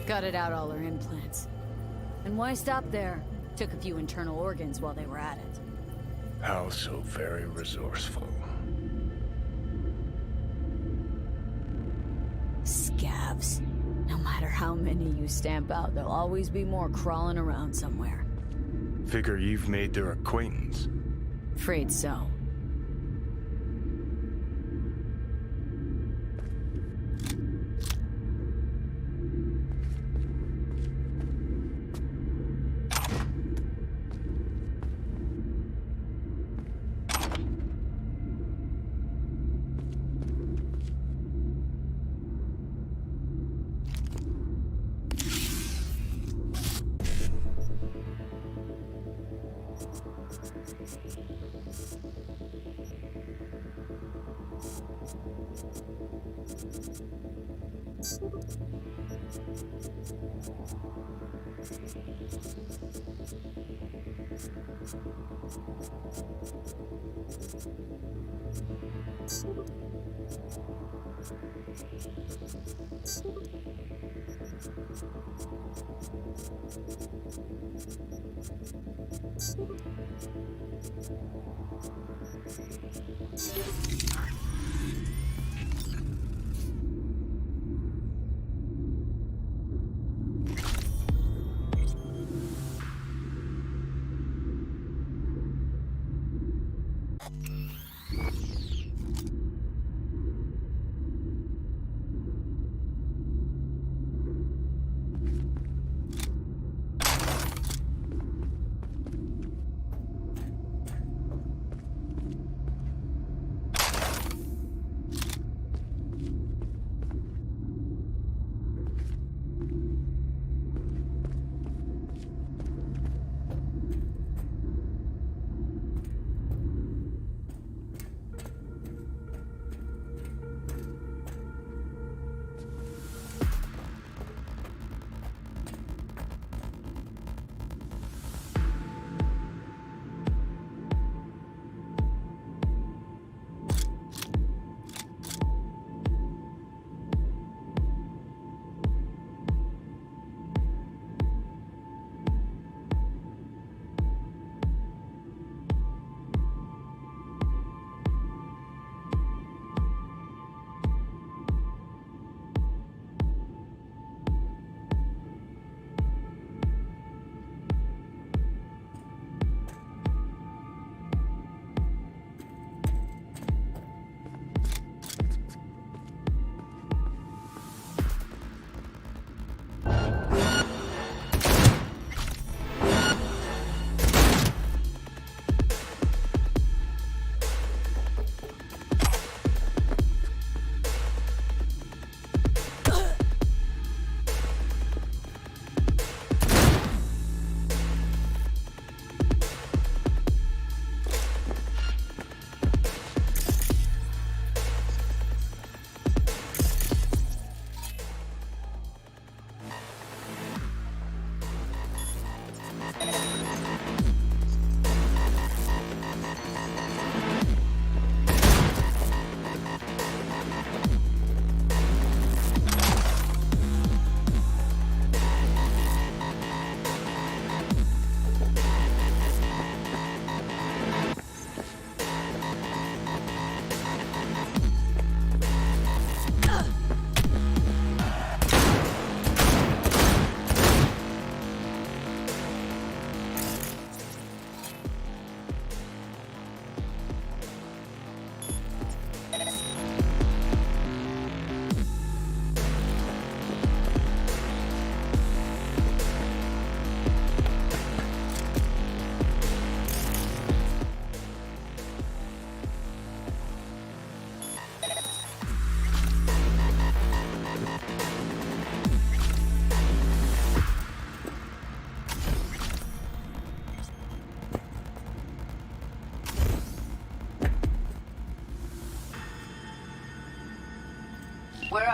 S4: Gutted out all her implants. And why stop there? Took a few internal organs while they were at it.
S3: How so very resourceful.
S4: Scavs. No matter how many you stamp out, there'll always be more crawling around somewhere.
S3: Figure you've made their acquaintance.
S4: Afraid so.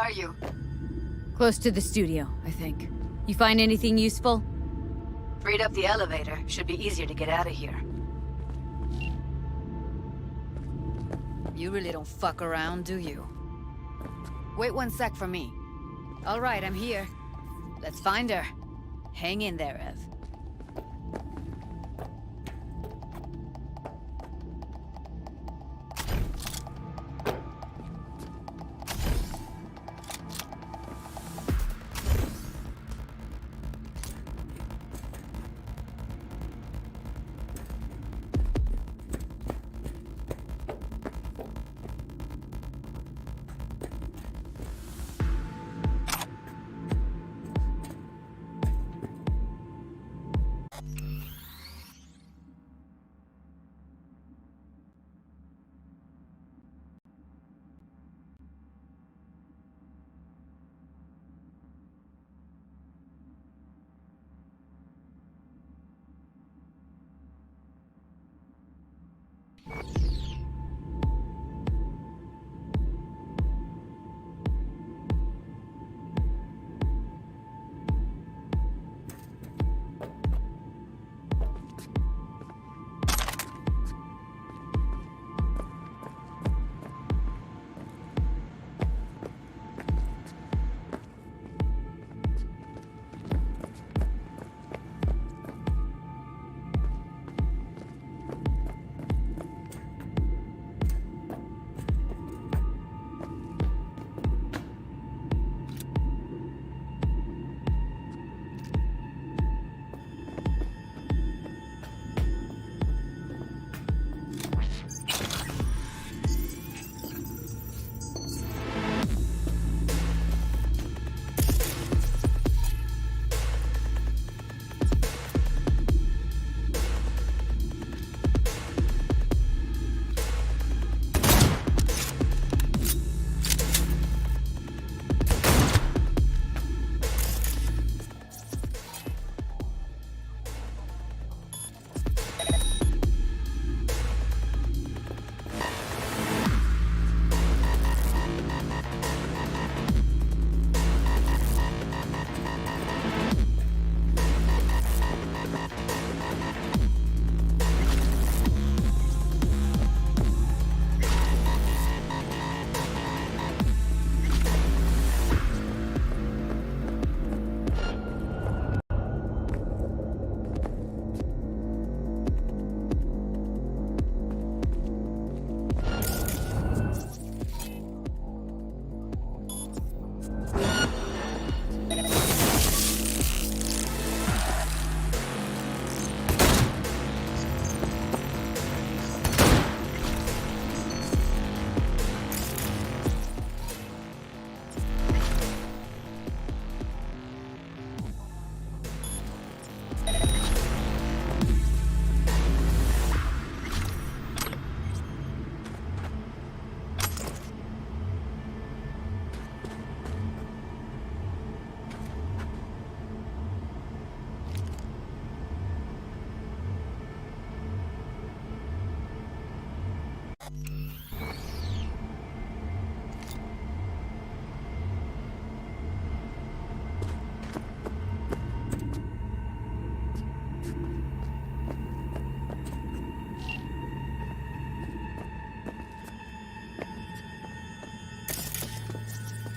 S21: are you?
S4: Close to the studio, I think. You find anything useful?
S21: Freed up the elevator. Should be easier to get out of here. You really don't fuck around, do you? Wait 1 sec for me. All right, I'm here. Let's find her. Hang in there, Ev.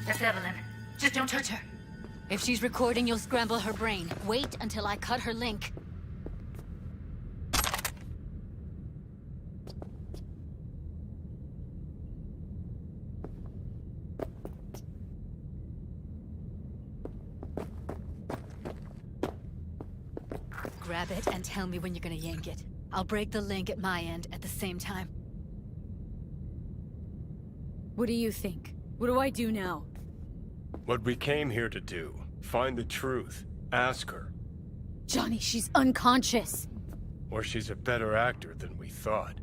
S21: That's Evelyn. Just don't touch her. If she's recording, you'll scramble her brain. Wait until I cut her link. Grab it and tell me when you're gonna yank it. I'll break the link at my end at the same time.
S4: What do you think? What do I do now?
S3: What we came here to do. Find the truth. Ask her.
S4: Johnny, she's unconscious.
S3: Or she's a better actor than we thought.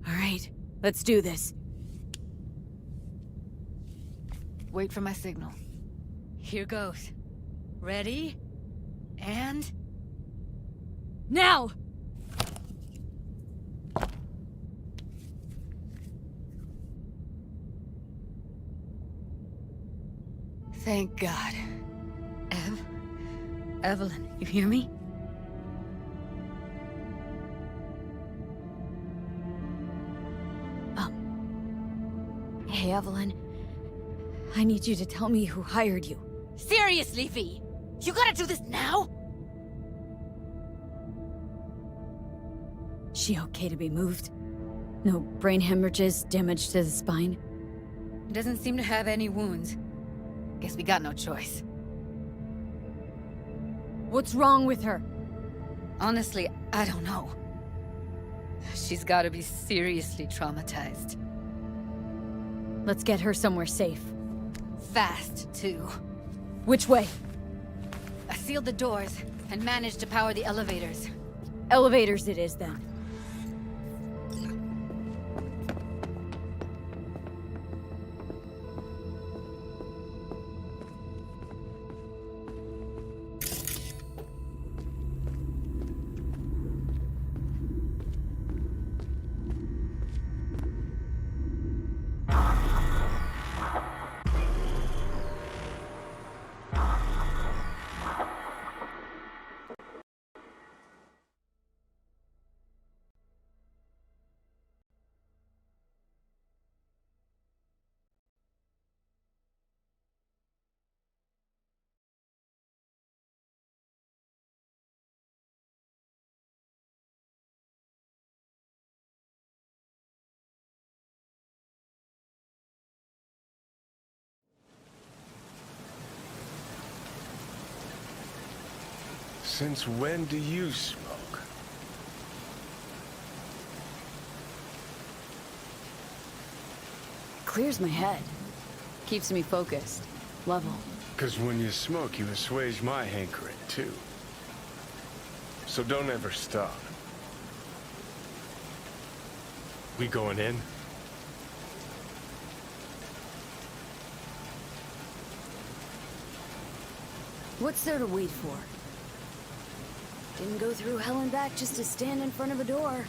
S4: All right, let's do this.
S21: Wait for my signal. Here goes. Ready? And...
S4: now!
S21: Thank God. Evelyn, you hear me?
S4: Hey, Evelyn. I need you to tell me who hired you.
S21: Seriously, V? You gotta do this now?
S4: She okay to be moved? No brain hemorrhages, damage to the spine?
S21: Doesn't seem to have any wounds. Guess we got no choice.
S4: What's wrong with her?
S21: Honestly, I don't know. She's gotta be seriously traumatized.
S4: Let's get her somewhere safe.
S21: Fast, too.
S4: Which way?
S21: I sealed the doors and managed to power the elevators.
S4: Elevators it is, then.
S3: Since when do you smoke?
S4: Clears my head. Keeps me focused. Level.
S3: Because when you smoke, you assuage my hankering, too. So don't ever stop. We going in?
S4: What's there to wait for? Didn't go through hell and back just to stand in front of a door.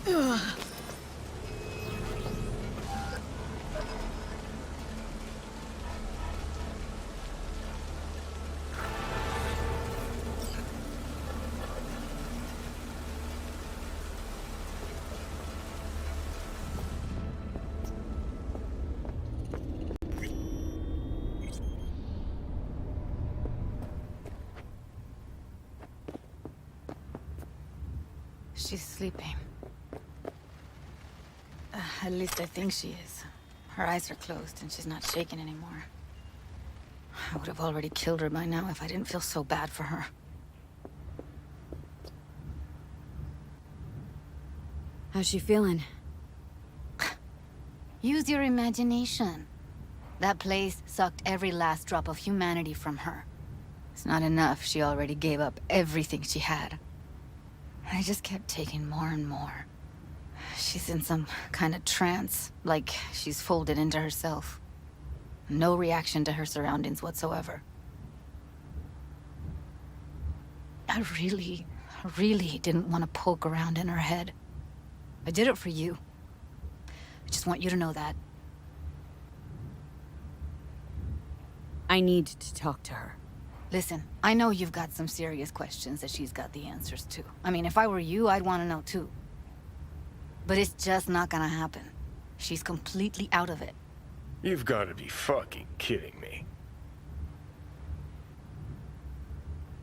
S4: Ugh.
S21: She's sleeping. At least I think she is. Her eyes are closed and she's not shaking anymore. I would have already killed her by now if I didn't feel so bad for her.
S4: How's she feeling?
S21: Use your imagination. That place sucked every last drop of humanity from her. It's not enough. She already gave up everything she had. I just kept taking more and more. She's in some kind of trance, like she's folded into herself. No reaction to her surroundings whatsoever. I really didn't want to poke around in her head. I did it for you. I just want you to know that.
S4: I need to talk to her.
S21: Listen, I know you've got some serious questions that she's got the answers to. I mean, if I were you, I'd want to know too. But it's just not gonna happen. She's completely out of it.
S3: You've got to be fucking kidding me.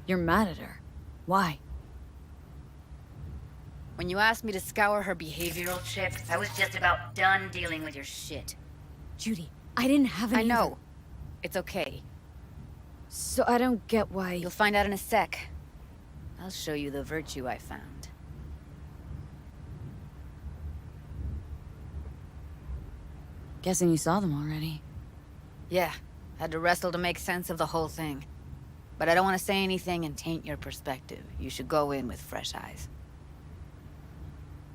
S4: You're mad at her. Why?
S21: When you asked me to scour her behavioral chip, I was just about done dealing with your shit.
S4: Judy, I didn't have any...
S21: I know. It's okay.
S4: So I don't get why...
S21: You'll find out in a sec. I'll show you the virtue I found.
S4: Guessing you saw them already.
S21: Yeah, had to wrestle to make sense of the whole thing. But I don't want to say anything and taint your perspective. You should go in with fresh eyes.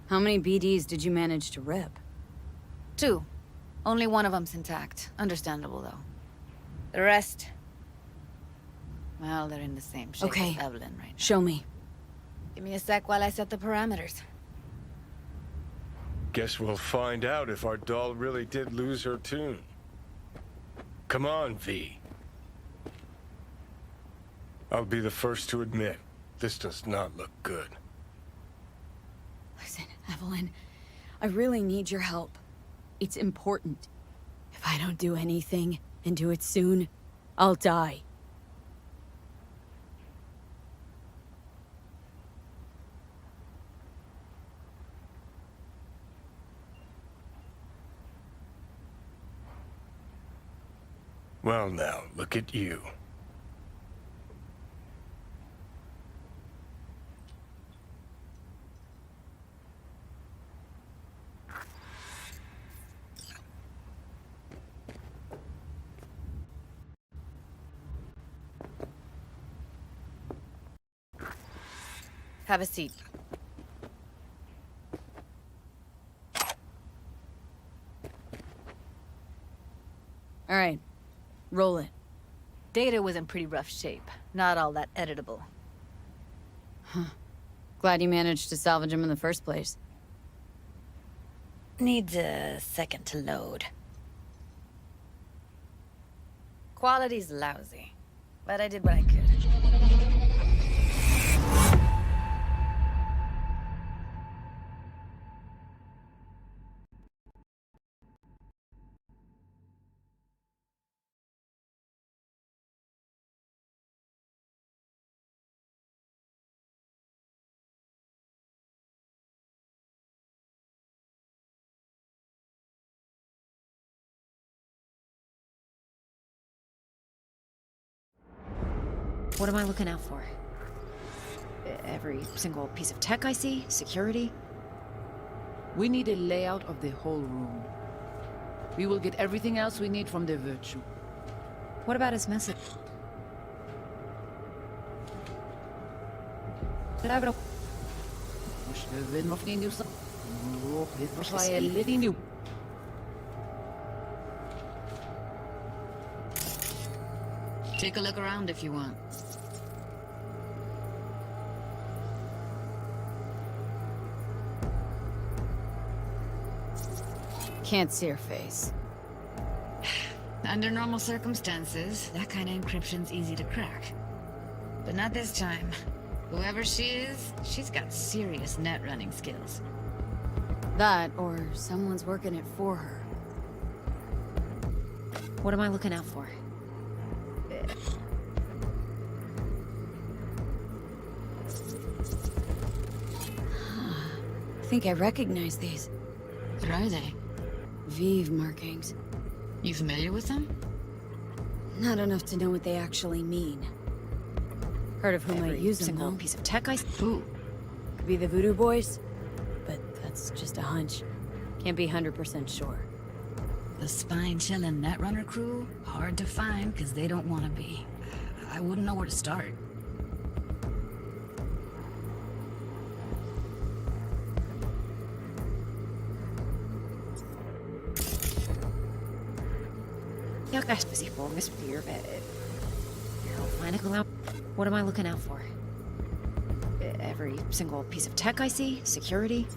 S4: How many BDs did you manage to rip?
S21: 2. Only one of them's intact. Understandable, though. The rest... well, they're in the same shape
S4: Okay.
S21: as Evelyn right now.
S4: Show me.
S21: Give me a sec while I set the parameters.
S3: Guess we'll find out if our doll really did lose her tune. Come on, V. I'll be the first to admit, this does not look good.
S4: Listen, Evelyn, I really need your help. It's important. If I don't do anything, and do it soon, I'll die.
S3: Well now, look at you.
S14: Have a seat.
S4: All right, roll it.
S21: Data was in pretty rough shape. Not all that editable.
S4: Huh. Glad you managed to salvage him in the first place.
S21: Needs a second to load. Quality's lousy, but I did what I could.
S15: What am I looking out for? Every single piece of tech I see? Security?
S11: We need a layout of the whole room. We will get everything else we need from the virtue.
S15: What about his message?
S21: Take a look around if you want.
S4: Can't see her face.
S21: Under normal circumstances, that kind of encryption's easy to crack. But not this time. Whoever she is, she's got serious net running skills.
S4: That, or someone's working it for her.
S15: What am I looking out for?
S4: I think I recognize these.
S21: What are they?
S4: Vive markings.
S21: You familiar with them?
S4: Not enough to know what they actually mean. Heard of who might use them,
S15: single
S4: though.
S15: piece of tech I...
S4: Who? Could be the Voodoo Boys, but that's just a hunch. Can't be 100% sure.
S21: The spine-chilling Netrunner crew? Hard to find, because they don't want to be. I wouldn't know where to start.
S15: What am I looking out for? Every single piece of tech I see? Security?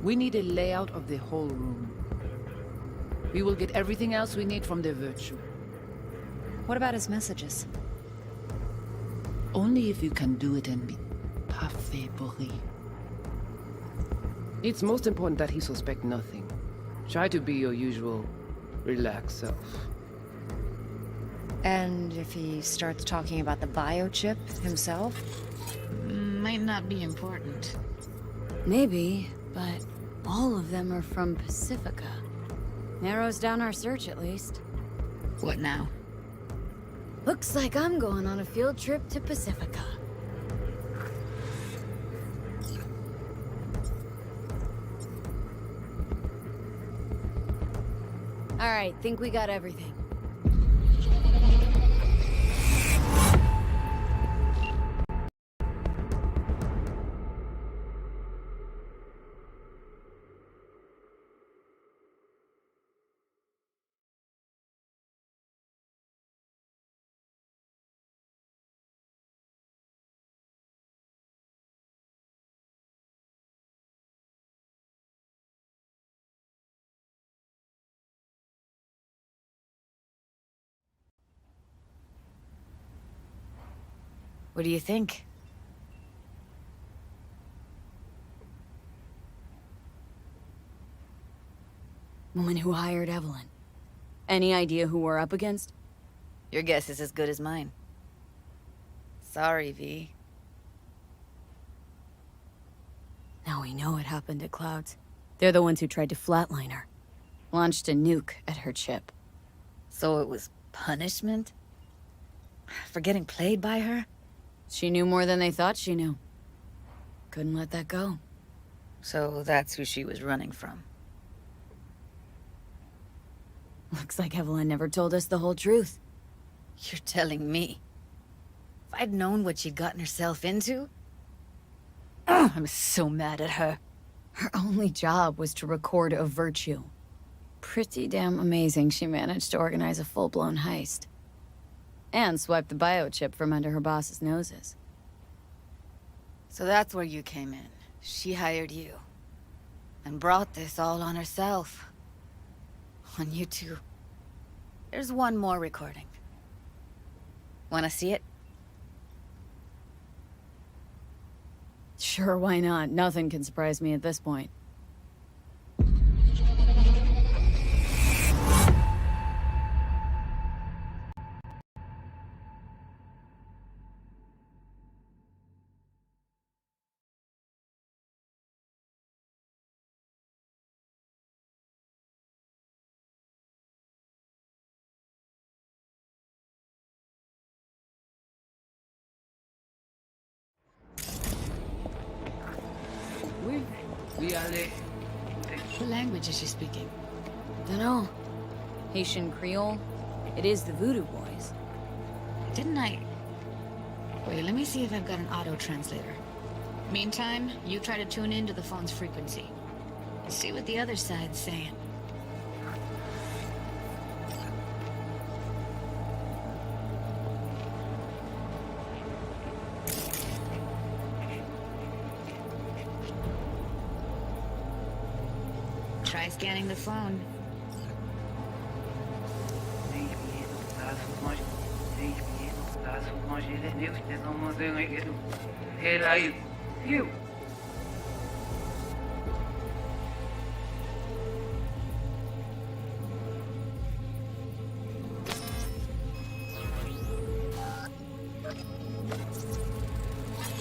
S11: We need a layout of the whole room. We will get everything else we need from the virtue.
S15: What about his messages?
S11: Only if you can do it and be parfait.
S22: It's most important that he suspect nothing. Try to be your usual, relaxed self.
S15: And if he starts talking about the biochip himself?
S21: Might not be important.
S4: Maybe, but all of them are from Pacifica. Narrows down our search, at least.
S21: What now?
S4: Looks like I'm going on a field trip to Pacifica. All right, think we got everything.
S17: What do you think? Woman who hired Evelyn. Any idea who we're up against?
S21: Your guess is as good as mine. Sorry, V.
S17: Now we know what happened at Clouds. They're the ones who tried to flatline her. Launched a nuke at her chip.
S21: So it was punishment? For getting played by her?
S17: She knew more than they thought she knew. Couldn't let that go.
S21: So that's who she was running from.
S17: Looks like Evelyn never told us the whole truth.
S21: You're telling me? If I'd known what she'd gotten herself into... I'm so mad at her.
S17: Her only job was to record a virtue. Pretty damn amazing she managed to organize a full-blown heist. And swipe the biochip from under her boss's noses.
S21: So that's where you came in. She hired you. And brought this all on herself. On you two. There's one more recording. Wanna see it?
S17: Sure, why not? Nothing can surprise me at this point.
S21: What language is she speaking?
S17: Dunno. Haitian Creole? It is the Voodoo Boys.
S21: Didn't I... Wait, let me see if I've got an auto-translator. Meantime, you try to tune into the phone's frequency. See what the other side's saying. Try scanning the phone.
S11: You.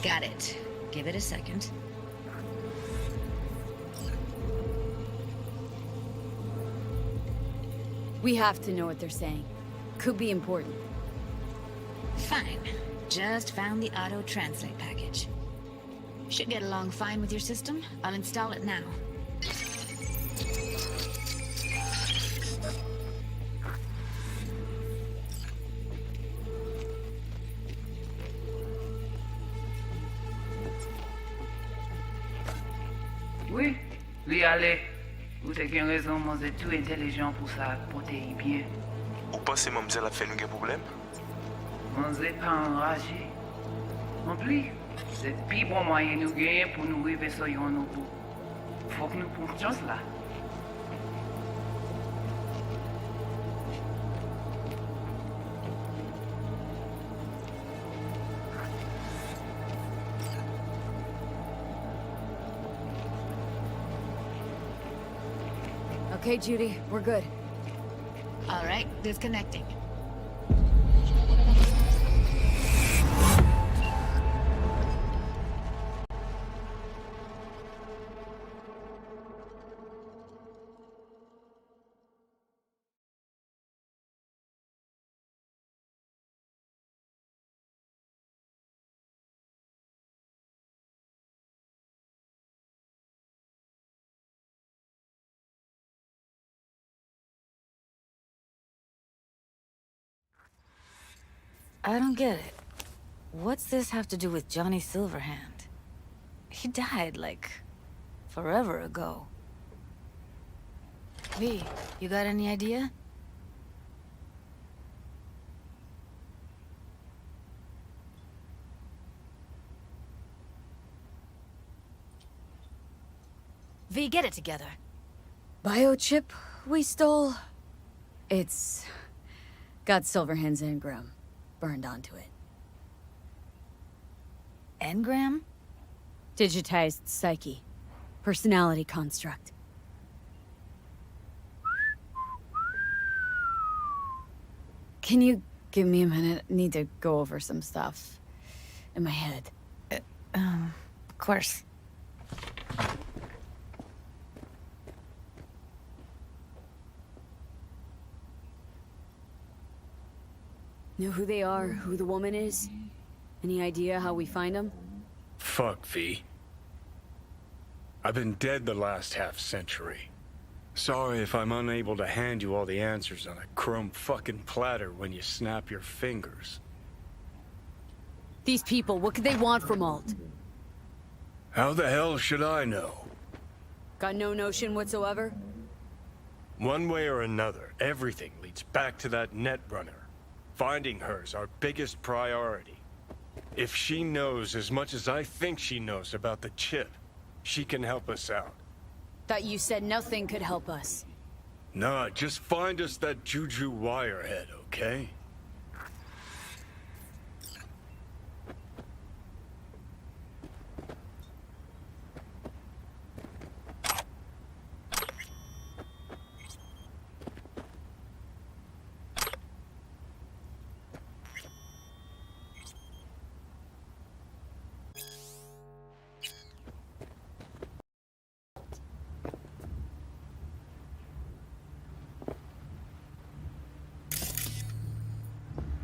S21: Got it. Give it a second.
S17: We have to know what they're saying. Could be important.
S21: Fine. Just found the auto-translate package. Should get along fine with your system. I'll install it now.
S11: Oui, allez. Vous avez raison, moi, c'est tout intelligent pour ça, pour te bien.
S5: Ou pensez mademoiselle a fait nous un problème?
S11: Moi, c'est pas enragé. En plus, c'est le plus bon moyen nous gagner pour nous arriver sur nos bouts. Faut que nous prenions chance là.
S17: Okay, Judy, we're good.
S21: All right, disconnecting. I don't get it. What's this have to do with Johnny Silverhand? He died, like, forever ago. V, you got any idea? V, get it together.
S17: Biochip we stole? It's got Silverhand's engram burned onto it.
S21: engram?
S17: Digitized psyche. Personality construct. Can you give me a minute? I need to go over some stuff in my head.
S21: Of course.
S17: Know who they are, who the woman is? Any idea how we find them?
S3: Fuck, V. I've been dead the last half-century. Sorry if I'm unable to hand you all the answers on a chrome fucking platter when you snap your fingers.
S17: These people, what could they want from Alt?
S3: How the hell should I know?
S17: Got no notion whatsoever?
S3: One way or another, everything leads back to that Netrunner. Finding her's our biggest priority. If she knows as much as I think she knows about the chip, she can help us out.
S17: Thought you said nothing could help us.
S3: Nah, just find us that Juju wirehead, okay?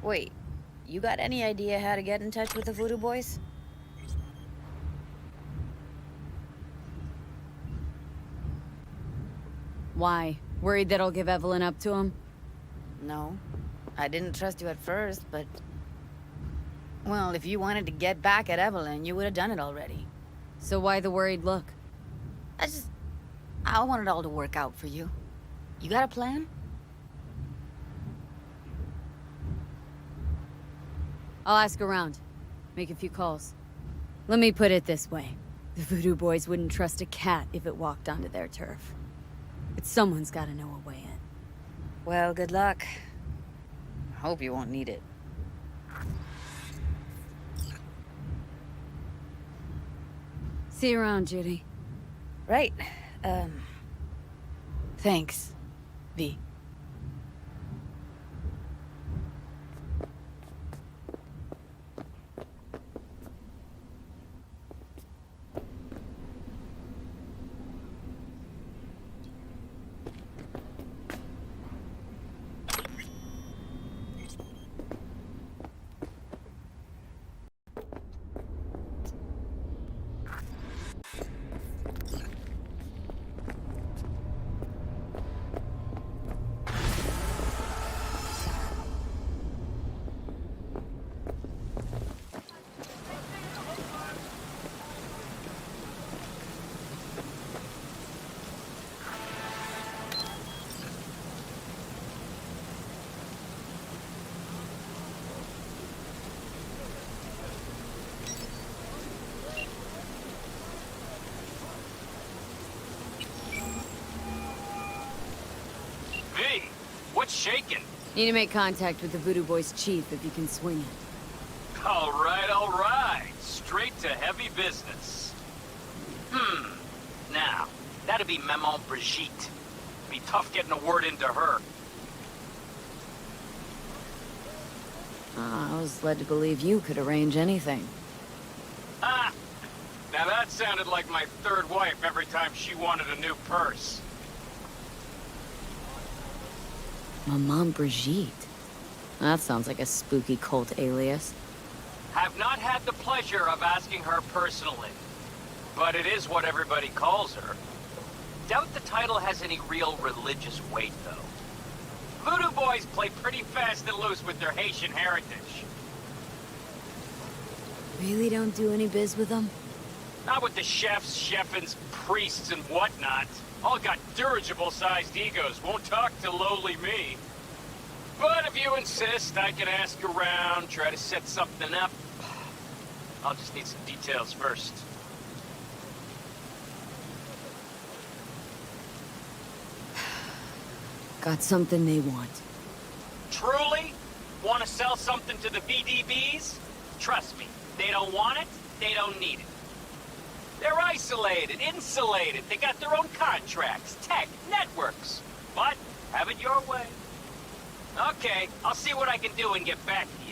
S17: Wait, you got any idea how to get in touch with the Voodoo Boys? Why? Worried that I'll give Evelyn up to him?
S21: No. I didn't trust you at first, but... Well, if you wanted to get back at Evelyn, you would have done it already.
S17: So why the worried look?
S21: I want it all to work out for you. You got a plan?
S17: I'll ask around. Make a few calls. Let me put it this way. The Voodoo Boys wouldn't trust a cat if it walked onto their turf. But someone's gotta know a way in.
S21: Well, good luck. I hope you won't need it.
S17: See you around, Judy.
S21: Right. Thanks, V.
S10: What's shaking?
S17: Need to make contact with the Voodoo Boys chief if you can swing it.
S10: All right. Straight to heavy business. Now, that'd be Maman Brigitte. Be tough getting a word into her.
S17: I was led to believe you could arrange anything.
S10: Ah! Now that sounded like my third wife every time she wanted a new purse.
S17: Maman Brigitte. That sounds like a spooky cult alias.
S10: Have not had the pleasure of asking her personally, but it is what everybody calls her. Doubt the title has any real religious weight, though. Voodoo Boys play pretty fast and loose with their Haitian heritage.
S17: Really don't do any biz with them?
S10: Not with the chefs, chefins, priests, and whatnot. All got dirigible-sized egos, won't talk to lowly me. But if you insist, I can ask around, try to set something up. I'll just need some details first.
S17: Got something they want.
S10: Truly? Want to sell something to the VDBs? Trust me, they don't want it, they don't need it. They're isolated, insulated, they got their own contracts, tech, networks. But, have it your way. Okay, I'll see what I can do and get back to you.